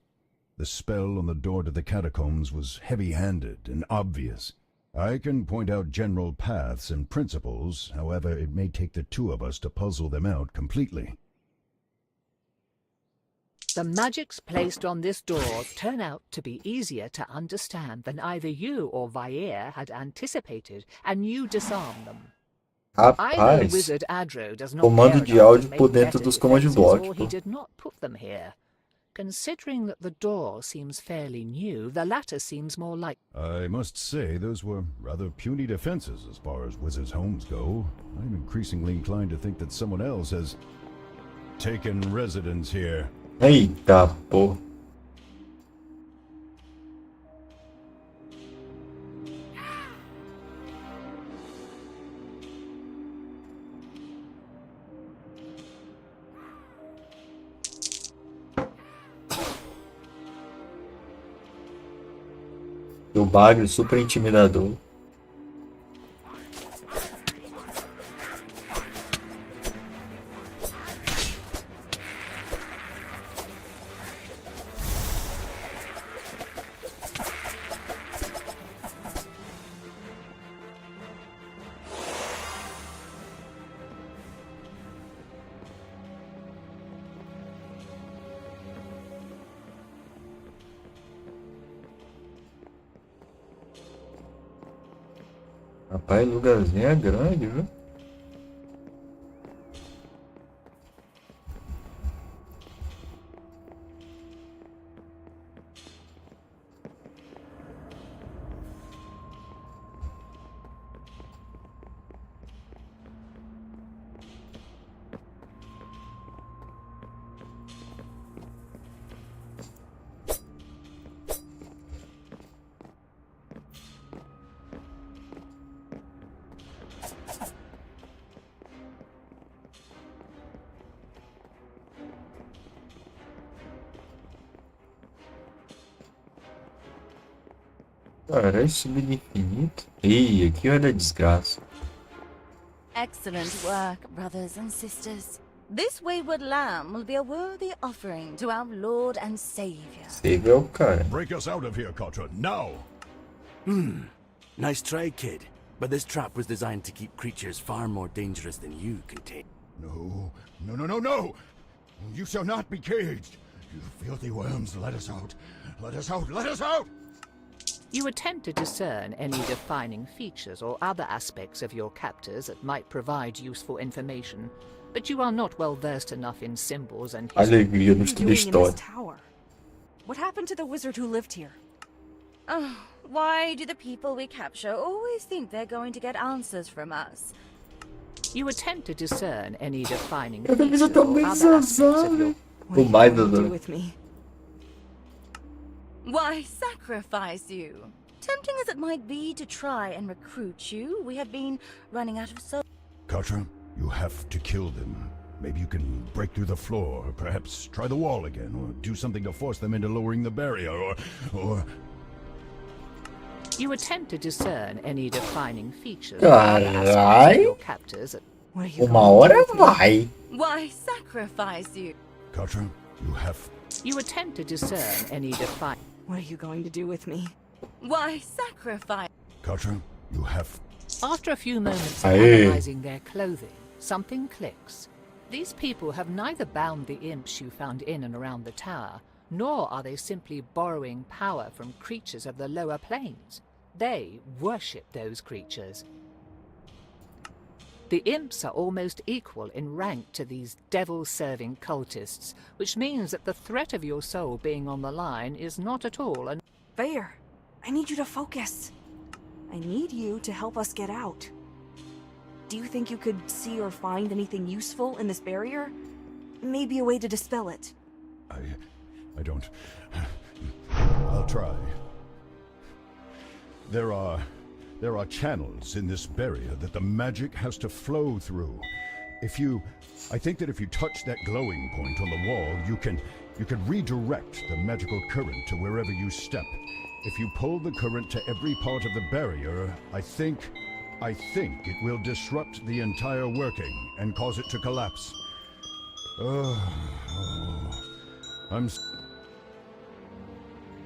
The spell on the door to the catacombs was heavy-handed and obvious. I can point out general paths and principles, however, it may take the two of us to puzzle them out completely. The magics placed on this door turn out to be easier to understand than either you or Vair had anticipated, and you disarm them. Either Rapaz, Wizard Adro does not comando care de enough áudio to por make dentro better dos command defenses, block, or he pô. did not put them here. Considering that the door seems fairly new, the latter seems more like... I must say those were rather puny defenses as far as wizards' homes go. I'm increasingly inclined to think that someone else has taken residence here. Eita, pô. O bagulho super intimidador. Rapaz, o lugarzinho é grande, viu? Cara, é subir infinito. Ih, aqui vai dar desgraça. Excellent work, brothers and sisters. This wayward lamb will be a worthy offering to our Lord and Savior. Savior é o cara. Break us out of here, Katra, now! Nice try, kid. But this trap was designed to keep creatures far more dangerous than you contain. No, no, no, no, no! You shall not be caged! You filthy worms, let us out! Let us out! Let us out! You attempt to discern any defining features or other aspects of your captors that might provide useful information, but you are not well versed enough in symbols and history. Alegria no estudo de história. Tower. What happened to the wizard who lived here? Oh, why do the people we capture always think they're going to get answers from us? You attempt to discern any defining Eu também já features tô or bem other aspects of your... O mais do do... with me? Why sacrifice you? Tempting as it might be to try and recruit you, we have been running out of souls. Katra, you have to kill them. Maybe you can break through the floor, or perhaps try the wall again, or do something to force them into lowering the barrier, or... You attempt to discern any defining features or other aspects of your captors. Uma hora vai. Why sacrifice you? Katra, you have... You attempt to discern any defining... What are you going to do with me? Why sacrifice? Katra, you have... After a few moments of Aye. analyzing their clothing, something clicks. These people have neither bound the imps you found in and around the tower, nor are they simply borrowing power from creatures of the lower planes. They worship those creatures. The imps are almost equal in rank to these devil-serving cultists, which means that the threat of your soul being on the line is not at all an... Fair, I need you to focus. I need you to help us get out. Do you think you could see or find anything useful in this barrier? Maybe a way to dispel it. I don't... I'll try. There are channels in this barrier that the magic has to flow through. I think that if you touch that glowing point on the wall, you can redirect the magical current to wherever you step. If you pull the current to every part of the barrier, I think it will disrupt the entire working and cause it to collapse.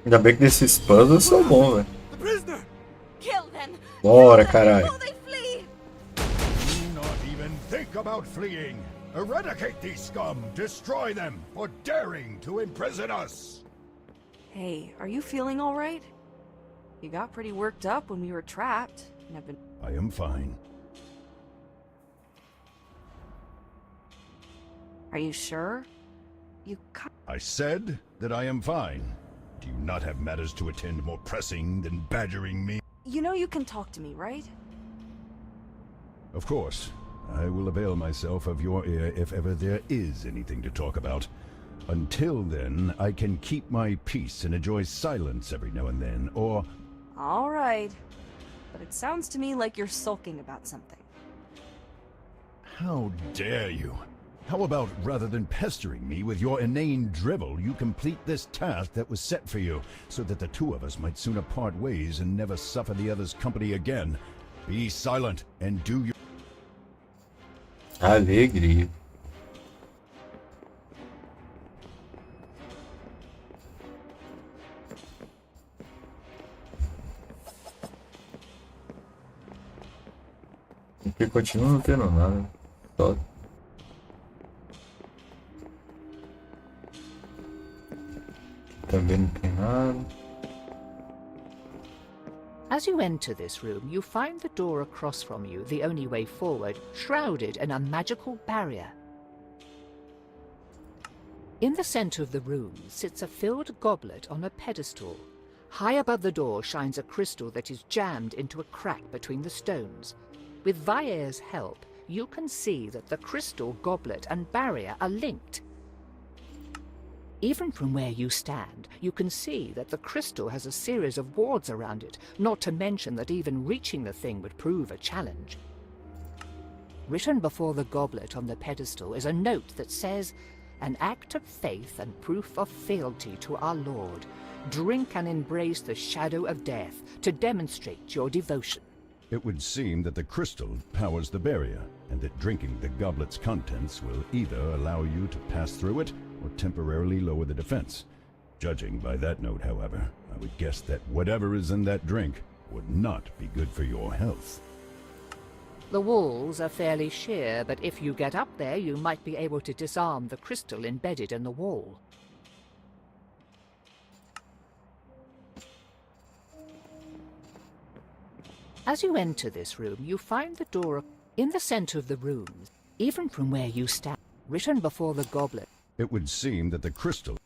Ainda bem que nesses puzzles eu sou bom, velho. Kill them. Bora, caralho. Do not even think about fleeing. Eradicate these scum. Destroy them for daring to imprison us. Hey, are you feeling all right? You got pretty worked up when we were trapped. And I've been... I am fine. Are you sure? I said that I am fine. Do you not have matters to attend more pressing than badgering me? You know you can talk to me, right? Of course. I will avail myself of your ear if ever there is anything to talk about. Until then, I can keep my peace and enjoy silence every now and then, or... All right. But it sounds to me like you're sulking about something. How dare you? How about, rather than pestering me with your inane drivel, you complete this task that was set for you, so that the two of us might sooner part ways and never suffer the other's company again. Be silent and do your... Alegria. Aqui continua não tendo nada. Só... Também não tem nada. As you enter this room, you find the door across from you, the only way forward, shrouded in a magical barrier. In the center of the room sits a filled goblet on a pedestal. High above the door shines a crystal that is jammed into a crack between the stones. With Vair's help, you can see that the crystal, goblet, and barrier are linked. Even from where you stand, you can see that the crystal has a series of wards around it, not to mention that even reaching the thing would prove a challenge. Written before the goblet on the pedestal is a note that says, "An act of faith and proof of fealty to our Lord. Drink and embrace the shadow of death to demonstrate your devotion." It would seem that the crystal powers the barrier, and that drinking the goblet's contents will either allow you to pass through it or temporarily lower the defense. Judging by that note, however, I would guess that whatever is in that drink would not be good for your health. The walls are fairly sheer, but if you get up there, you might be able to disarm the crystal embedded in the wall. As you enter this room, you find the door in the center of the room, even from where you stand, written before the goblet. It would seem that the crystal...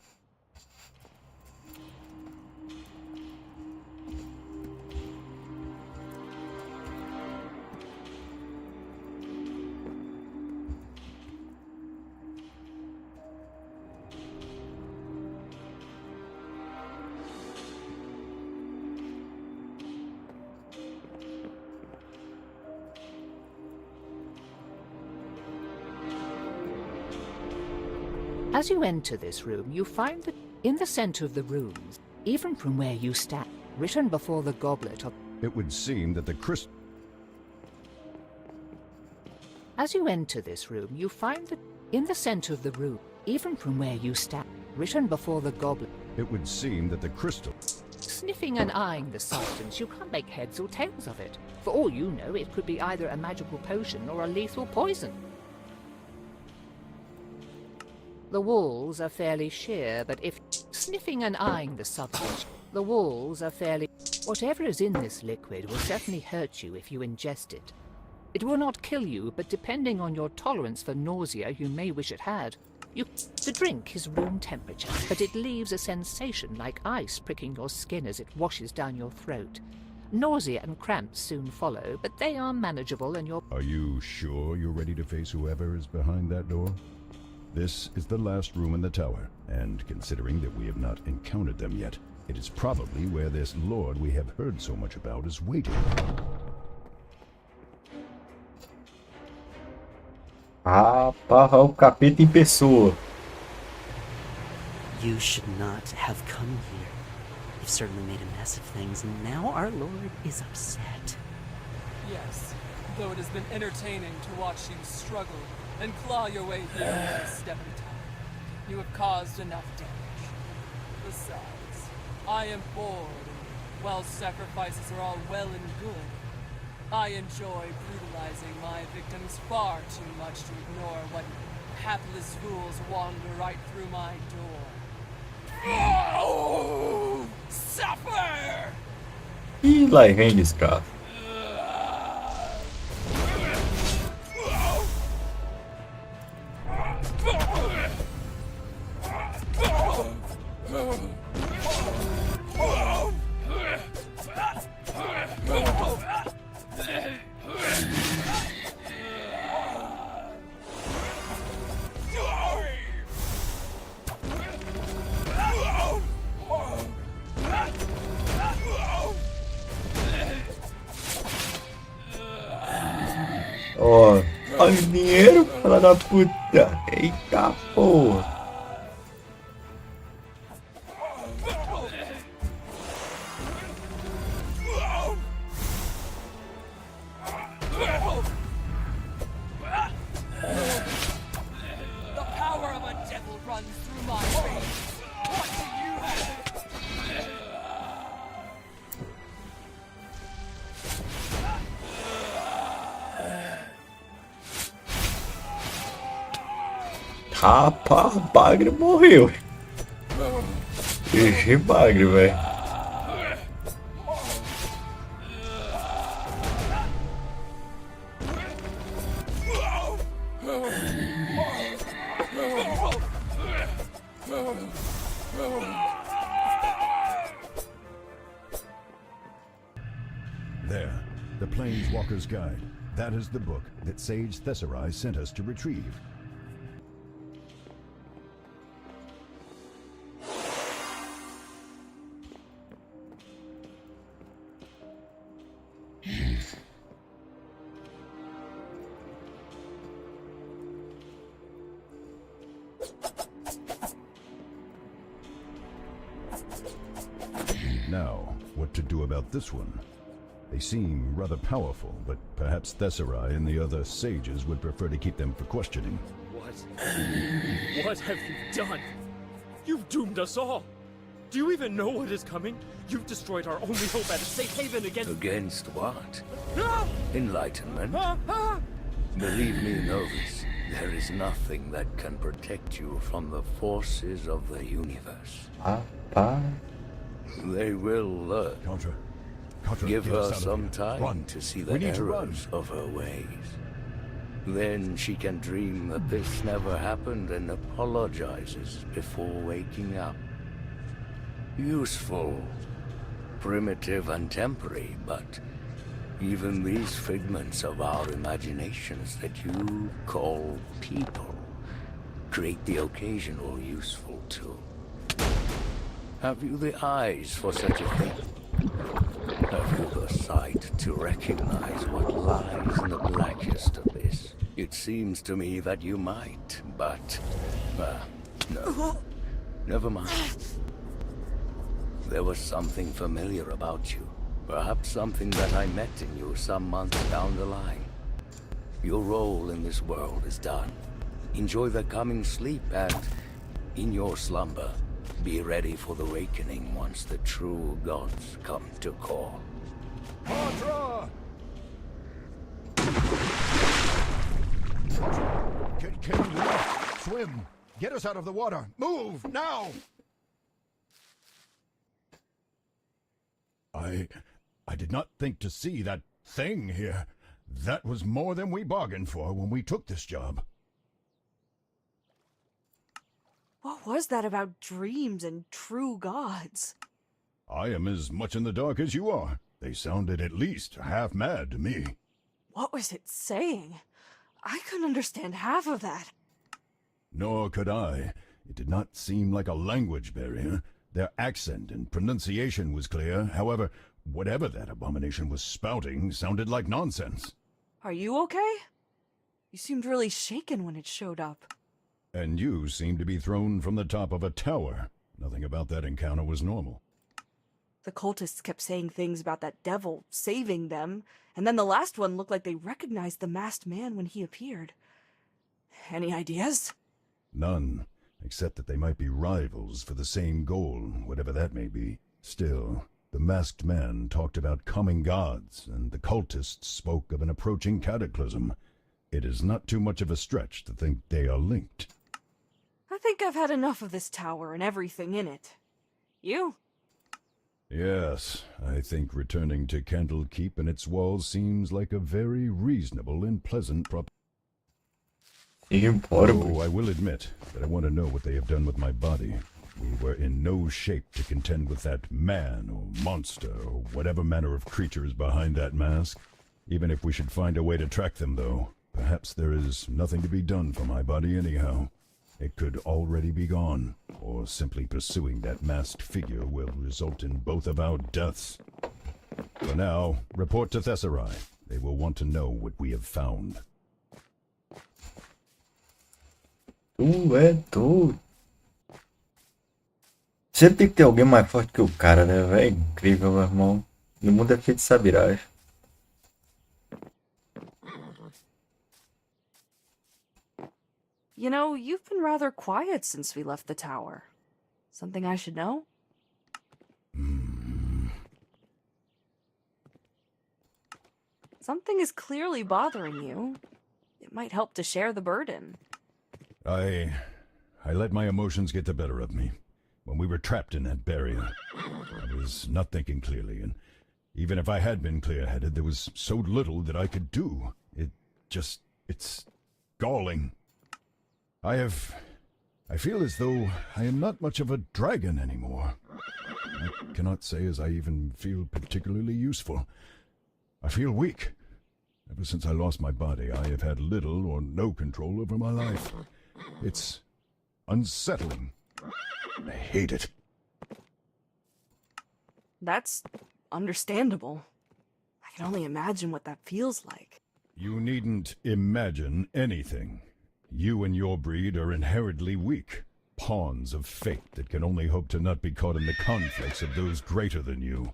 As you enter this room, you find that in the center of the room, even from where you stand, written before the goblet of... It would seem that the crystal... As you enter this room, you find that in the center of the room, even from where you stand, written before the goblet... It would seem that the crystal... Sniffing and eyeing the substance, you can't make heads or tails of it. For all you know, it could be either a magical potion or a lethal poison. The walls are fairly sheer, but if sniffing and eyeing the substance, the walls are fairly... Whatever is in this liquid will certainly hurt you if you ingest it. It will not kill you, but depending on your tolerance for nausea, you may wish it had. The drink is room temperature, but it leaves a sensation like ice pricking your skin as it washes down your throat. Nausea and cramps soon follow, but they are manageable and you're... Are you sure you're ready to face whoever is behind that door? This is the last room in the tower, and considering that we have not encountered them yet, it is probably where this lord we have heard so much about is waiting. Rapaz, o capeta em pessoa. You should not have come here. You've certainly made a mess of things, and now our lord is upset. Yes, though it has been entertaining to watch you struggle and claw your way here one step at a time. You have caused enough damage. Besides, I am bored, and while sacrifices are all well and good, I enjoy brutalizing my victims far too much to ignore what hapless fools wander right through my door. Oh, suffer! Ih, lá vem desgraça. Ó, olha o dinheiro, fala da puta. Eita porra. The power of a devil runs through my veins. What do you have? Rapaz, o bagre morreu. GG bagre, velho. There, the Planeswalker's Guide. That is the book that Sage Thesserai sent us to retrieve. Now, what to do about this one? They seem rather powerful, but perhaps Thesserai and the other sages would prefer to keep them for questioning. What? What have you done? You've doomed us all. Do you even know what is coming? You've destroyed our only hope at a safe haven against... Against what? Ah! Enlightenment? Ah! Ah! Believe me, Nozes, there is nothing that can protect you from the forces of the universe. They will learn. Contra, give get her us out of some here. time Run. to see We the need to run. errors of her ways. Then she can dream that this never happened and apologizes before waking up. Useful, primitive and temporary, but even these figments of our imaginations that you call people create the occasional useful tool. Have you the eyes for such a thing? Have you the sight to recognize what lies in the blackest abyss? It seems to me that you might, but... no. Never mind. There was something familiar about you. Perhaps something that I met in you some months down the line. Your role in this world is done. Enjoy the coming sleep and, in your slumber, be ready for the awakening once the true gods come to call. Contra! Can you swim? Get us out of the water. Move, now! I did not think to see that thing here. That was more than we bargained for when we took this job. What was that about dreams and true gods? I am as much in the dark as you are. They sounded at least half mad to me. What was it saying? I couldn't understand half of that. Nor could I. It did not seem like a language barrier. Their accent and pronunciation was clear. However, whatever that abomination was spouting sounded like nonsense. Are you okay? You seemed really shaken when it showed up. And you seemed to be thrown from the top of a tower. Nothing about that encounter was normal. The cultists kept saying things about that devil saving them, and then the last one looked like they recognized the masked man when he appeared. Any ideas? None, except that they might be rivals for the same goal, whatever that may be. Still, the masked man talked about coming gods, and the cultists spoke of an approaching cataclysm. It is not too much of a stretch to think they are linked. I think I've had enough of this tower and everything in it. You? Yes, I think returning to Candlekeep and its walls seems like a very reasonable and pleasant proposition. Oh, I will admit that I want to know what they have done with my body. We were in no shape to contend with that man or monster or whatever manner of creature is behind that mask. Even if we should find a way to track them, though, perhaps there is nothing to be done for my body anyhow. It could already be gone, or simply pursuing that masked figure will result in both of our deaths. For now, report to Thesserai. They will want to know what we have found. Tu é doido. Sempre tem que ter alguém mais forte que o cara, né, velho? É incrível, meu irmão. E o mundo é feito de sabiragem. You know, you've been rather quiet since we left the tower. Something I should know? Something is clearly bothering you. It might help to share the burden. I let my emotions get the better of me. When we were trapped in that barrier, I was not thinking clearly, and even if I had been clear-headed, there was so little that I could do. It's galling. I feel as though I am not much of a dragon anymore. I cannot say as I even feel particularly useful. I feel weak. Ever since I lost my body, I have had little or no control over my life. It's unsettling. I hate it. That's understandable. I can only imagine what that feels like. You needn't imagine anything. You and your breed are inherently weak. Pawns of fate that can only hope to not be caught in the conflicts of those greater than you.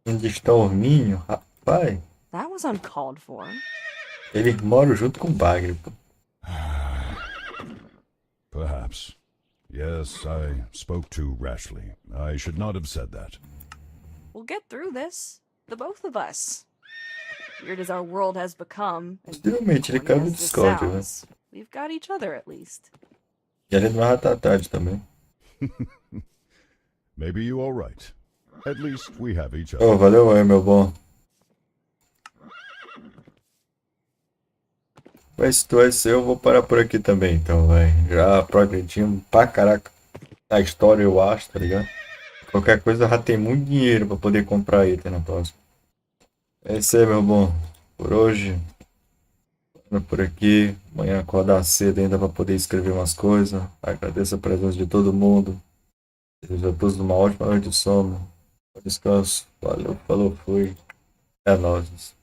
Onde está o Orminho? Rapaz, That was uncalled for. eles moram junto com o Bagre. Pô. Perhaps. Yes, I spoke too rashly. I should not have said that. We'll get through this. The both of us. Weird as our world has become, and Finalmente, ele corny caiu no as this Discord, né? sounds, we've got each other at least. E além do mais, tá tarde também. Maybe you are right. At least we have each Oh, other. valeu aí, meu bom. Mas se tu é seu, eu vou parar por aqui também, então, vai. Já progredimos pra caraca a história, eu acho, tá ligado? Qualquer coisa, eu já tenho muito dinheiro pra poder comprar item na próxima. É isso aí, meu bom. Por hoje, por aqui. Amanhã acordar cedo ainda pra poder escrever umas coisas. Agradeço a presença de todo mundo. Desejo a todos uma ótima noite de sono. Bom descanso. Valeu, falou, fui. É nóis.